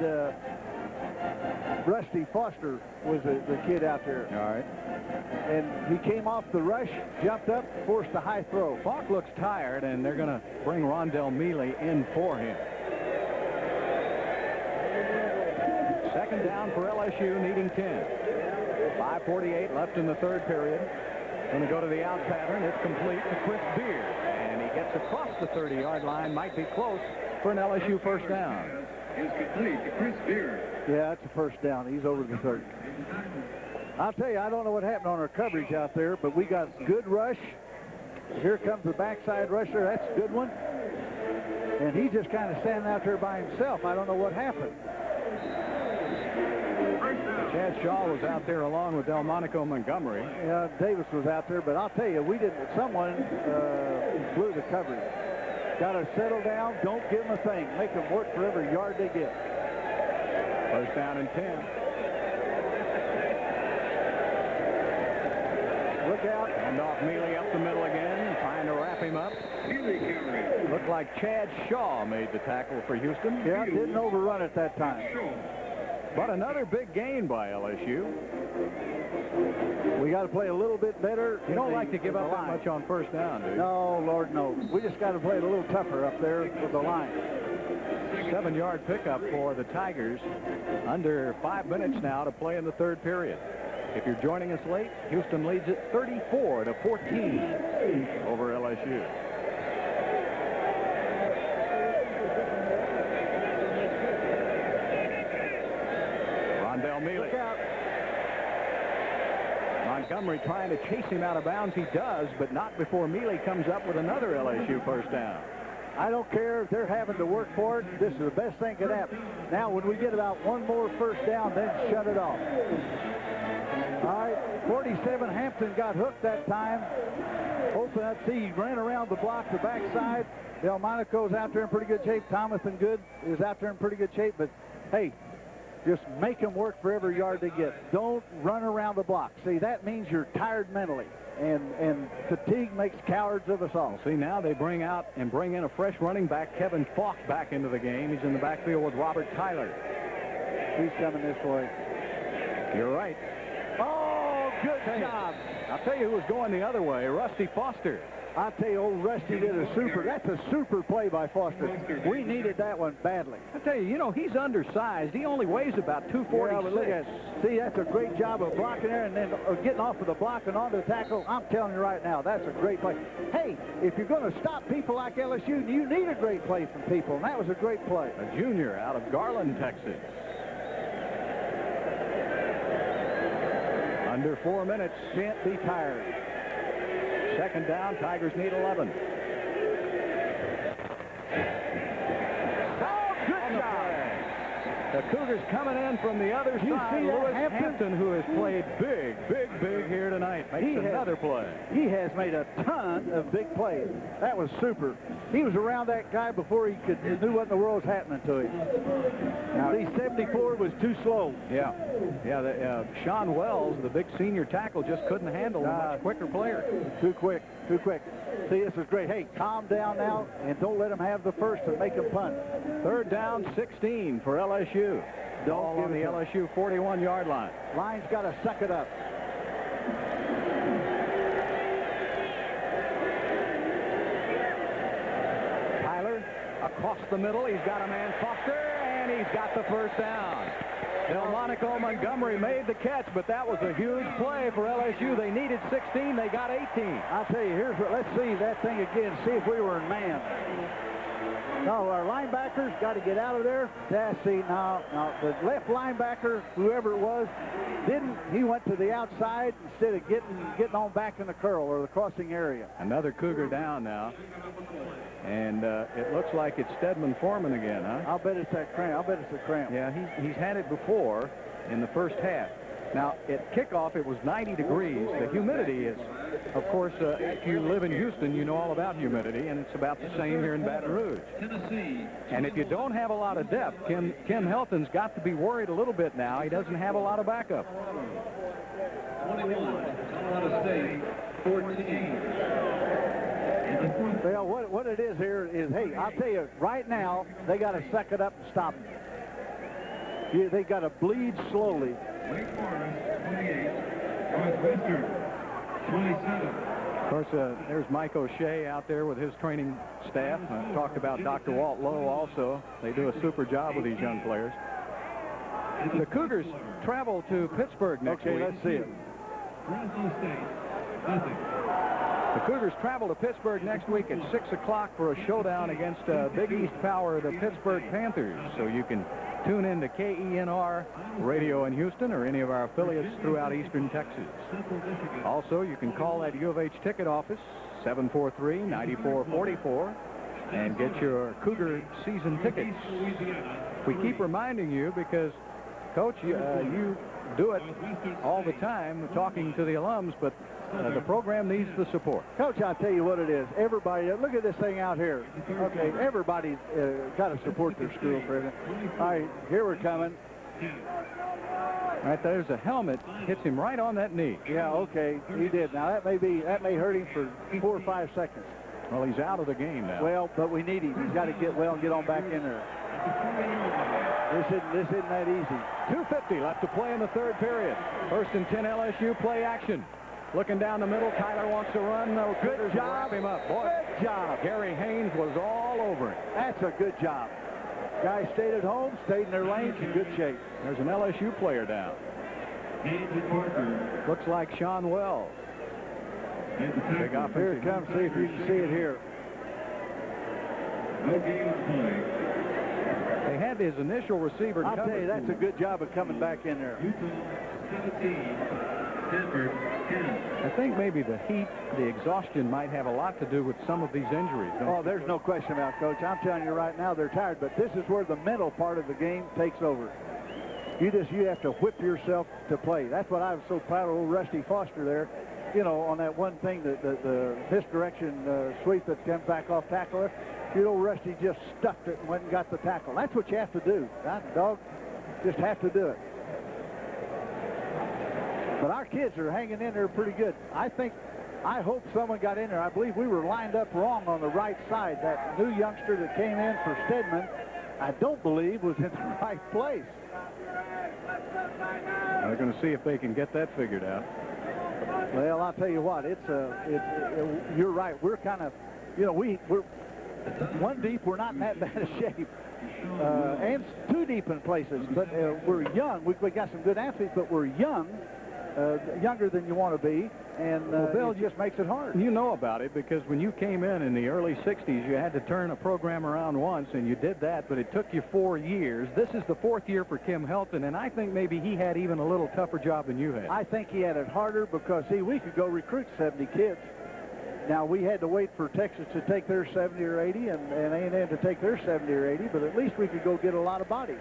Rusty Foster was the kid out there. All right. And he came off the rush, jumped up, forced a high throw. Falk looks tired, and they're going to bring Rondell Mealy in for him. 2nd down for LSU, needing 10. 5:48 left in the 3rd period. Going to go to the out pattern. It's complete to Chris Beard, and he gets across the 30-yard line. Might be close for an LSU first down. Is complete to Chris Beard. Yeah, that's a first down. He's over the 30. I'll tell you, I don't know what happened on our coverage out there, but we got good rush. Here comes the backside rusher. That's a good one. And he's just kind of standing out there by himself. I don't know what happened. Chad Shaw was out there along with Delmonico Montgomery. Yeah, Davis was out there, but I'll tell you, someone blew the coverage. Got to settle down. Don't give them a thing. Make them work for every yard they get. First down and 10. Look out. And off Mealy up the middle again, trying to wrap him up. Looked like Chad Shaw made the tackle for Houston. Yeah, didn't overrun it that time. But another big gain by LSU. We got to play a little bit better. You don't like to give up that much on first down, do you? No, Lord, no. We just got to play it a little tougher up there with the line. 7-yard pickup for the Tigers. Under 5 minutes now to play in the 3rd period. If you're joining us late, Houston leads it 34-14 over LSU. Rondell Mealy. Montgomery trying to chase him out of bounds. He does, but not before Mealy comes up with another LSU first down. I don't care if they're having to work for it. This is the best thing that could happen. Now, when we get about one more first down, then shut it off. All right, 47, Hampton got hooked that time. Open up, see, he ran around the block, the backside. Delmonico's out there in pretty good shape. Thomason Good is out there in pretty good shape. But, hey, just make them work for every yard they get. Don't run around the block. See, that means you're tired mentally. And fatigue makes cowards of us all. See, now they bring in a fresh running back, Kevin Falk, back into the game. He's in the backfield with Robert Tyler. He's coming this way. You're right. Oh, good job. I'll tell you who was going the other way, Rusty Foster. I'll tell you, old Rusty did that's a super play by Foster. We needed that one badly. I tell you, he's undersized. He only weighs about 246. Yeah, but look at, see, that's a great job of blocking there and then getting off of the block and onto the tackle. I'm telling you right now, that's a great play. Hey, if you're going to stop people like LSU, you need a great play from people, and that was a great play. A junior out of Garland, Texas. Under 4 minutes. Can't be tired. Second down, Tigers need 11. Oh, good job. The Cougars coming in from the other side. Lewis Hampton, who has played big here tonight, makes another play. He has made a ton of big plays. That was super. He was around that guy before he knew what in the world's happening to him. Now, the 74 was too slow. Yeah. Sean Wells, the big senior tackle, just couldn't handle a much quicker player. Too quick. See, this is great. Hey, calm down now, and don't let them have the first and make them punt. Third down, 16 for LSU. Ball on the LSU 41-yard line. Line's got to suck it up. Tyler across the middle. He's got a man, Foster, and he's got the first down. Delmonico Montgomery made the catch, but that was a huge play for LSU. They needed 16. They got 18. I'll tell you, let's see that thing again, see if we were in man. No, our linebackers got to get out of there. Now, the left linebacker, whoever it was, he went to the outside instead of getting on back in the curl or the crossing area. Another Cougar down now. And it looks like it's Stedman Foreman again, huh? I'll bet it's that cramp. Yeah, he's had it before in the first half. Now, at kickoff, it was 90 degrees. The humidity is, of course, if you live in Houston, you know all about humidity, and it's about the same here in Baton Rouge. And if you don't have a lot of depth, Kim Helton's got to be worried a little bit now. He doesn't have a lot of backup. 21, Colorado State, 14. Well, what it is here is, hey, I'll tell you, right now, they got to suck it up and stop them. Yeah, they got to bleed slowly. Wake Forest, 28. Northwestern, 27. Of course, there's Mike O'Shea out there with his training staff. I talked about Dr. Walt Lowe also. They do a super job with these young players. The Cougars travel to Pittsburgh next week. Okay, let's see it. Fresno State, nothing. The Cougars travel to Pittsburgh next week at 6 o'clock for a showdown against Big East power, the Pittsburgh Panthers. So you can tune in to KENR Radio in Houston or any of our affiliates throughout eastern Texas. Also, you can call that U of H ticket office, 743-9444, and get your Cougar season tickets. We keep reminding you because, Coach, you do it all the time, talking to the alums, but the program needs the support. Coach, I'll tell you what it is. Everybody, look at this thing out here. Okay, everybody's got to support their school for everything. All right, here we're coming. Right there's a helmet, hits him right on that knee. Yeah, okay, he did. Now that may hurt him for 4 or 5 seconds. Well, he's out of the game now. Well, but we need him. He's got to get well and get on back in there. This isn't that easy. 2:50 left to play in the third period. First and 10 LSU, play action. Looking down the middle, Tyler wants to run. No, good job. Wrap him up. Boy, good job. Gary Haynes was all over it. That's a good job. Guys stayed at home, stayed in their lanes, in good shape. There's an LSU player down. Looks like Sean Wells. Big offensive. Here it comes. See if you can see it here. They had his initial receiver. I'll tell you, that's a good job of coming back in there. Stanford, 10. I think maybe the heat, the exhaustion might have a lot to do with some of these injuries. Oh, there's no question about it, Coach. I'm telling you right now, they're tired, but this is where the mental part of the game takes over. You have to whip yourself to play. That's what I was so proud of old Rusty Foster there. You know, on that one thing, the misdirection sweep that comes back off tackler, you know, Rusty just stuffed it and went and got the tackle. That's what you have to do. That dog just have to do it. But our kids are hanging in there pretty good. I hope someone got in there. I believe we were lined up wrong on the right side. That new youngster that came in for Stedman, I don't believe was in the right place. They're going to see if they can get that figured out. Well, I'll tell you what, you're right. We're kind of, you know, we're one deep. We're not in that bad a shape. And two deep in places, but we're young. We got some good athletes, but we're young. Younger than you want to be, and well, Bill, it just makes it hard. You know about it because when you came in the early 60s, you had to turn a program around once, and you did that, but it took you 4 years. This is the 4th year for Kim Helton, and I think maybe he had even a little tougher job than you had. I think he had it harder because, see, we could go recruit 70 kids. Now, we had to wait for Texas to take their 70 or 80 and A&M to take their 70 or 80, but at least we could go get a lot of bodies.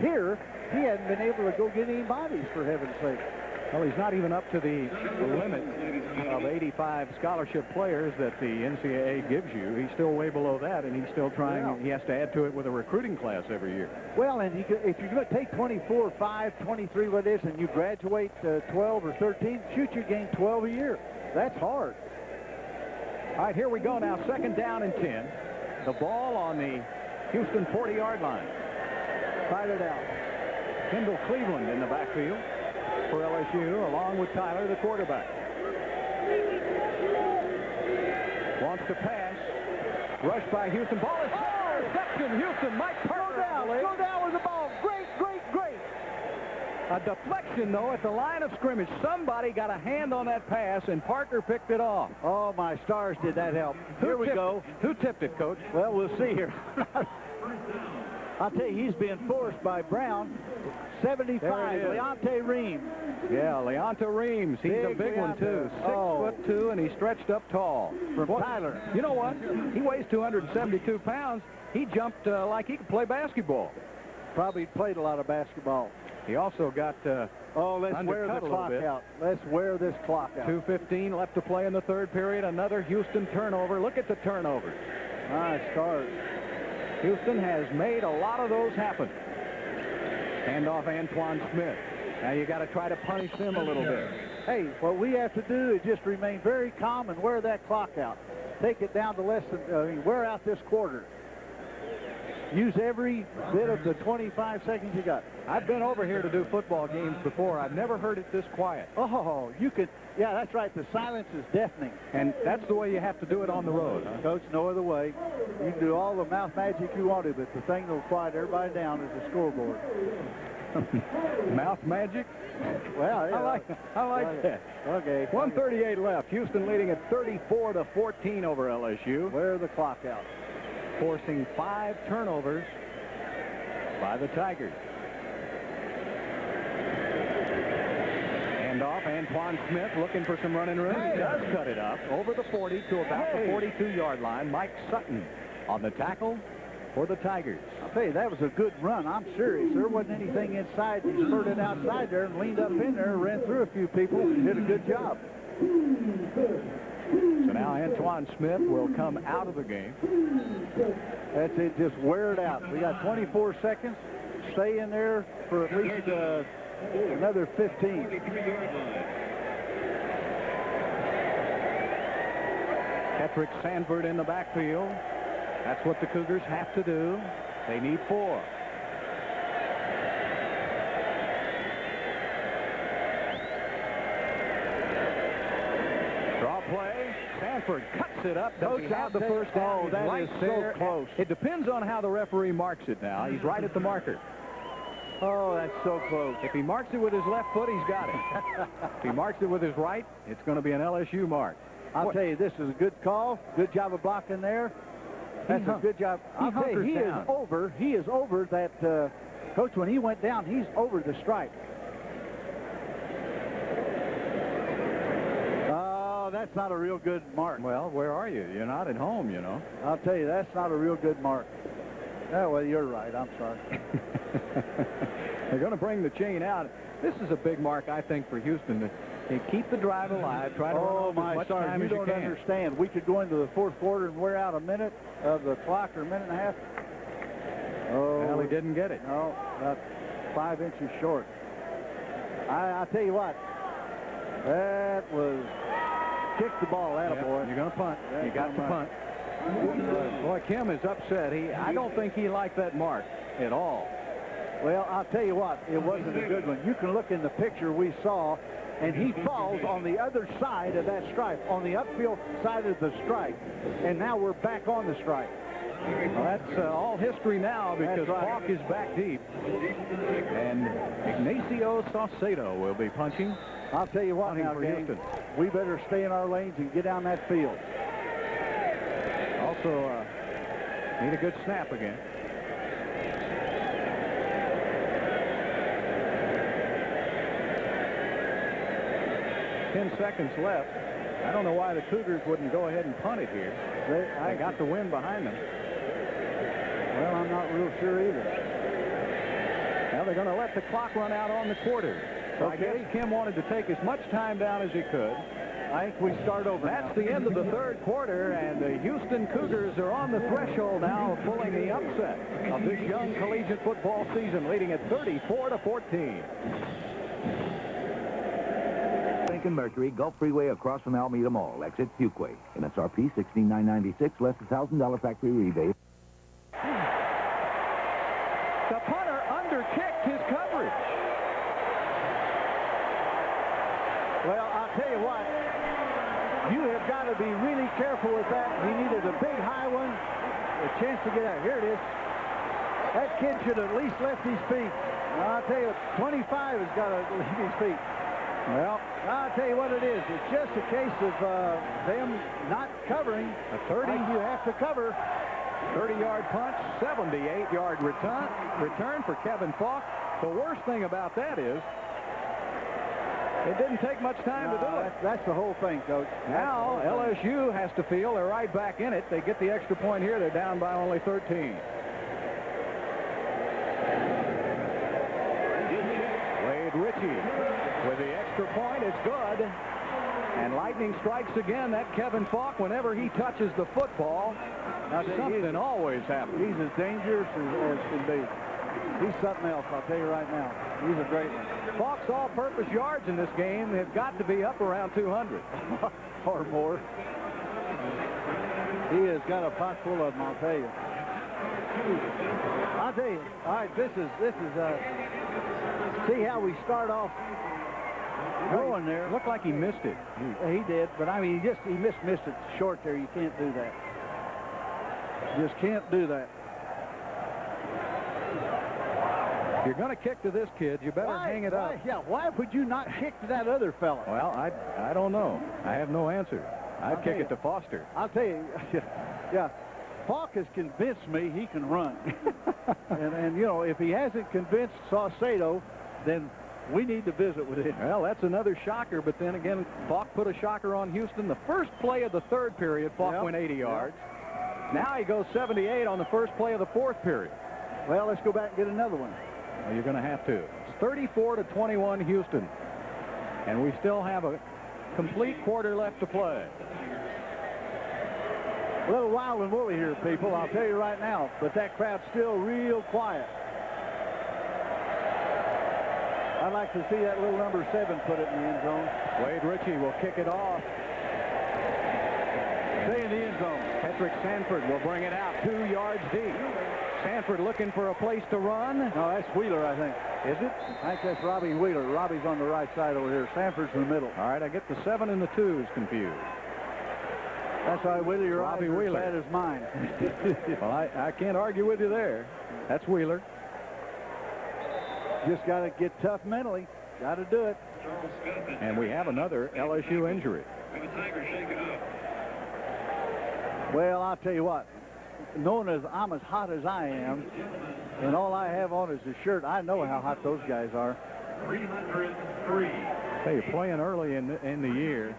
Here, he hadn't been able to go get any bodies, for heaven's sake. Well, he's not even up to the limit of 85 scholarship players that the NCAA gives you. He's still way below that, and he's still trying. Yeah. He has to add to it with a recruiting class every year. Well, and if you're going to take 24, 5, 23, what it is, and you graduate 12 or 13, shoot, you gain 12 a year. That's hard. All right, here we go now. 2nd down and 10. The ball on the Houston 40-yard line. Fired it out. Kendall Cleveland in the backfield for LSU, along with Tyler, the quarterback. Wants to pass. Rushed by Houston. Ball is reception. Houston might turn down. Go down with the ball. Great, great, great. A deflection, though, at the line of scrimmage. Somebody got a hand on that pass, and Parker picked it off. Oh, my stars, did that help. Here we go. Who tipped it, Coach? Well, we'll see here. I'll tell you, he's being forced by Brown. 75, Leonte Reams. Yeah, Leonte Reams. He's a big one, too. 6'2", and he's stretched up tall. From Tyler. You know what? He weighs 272 pounds. He jumped like he could play basketball. Probably played a lot of basketball. He also got let's wear the clock out. Let's wear this clock out. 2:15 left to play in the 3rd period. Another Houston turnover. Look at the turnovers. Nice start. Houston has made a lot of those happen. Hand off Antoine Smith. Now you got to try to punish them a little bit. Hey, what we have to do is just remain very calm and wear that clock out. Take it down to less than, wear out this quarter. Use every bit of the 25 seconds you got. I've been over here to do football games before. I've never heard it this quiet. Oh, you could. Yeah, that's right. The silence is deafening. And that's the way you have to do it on the road. Huh? Coach, no other way. You can do all the mouth magic you want to, but the thing that'll quiet everybody down is the scoreboard. Mouth magic? Well, yeah. I like that. Okay. 1:38 left. Houston leading at 34-14 over LSU. Wear the clock out. Forcing 5 turnovers by the Tigers. Hand off, Antoine Smith looking for some running room. He does cut it up over the 40 to about the 42-yard line. Mike Sutton on the tackle for the Tigers. I'll tell you, that was a good run. I'm serious. There wasn't anything inside. He spurted outside there and leaned up in there, ran through a few people, and did a good job. So now Antoine Smith will come out of the game. That's it. Just wear it out. We got 24 seconds. Stay in there for at least another 15. Patrick Sanford in the backfield. That's what the Cougars have to do. They need 4. Draw play. Sanford cuts it up. Does he have the first down? That right is there. so close. It depends on how the referee marks it now. He's right at the marker. Oh, that's so close. If he marks it with his left foot, he's got it. If he marks it with his right, it's going to be an LSU mark. I'll tell you, this is a good call. Good job of blocking there. That's a good job. I'll tell you, he is over. He is over that, Coach, when he went down, he's over the stripe. that's not a real good mark. Well, where are you? You're not at home, you know. I'll tell you, that's not a real good mark. Oh, well, you're right. I'm sorry. They're going to bring the chain out. This is a big mark, I think, for Houston to keep the drive alive. Try to run off as much time you as you don't can. understand. We could go into the fourth quarter and wear out a minute of the clock or a minute and a half. Oh, Well, he didn't get it. No, about 5 inches short. I'll tell you what. That was kick the ball, attaboy. You're going to punt. Yeah, You got to punt. Boy, Kim is upset. I don't think he liked that mark at all. Well, I'll tell you what, it wasn't a good one. You can look in the picture we saw, and he falls on the other side of that stripe, on the upfield side of the stripe. And now we're back on the stripe. Well, that's all history now because Falk is back deep. And Ignacio Saucedo will be punching. I'll tell you what Punting now, for gang, Houston. we better stay in our lanes and get down that field. Also, need a good snap again. Ten seconds left. I don't know why the Cougars wouldn't go ahead and punt it here. They got the wind behind them. Well, I'm not real sure either. Now they're going to let the clock run out on the quarter. So I guess Kim wanted to take as much time down as he could. I think we start over. That's the end of the third quarter, and the Houston Cougars are on the threshold now, pulling the upset of this young collegiate football season, leading at 34-14. Lincoln Mercury, Gulf Freeway across from Alameda Mall, exit Fuquay. MSRP $16,996, less $1,000 factory rebate. The punter underkicked his coverage. Well, I'll tell you what. You have got to be really careful with that. He needed a big high one, a chance to get out. Here it is. That kid should have at least left his feet. Now, I'll tell you, 25 has got to leave his feet. Well, I'll tell you what it is. It's just a case of them not covering. A 30. Like you have to cover. 30-yard punch, 78-yard return for Kevin Falk. The worst thing about that is it didn't take much time to do it. That's the whole thing, Coach. Now LSU has to feel they're right back in it. They get the extra point here. They're down by only 13. Wade Ritchie with the extra point is good. And lightning strikes again. That Kevin Falk, whenever he touches the football, something always happens. He's as dangerous as can be. He's something else, I'll tell you right now. He's a great one. Falk's all-purpose yards in this game have got to be up around 200. Or more. He has got a pot full of them, I'll tell you. I'll tell you. All right, this is see how we start off going there. Looked like he missed it. He did, but I mean, he missed it short there. You can't do that. Just can't do that. If you're going to kick to this kid, you better hang it up. Yeah, why would you not kick to that other fella? Well, I don't know. I have no answer. I'd kick it to Foster. I'll tell you, yeah, Falk has convinced me he can run. and you know, if he hasn't convinced Saucedo, then we need to visit with him. Well, that's another shocker, but then again, Falk put a shocker on Houston. The first play of the third period, Falk went 80 yards. Now he goes 78 on the first play of the fourth period. Well, let's go back and get another one. Well, you're going to have to. It's 34-21 Houston. And we still have a complete quarter left to play. A little wild and woolly here, people, I'll tell you right now. But that crowd's still real quiet. I'd like to see that little number 7 put it in the end zone. Wade Ritchie will kick it off. Stay in the end zone. Patrick Sanford will bring it out 2 yards deep. Sanford looking for a place to run. No, that's Wheeler, I think. Is it? I think that's Robbie Wheeler. Robbie's on the right side over here. Sanford's in the middle. All right, I get the 7 and the 2s confused. That's right, Wheeler. Your Robbie eyes are Wheeler. as bad as mine. Well, I can't argue with you there. That's Wheeler. Just got to get tough mentally. Got to do it. And we have another LSU injury. Well, I'll tell you what. Knowing as I'm as hot as I am, and all I have on is a shirt, I know how hot those guys are. 303. Hey, you're playing early in the year.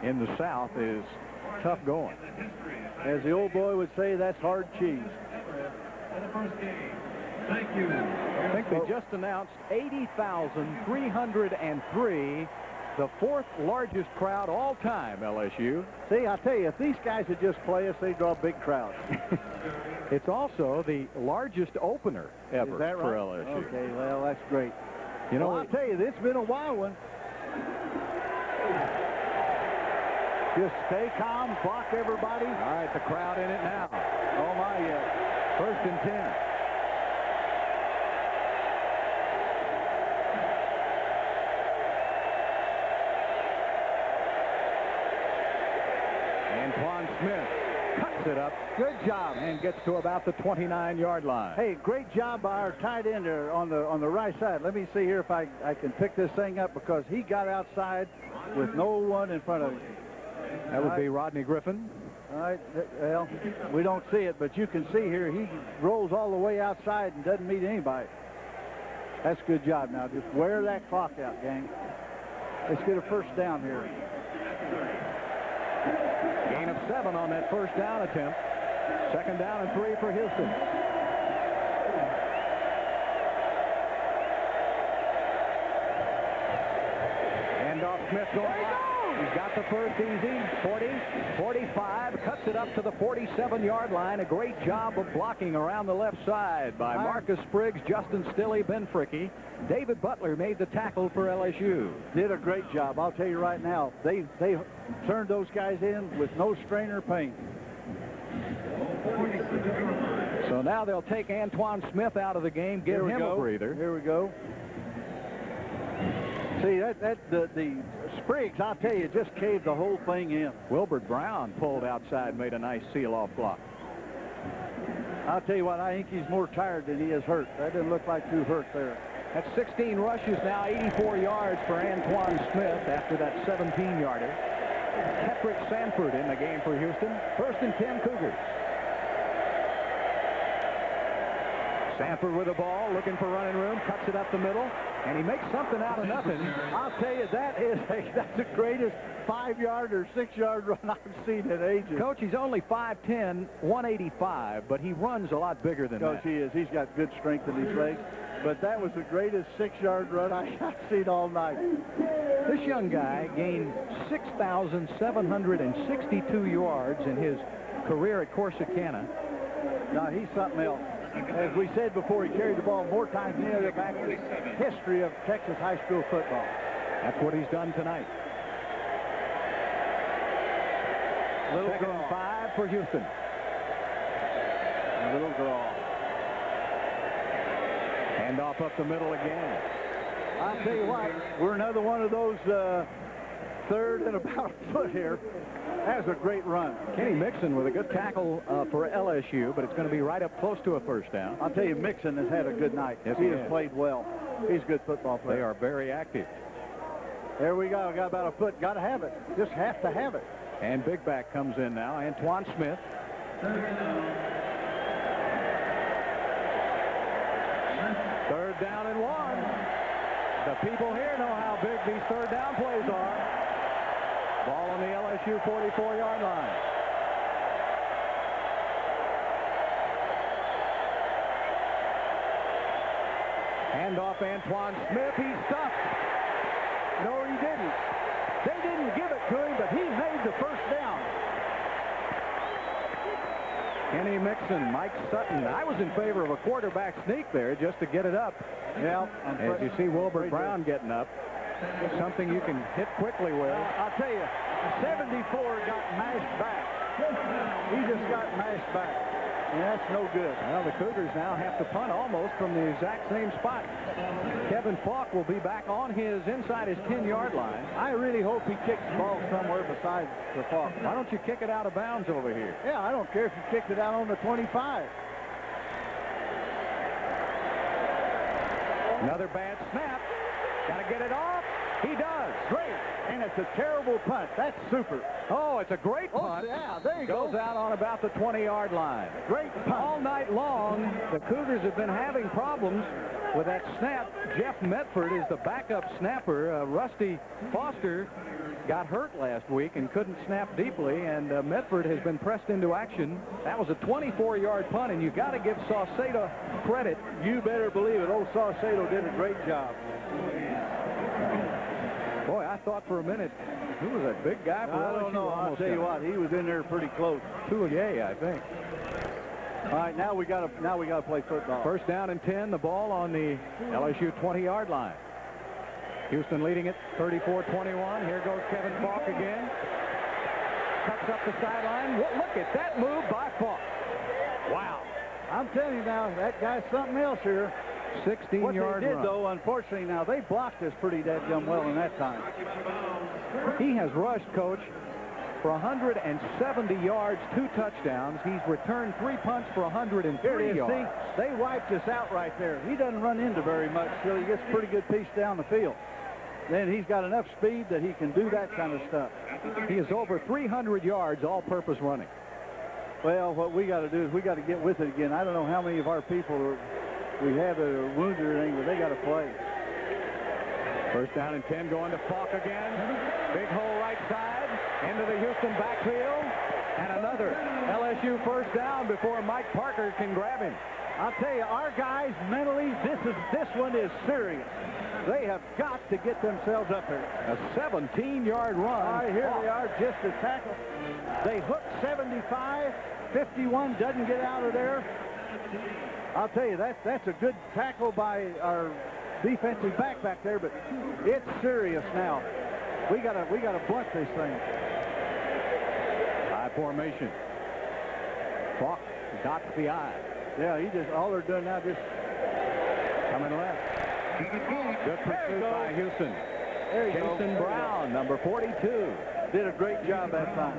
in the South is tough going. As the old boy would say, that's hard cheese. Thank you. I think they just announced 80,303, the fourth largest crowd all time, LSU. See, I tell you, if these guys would just play us, they draw big crowds. It's also the largest opener ever Is that right? for LSU. Okay, well, that's great. You know, Well, I'll tell you, it's been a wild one. Just stay calm, block everybody. all right, the crowd in it now. Oh, my, yes. 1st and 10. Antoine Smith cuts it up. Good job. And gets to about the 29-yard line. Hey, great job by our tight end there on the right side. Let me see here if I can pick this thing up because he got outside with no one in front of him. That would be Rodney Griffin. All right, well, we don't see it, but you can see here he rolls all the way outside and doesn't meet anybody. That's a good job. Now, just wear that clock out, gang. Let's get a first down here. Gain of 7 on that first down attempt. 2nd down and 3 for Houston. Handoff Smith going out. He's got the first easy. 40, 45, cuts it up to the 47-yard line. A great job of blocking around the left side by Marcus Spriggs, Justin Stilley, Ben Fricky. David Butler made the tackle for LSU. Did a great job. I'll tell you right now, they turned those guys in with no strain or pain. So now they'll take Antoine Smith out of the game, give him a breather. Here we go. See, the Spriggs, I'll tell you, just caved the whole thing in. Wilbert Brown pulled outside, made a nice seal-off block. I'll tell you what, I think he's more tired than he is hurt. That didn't look like too hurt there. That's 16 rushes now, 84 yards for Antoine Smith after that 17-yarder. Ketrick Sanford in the game for Houston. 1st and 10 Cougars. Sanford with the ball, looking for running room, cuts it up the middle, and he makes something out of nothing. I'll tell you, that's the greatest 5-yard or 6-yard run I've seen in ages. Coach, he's only 5'10", 185, but he runs a lot bigger than that. He is. He's got good strength in his legs. But that was the greatest 6-yard run I've seen all night. This young guy gained 6,762 yards in his career at Corsicana. Now, he's something else. As we said before, he carried the ball more times than any other back in the history of Texas high school football. That's what he's done tonight. Little 2nd and 5 for Houston. A little draw. Hand off up the middle again. I'll tell you what, we're another one of those 3rd and about a foot here. That was a great run. Kenny Mixon with a good tackle for LSU, but it's going to be right up close to a first down. I'll tell you, Mixon has had a good night. Yes, he has played well. He's a good football player. They are very active. There we go. Got about a foot. Got to have it. Just have to have it. And big back comes in now. Antoine Smith. 3rd down and 1. The people here know how big these 3rd down plays are. Ball on the LSU 44-yard line. Handoff Antoine Smith. He's stuffed. No, he didn't. They didn't give it to him, but he made the first down. Kenny Mixon, Mike Sutton. I was in favor of a quarterback sneak there just to get it up. Yeah. As you see Wilbert Brown getting up, something you can hit quickly with. I'll tell you, 74 got mashed back. He just got mashed back. And that's no good. Well, the Cougars now have to punt almost from the exact same spot. Kevin Falk will be back on inside his 10-yard line. I really hope he kicks the ball somewhere besides the Falk. Why don't you kick it out of bounds over here? Yeah, I don't care if you kicked it out on the 25. Another bad snap. Got to get it off. He does. Great. And it's a terrible punt. That's super. Oh, it's a great punt. Oh, yeah, there you go. Goes out on about the 20-yard line. Great punt. All night long, the Cougars have been having problems with that snap. Jeff Medford is the backup snapper. Rusty Foster got hurt last week and couldn't snap deeply, and Medford has been pressed into action. That was a 24-yard punt, and you got to give Saucedo credit. You better believe it. Old Saucedo did a great job. Boy, I thought for a minute, who was that big guy? I don't know. I'll tell you what, he was in there pretty close. Toulier, I think. All right, now we got to play football. First down and 10. The ball on the LSU 20-yard line. Houston leading it 34-21. Here goes Kevin Falk again. Cuts up the sideline. Look at that move by Falk. Wow. I'm telling you now, that guy's something else here. 16-yard What they did, run. though, unfortunately, now they blocked us pretty dadgum well in that time. He has rushed, Coach, for 170 yards, 2 touchdowns. He's returned 3 punts for 103 Here it is. yards. See, they wiped us out right there. He doesn't run into very much till he gets a pretty good piece down the field. Then he's got enough speed that he can do that kind of stuff. He is over 300 yards all-purpose running. Well, what we got to do is we got to get with it again. I don't know how many of our people we have that are wounded or anything, but they got to play. First down and 10 going to Falk again. Big hole right side into the Houston backfield. And another LSU first down before Mike Parker can grab him. I'll tell you, our guys mentally, this one is serious. They have got to get themselves up there. A 17-yard run. All right, here they are, just a tackle. They hook 75, 51 doesn't get out of there. I'll tell you, that's a good tackle by our defensive back there, but it's serious now. We gotta blunt this thing. High formation. Falk dots the I. Yeah, all they're doing now just coming left. Good pursuit by Houston. There you Jason go. Brown, number 42. Did a great job that time.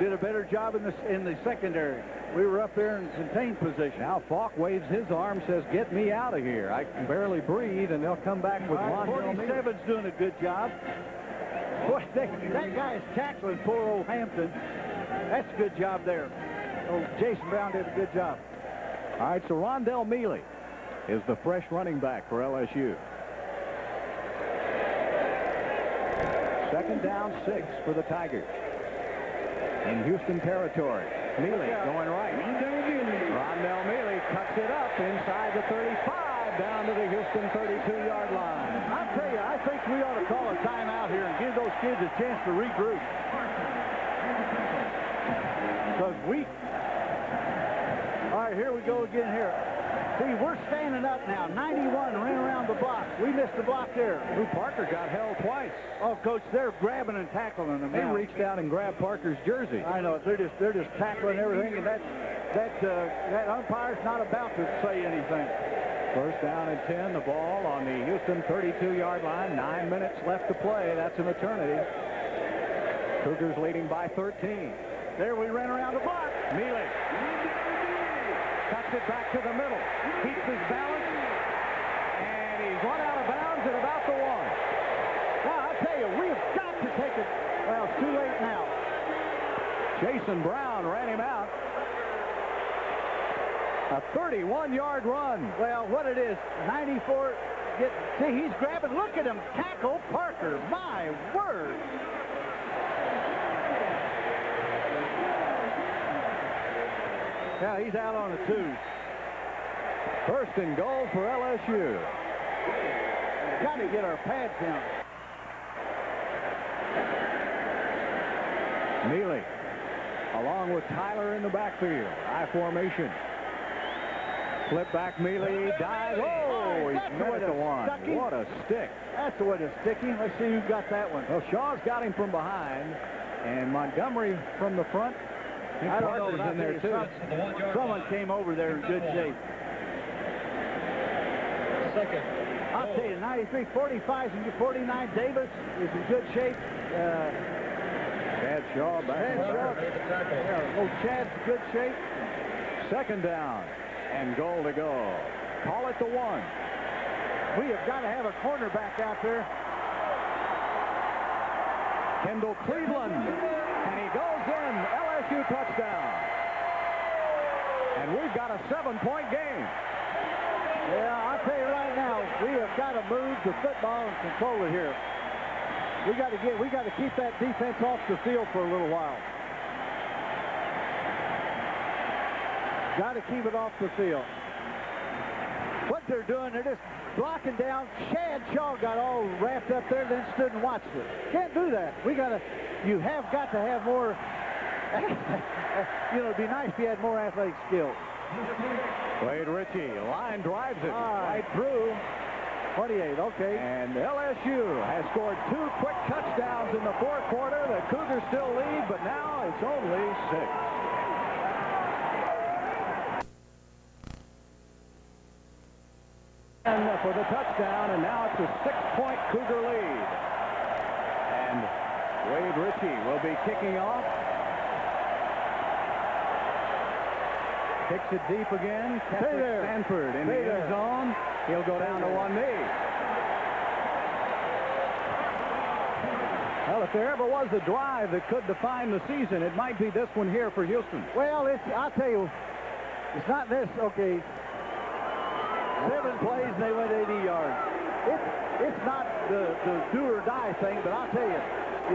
Did a better job in the secondary. We were up there in contained position. Now Falk waves his arm, says, "Get me out of here. I can barely breathe," and they'll come back with one. 47's doing a good job. Boy, that guy is tackling poor old Hampton. That's a good job there. Oh, Jason Brown did a good job. All right, so Rondell Mealy is the fresh running back for LSU. Second down, 6 for the Tigers. In Houston territory. Mealy going right. Rondell Mealy cuts it up inside the 35 down to the Houston 32-yard line. I'll tell you, I think we ought to call a timeout here and give those kids a chance to regroup. Because all right, here we go again here. See, we're standing up now. 91 ran around the block. We missed the block there. Lou Parker got held twice. Oh, Coach, they're grabbing and tackling them. They now. reached out and grabbed Parker's jersey. I know. They're just tackling everything, and that umpire's not about to say anything. First down and 10. The ball on the Houston 32-yard line. 9 minutes left to play. That's an eternity. Cougars leading by 13. There we ran around the block. Mealy cuts it back to the middle. Keeps his balance. And he's run out of bounds at about the 1. Now, I tell you, we've got to take it. Well, it's too late now. Jason Brown ran him out. A 31-yard run. Well, what it is, 94. See, he's grabbing. Look at him tackle Parker. My word. Yeah, he's out on the 2. First and goal for LSU. Got to get our pads down. Mealy, along with Tyler in the backfield. High formation. Flip back, Mealy dives. Oh, he's met at the 1. What a stick. That's the way to stick him. Let's see who got that one. Well, Shaw's got him from behind, and Montgomery from the front. I don't know, Parker's in there, too. Someone came over there in good shape. Second. I'll tell you, 93, 45, and 49, Davis is in good shape. Chad Shaw back. Oh, Chad's in good shape. Second down and goal to go. Call it the 1. We have got to have a cornerback out there. Kendall Cleveland, and he goes in. LSU touchdown. And we've got a 7-point game. Yeah, I'll tell you right now, we have got to move the football and control it here. We got to keep that defense off the field for a little while. Got to keep it off the field. What they're doing, they're just blocking down. Shad Shaw got all wrapped up there, then stood and watched it. Can't do that. You have got to have more, it'd be nice if you had more athletic skills. Wade Ritchie, line drives it right through. 28, okay. And LSU has scored 2 quick touchdowns in the fourth quarter. The Cougars still lead, but now it's only 6. For the touchdown, and now it's a 6-point Cougar lead. And Wade Ritchie will be kicking off. Kicks it deep again. Patrick Stanford in the end zone. He'll go down to one knee. Well, if there ever was a drive that could define the season, it might be this one here for Houston. Well, I'll tell you, it's not this, okay. 7 plays, they went 80 yards. It's not the do-or-die thing, but I'll tell you,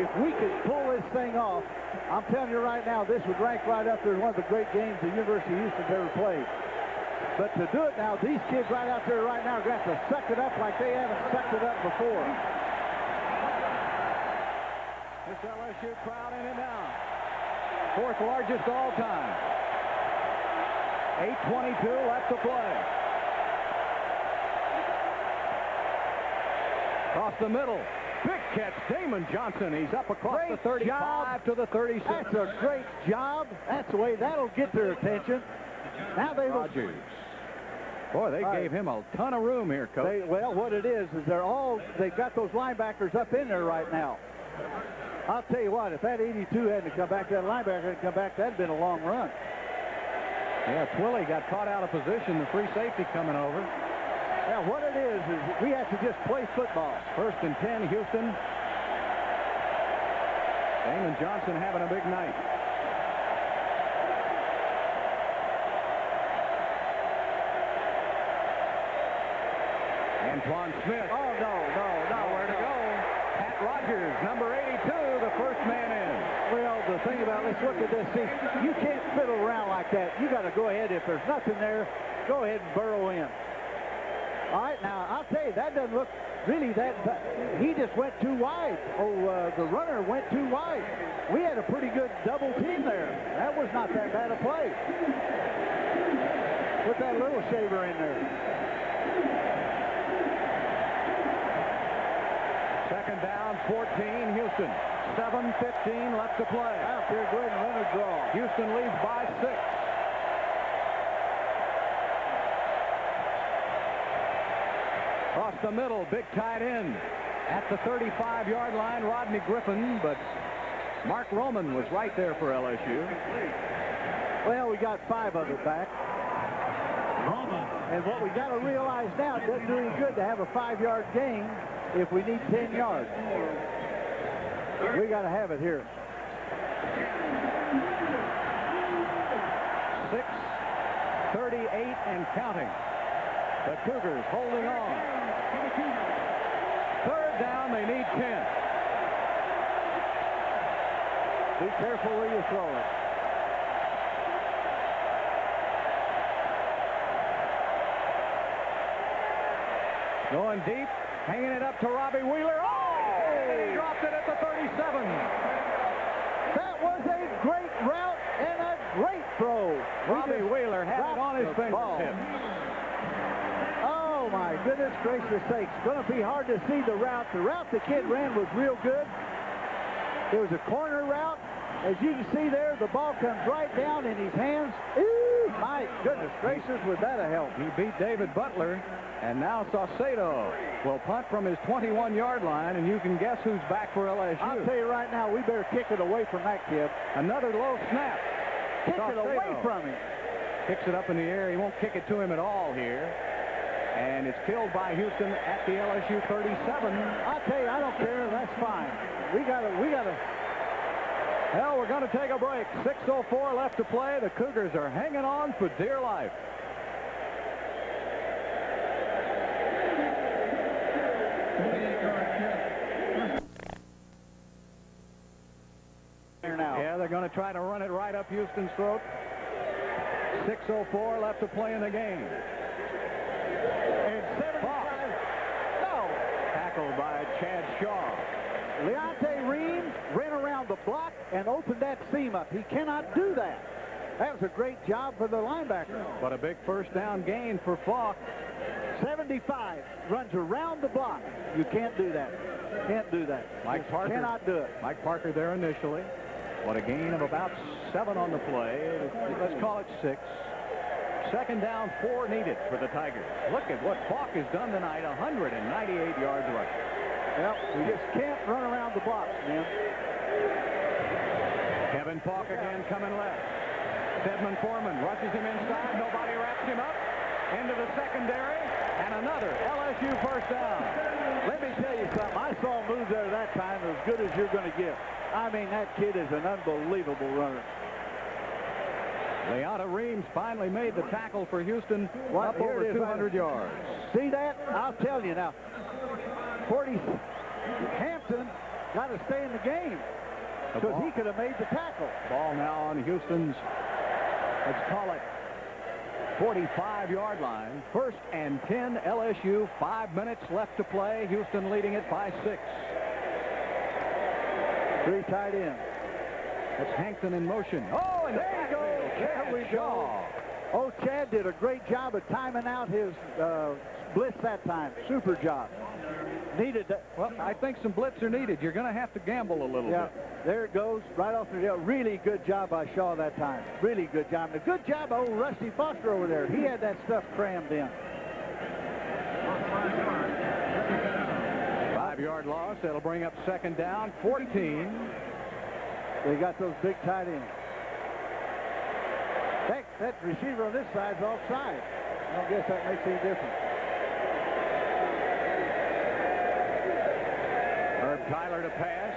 if we could pull this thing off, I'm telling you right now, this would rank right up there as one of the great games the University of Houston's ever played. But to do it now, these kids right out there right now are going to have to suck it up like they haven't sucked it up before. This LSU crowd in it now. 4th largest all time. 8:22 left to play. Across the middle. Big catch, Damon Johnson. He's up across the 35 to the 36. That's a great job. That's the way that'll get their attention. Now they Rogers. Boy, they gave him a ton of room here, Coach. Well, what it is they've got those linebackers up in there right now. I'll tell you what, if that 82 hadn't come back, that linebacker hadn't come back, that'd been a long run. Yeah, Twilley got caught out of position, the free safety coming over. Yeah, what it is we have to just play football. 1st and 10, Houston. Damon Johnson having a big night. Antoine Smith. Oh, no. Nowhere to go. Pat Rogers, number 82, the first man in. Well, the thing about, let's look at this. See, you can't fiddle around like that. You got to go ahead. If there's nothing there, go ahead and burrow in. All right, now, I'll tell you, that doesn't look really that he just went too wide. The runner went too wide. We had a pretty good double team there. That was not that bad a play. Put that little shaver in there. 2nd down, 14, Houston. 7:15 left to play. Out there, go ahead and run a draw. Houston leads by 6. Across the middle, big tight end. At the 35-yard line, Rodney Griffin, but Mark Roman was right there for LSU. Well, we got 5 of it back. And what we got to realize now, it doesn't do any good to have a 5-yard gain if we need 10 yards. We got to have it here. 6:38 and counting. The Cougars holding on. 3rd down, they need 10. Be careful where you throw it. Going deep, hanging it up to Robbie Wheeler. Oh! He dropped it at the 37. That was a great route and a great throw. Robbie Wheeler had it on his fingertips. Oh, my goodness gracious sakes. It's going to be hard to see the route. The route the kid ran was real good. It was a corner route. As you can see there, the ball comes right down in his hands. Ooh, my goodness gracious, would that have helped? He beat David Butler, and now Saucedo will punt from his 21-yard line, and you can guess who's back for LSU. I'll tell you right now, we better kick it away from that kid. Another low snap. Kick it away from him. Kicks it up in the air. He won't kick it to him at all here. And it's killed by Houston at the LSU 37. I'll tell you, I don't care. That's fine. We got to. Well, we're going to take a break. 6:04 left to play. The Cougars are hanging on for dear life. here now. Yeah, they're going to try to run it right up Houston's throat. 6:04 left to play in the game. And 75. No. Tackled by Chad Shaw. Leonte Reams ran around the block and opened that seam up. He cannot do that. That was a great job for the linebacker. But a big first down gain for Falk. 75 runs around the block. You can't do that. Can't do that. Mike Parker cannot do it. Mike Parker there initially. What a gain of about 7 on the play. Let's call it 6. Second down, 4 needed for the Tigers. Look at what Falk has done tonight. 198 yards rushing. Yep, we just can't run around the blocks, man. Kevin Falk again coming left. Stedman Foreman rushes him inside. Nobody wraps him up. Into the secondary. And another LSU first down. Let me tell you something. I saw him move there that time as good as you're going to get. I mean, that kid is an unbelievable runner. Leonta Reams finally made the tackle for Houston. Up over 200 yards. See that? I'll tell you now. Hampton got to stay in the game because he could have made the tackle. Ball now on Houston's, let's call it, 45-yard line. First and 10, LSU. 5 minutes left to play. Houston leading it by 6. 3 tight ends. That's Hankton in motion. Oh, and there you go. There we go. Oh, Chad did a great job of timing out his blitz that time. Super job. Needed that. Well, I think some blitz are needed. You're going to have to gamble a little bit. There it goes. Right off the hill. Really good job by Shaw that time. Really good job. And a good job by old Rusty Foster over there. He had that stuff crammed in. 5-yard loss. That'll bring up second down. 14. They got those big tight ends. That receiver on this side's offside. I don't guess that makes any difference. Herb Tyler to pass.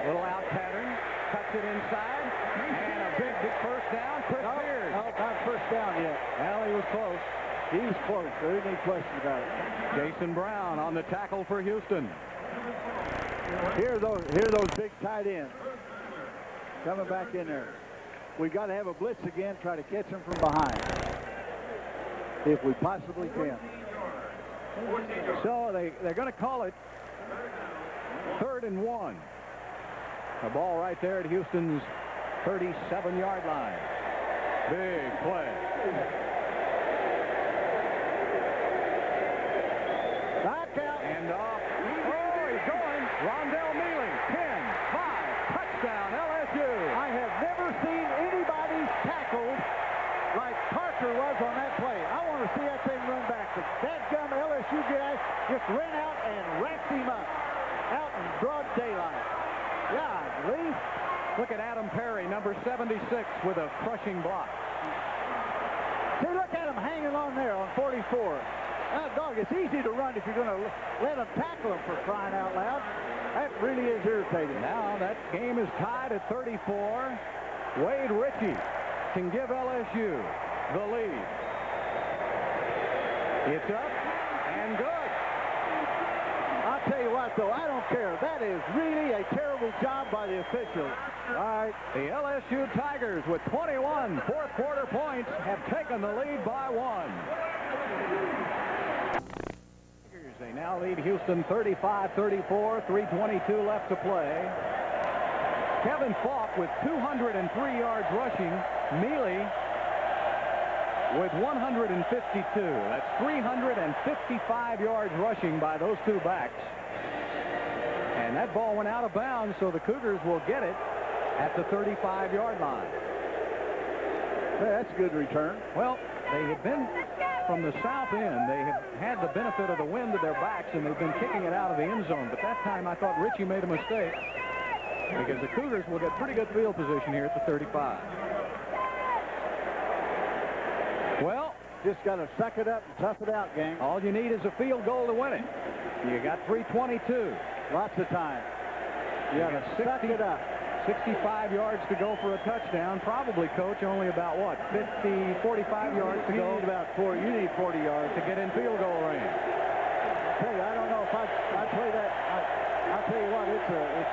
Little out pattern. Cuts it inside. And a big first down. Chris Beard. No, not first down yet. Well, he was close. He's close. There isn't any question about it. Jason Brown on the tackle for Houston. Here are those big tight ends. Coming back in there. We got to have a blitz again, try to catch them from behind. If we possibly can. So they're going to call it 3rd and 1. A ball right there at Houston's 37-yard line. Big play. Back out. And off. Oh, he's going. Rondell Mealy. 10-5. Touchdown, LSU. I have never seen anybody tackled like Parker was on that play. I want to see that thing run back. That gum LSU guy just ran out and wrapped him up. Out in broad daylight. Yeah, Lee. Look at Adam Perry, number 76, with a crushing block. See, look at him hanging on there on 44. Dog, it's easy to run if you're going to let them tackle him, for crying out loud. That really is irritating. Now that game is tied at 34. Wade Ritchie can give LSU the lead. It's up and good. I'll tell you what, though, I don't care. That is really a terrible job by the officials. All right. The LSU Tigers, with 21 fourth-quarter points, have taken the lead by 1. They now lead Houston 35-34, 3:22 left to play. Kevin Falk with 203 yards rushing. Mealy with 152. That's 355 yards rushing by those two backs. And that ball went out of bounds, so the Cougars will get it at the 35-yard line. Hey, that's a good return. Well, they have been from the south end. They have had the benefit of the wind at their backs, and they've been kicking it out of the end zone. But that time I thought Ritchie made a mistake, because the Cougars will get pretty good field position here at the 35. Well, just got to suck it up and tough it out, gang. All you need is a field goal to win it. You got 3:22. Lots of time. You got to suck it up. 65 yards to go for a touchdown. Probably, Coach, only about, what, 45 yards to go? You need about 40. You need 40 yards to get in field goal range. I tell you, I don't know if I play that. I'll tell you what, it's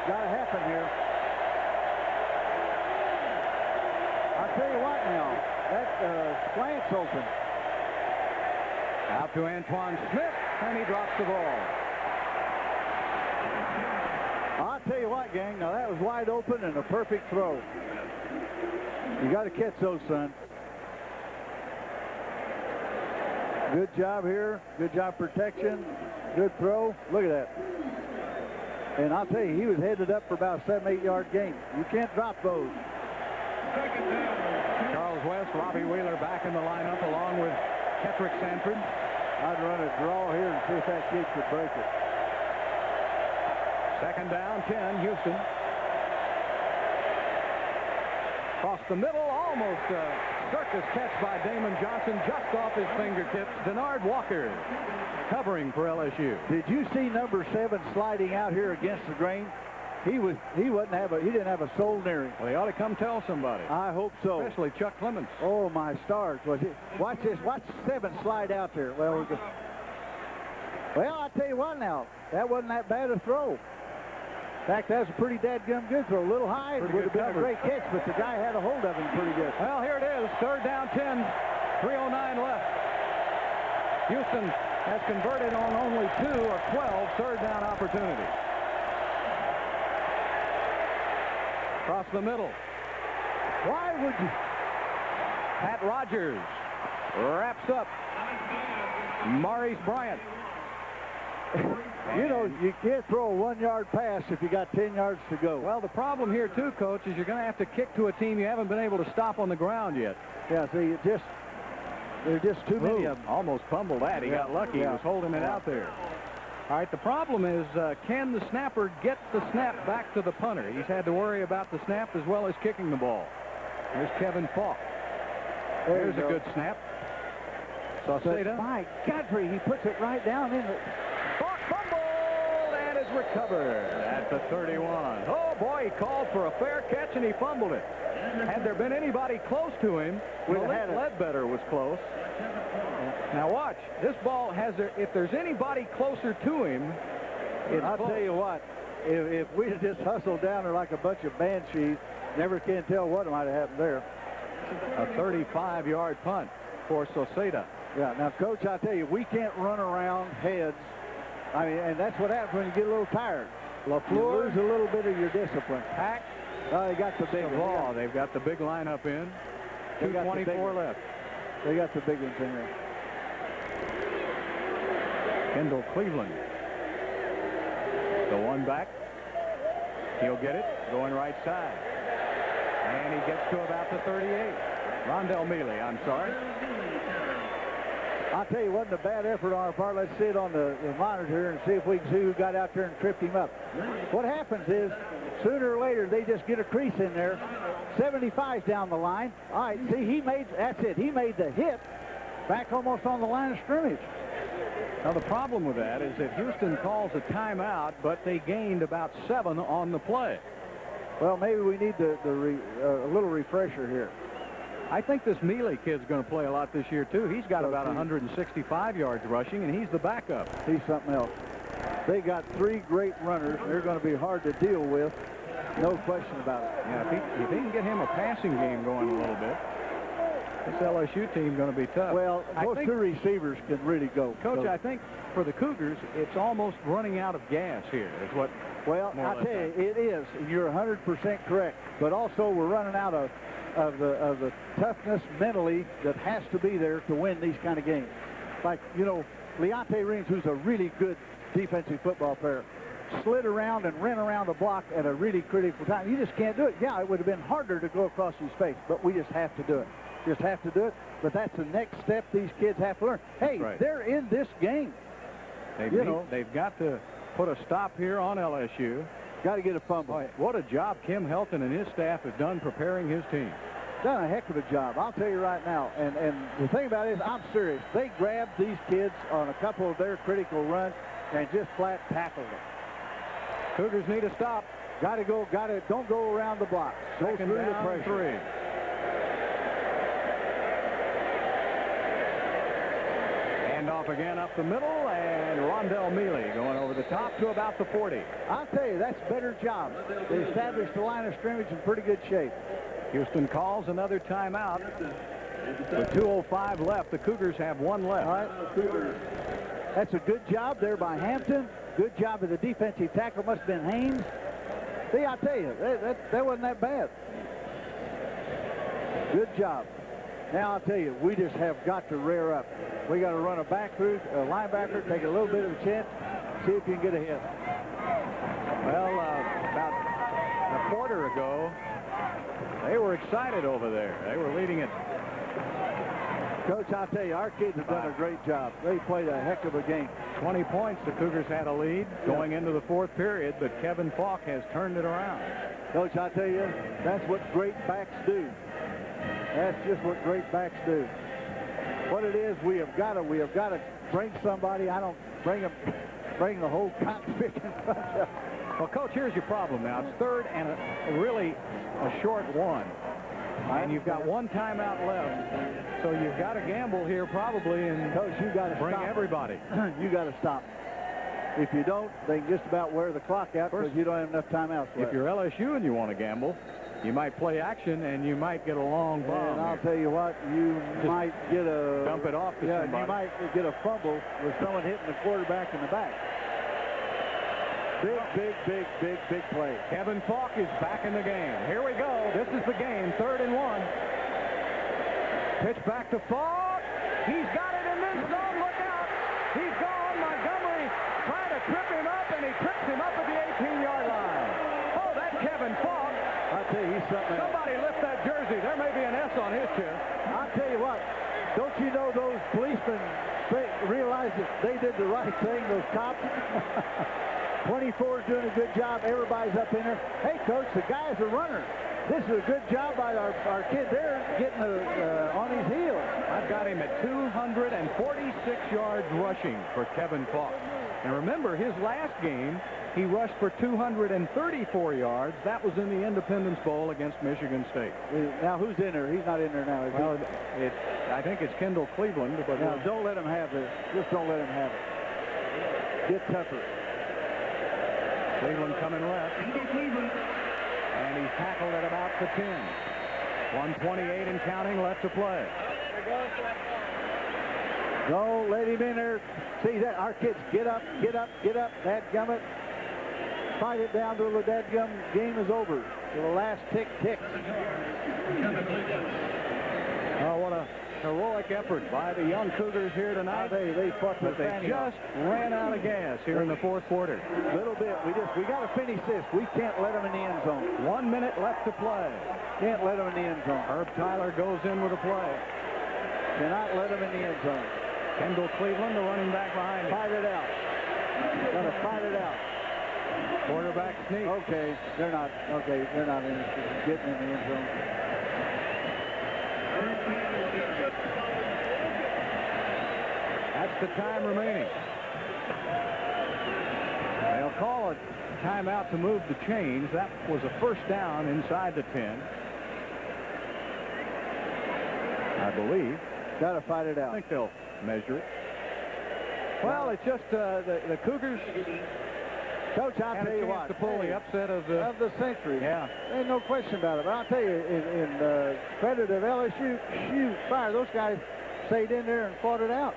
got to happen here. tell you what now, that slant's open. Out to Antoine Smith, and he drops the ball. I'll tell you what, gang, now that was wide open and a perfect throw. You got to catch those, son. Good job here. Good job protection. Good throw. Look at that. And I'll tell you, he was headed up for about a 7-8 yard gain. You can't drop those. Charles West, Robbie Wheeler back in the lineup along with Kettrick Sanford. I'd run a draw here and see if that kid could break it. Second down, 10, Houston. Across the middle, almost a circus catch by Damon Johnson, just off his fingertips. Denard Walker covering for LSU. Did you see number 7 sliding out here against the grain? He didn't have a soul near him. Well, he ought to come tell somebody. I hope so. Especially Chuck Clements. Oh, my stars. Watch this. Watch 7 slide out there. Well, I'll tell you what now. That wasn't that bad a throw. In fact, that was a pretty dadgum good throw. A little high. It would have been a great catch, but the guy had a hold of him pretty good. Well, here it is. Third down, 10. 3:09 left. Houston has converted on only 2 or 12 third down opportunities. Across the middle. Why would you? Pat Rogers wraps up Maurice Bryant. You know, you can't throw a 1-yard pass if you got 10 yards to go. Well, the problem here, too, Coach, is you're going to have to kick to a team you haven't been able to stop on the ground yet. Yeah, see, there are just too many of them. Almost fumbled that. He got lucky. He was holding it out there. All right, the problem is, can the snapper get the snap back to the punter? He's had to worry about the snap as well as kicking the ball. There's Kevin Falk. There's a good snap. Sauceda. My Godfrey, he puts it right down in it. Falk fumbled and is recovered at the 31. Oh, boy, he called for a fair catch and he fumbled it. Had there been anybody close to him, Malik Ledbetter was close. Now watch, this ball has, if there's anybody closer to him, I'll tell you what, if we had just hustled down there like a bunch of banshees, never can tell what might have happened there. A 35-yard punt for Sauceda. Yeah, now, Coach, I'll tell you, we can't run around heads. I mean, and that's what happens when you get a little tired. LaFleur, you lose a little bit of your discipline. Pack. They got the big one. They've got the big lineup in. 2:24 left. They got the big ones in there. Kendall Cleveland. The one back. He'll get it. Going right side. And he gets to about the 38. Rondell Mealy, I'm sorry. I'll tell you, it wasn't a bad effort on our part. Let's see it on the monitor here and see if we can see who got out there and tripped him up. What happens is, sooner or later, they just get a crease in there. 75's down the line. All right, see, that's it. He made the hit back almost on the line of scrimmage. Now, the problem with that is that Houston calls a timeout, but they gained about 7 on the play. Well, maybe we need a little refresher here. I think this Mealy kid's going to play a lot this year, too. He's got about 165 yards rushing, and he's the backup. He's something else. They got 3 great runners. They're going to be hard to deal with. No question about it. Yeah, if he can get him a passing game going a little bit, this LSU team going to be tough. Well, those 2 receivers can really go. Coach, I think for the Cougars, it's almost running out of gas here is what. Well, I tell you, it is. You're 100% correct. But also, we're running out of the toughness mentally that has to be there to win these kind of games. Like, you know, Leonte Reams, who's a really good defensive football player, slid around and ran around the block at a really critical time. You just can't do it. Yeah, it would have been harder to go across his face, but we just have to do it. Just have to do it. But that's the next step these kids have to learn. Hey, they're in this game. They've got to put a stop here on LSU. Got to get a fumble. Boy, what a job Kim Helton and his staff have done preparing his team. Done a heck of a job, I'll tell you right now. And the thing about it is, I'm serious. They grabbed these kids on a couple of their critical runs and just flat tackled them. Cougars need a stop. Got to go. Don't go around the block. Go through the pressure. 3. Off again up the middle, and Rondell Mealy going over the top to about the 40. I'll tell you, that's a better job. They established the line of scrimmage in pretty good shape. Houston calls another timeout. With 2:05 left, the Cougars have one left. All right. That's a good job there by Hampton. Good job of the defensive tackle. Must have been Haynes. See, I tell you, that wasn't that bad. Good job. Now, I'll tell you, we just have got to rear up. We got to run a back through, a linebacker, take a little bit of a chance, see if you can get a hit. Well, about a quarter ago, they were excited over there. They were leading it. Coach, I'll tell you, our kids have done a great job. They played a heck of a game. 20 points, the Cougars had a lead going into the fourth period, but Kevin Falk has turned it around. Coach, I'll tell you, that's what great backs do. That's just what great backs do. What it is, we have got to bring somebody. I don't bring the whole cockpit in front of. Well, Coach, here's your problem now. It's third and really a short one. And you've got one timeout left. So you've got to gamble here probably and Coach, you got to bring stop. Everybody. You got to stop. If you don't, they can just about wear the clock out because you don't have enough timeouts left. If you're LSU and you want to gamble, you might play action and you might get a long bomb. And I'll tell you what, you might get a... Dump it off to somebody. You might get a fumble with someone hitting the quarterback in the back. Big play. Kevin Falk is back in the game. Here we go. This is the game, 3rd and 1. Pitch back to Falk. He's got it in this zone. Look out. He's gone. Montgomery trying to trip him up, and he trips him up at the 18-yard line. Oh, that's Kevin Falk. I'll tell you, he's something else. Somebody lift that jersey. There may be an S on his chest. I'll tell you what. Don't you know those policemen realize that they did the right thing, those cops? 24 is doing a good job. Everybody's up in there. Hey, Coach, the guy's a runner. This is a good job by our kid there getting on his heels. I've got him at 246 yards rushing for Kevin Falk. And remember, his last game, he rushed for 234 yards. That was in the Independence Bowl against Michigan State. Now, who's in there? He's not in there now, is he? Well, I think it's Kendall Cleveland. But now, don't let him have this. Just don't let him have it. Get tougher. Cleveland coming left. And he's tackled at about the 10. 128 and counting left to play. Don't let him in there. See that? Our kids get up. Dadgummit. Fight it down to the dadgum. Game is over. The last tick ticks. Oh, what a heroic effort by the young Cougars here tonight. They fought, but they just ran out of gas here in the fourth quarter. A little bit. We got to finish this. We can't let them in the end zone. 1 minute left to play. Can't let them in the end zone. Herb Tyler goes in with a play. Cannot let them in the end zone. Kendall Cleveland, the running back behind him. Fight it out. Got to fight it out. Quarterback sneak. Okay, they're not interested in getting in the end zone. That's the time remaining. They'll call a timeout to move the chains. That was a first down inside the 10. I believe. Got to fight it out. I think they'll measure it. Well, it's just the Cougars. Coach, I'll tell you what. To pull the upset of the century. Yeah. Ain't no question about it. But I'll tell you, in credit of LSU, fire, those guys stayed in there and fought it out.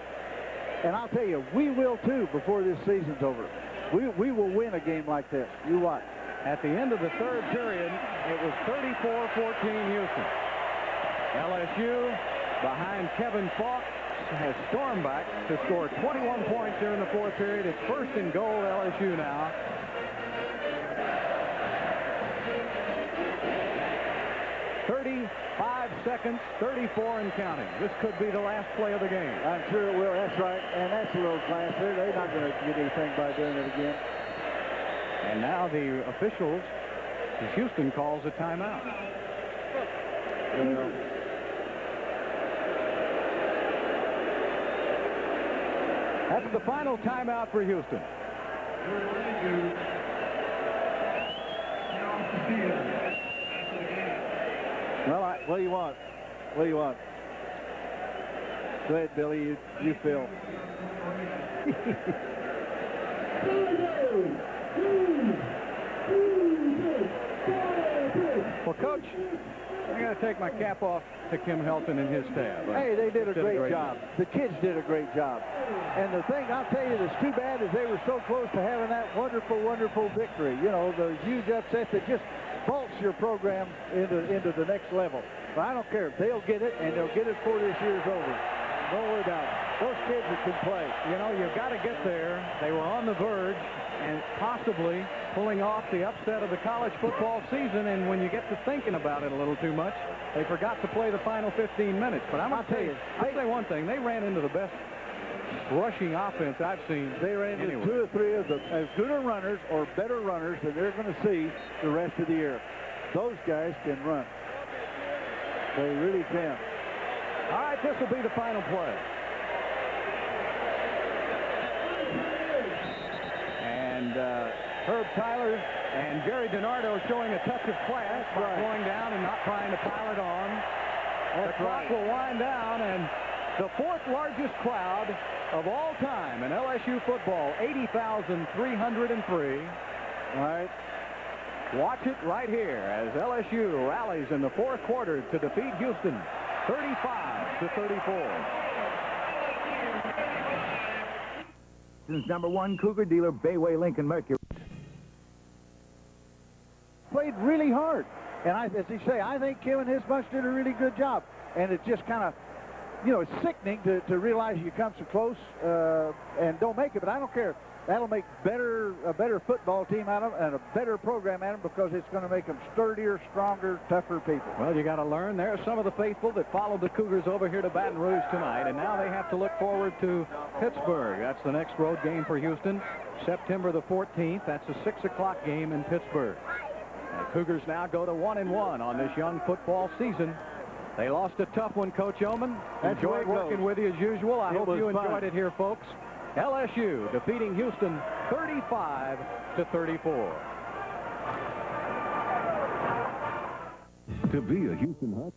And I'll tell you, we will too before this season's over. We will win a game like this. You watch. At the end of the third period, it was 34-14 Houston. LSU, behind Kevin Falk, has stormed back to score 21 points here in the fourth period. It's 1st and goal LSU now. Seconds, 34 and counting. This could be the last play of the game. I'm sure it will. That's right. And that's a little class there. They're not going to get anything by doing it again. And now the officials, Houston calls a timeout. That's the final timeout for Houston. Well, what do you want? What do you want? Go ahead, Billy. You fill. Well, Coach, I got to take my cap off to Kim Helton and his staff. Hey, they did a great job. The kids did a great job. And the thing I'll tell you that's too bad is they were so close to having that wonderful, wonderful victory. You know, the huge upset that just vaults your program into the next level. But I don't care. They'll get it, and they'll get it before this year's over. Don't worry about it. Those kids can play. You know, you've got to get there. They were on the verge and possibly pulling off the upset of the college football season, and when you get to thinking about it a little too much, they forgot to play the final 15 minutes. But I'm going to tell you, I'll say one thing. They ran into the best rushing offense I've seen. They ran into anywhere. 2 or 3 of the as good a runners or better runners than they're going to see the rest of the year. Those guys can run. They really can. All right, this will be the final play. And Herb Tyler and Jerry DiNardo showing a touch of class by going down and not trying to pile it on. The clock will wind down, and the 4th largest crowd of all time in LSU football, 80,303. All right. Watch it right here as LSU rallies in the 4th quarter to defeat Houston 35-34. Since #1 Cougar dealer Bayway Lincoln Mercury. Played really hard. And as you say, I think Kim and his bunch did a really good job. And it's just kind of, you know, it's sickening to realize you come so close and don't make it. But I don't care. That'll make a better football team out of them and a better program out of them because it's going to make them sturdier, stronger, tougher people. Well, you got to learn. There are some of the faithful that followed the Cougars over here to Baton Rouge tonight, and now they have to look forward to Pittsburgh. That's the next road game for Houston, September the 14th. That's a 6 o'clock game in Pittsburgh. The Cougars now go to 1-1 on this young football season. They lost a tough one, Coach Oman. Enjoyed working with you as usual. I hope you enjoyed it here, folks. LSU defeating Houston 35-34. To be a Houston Hut.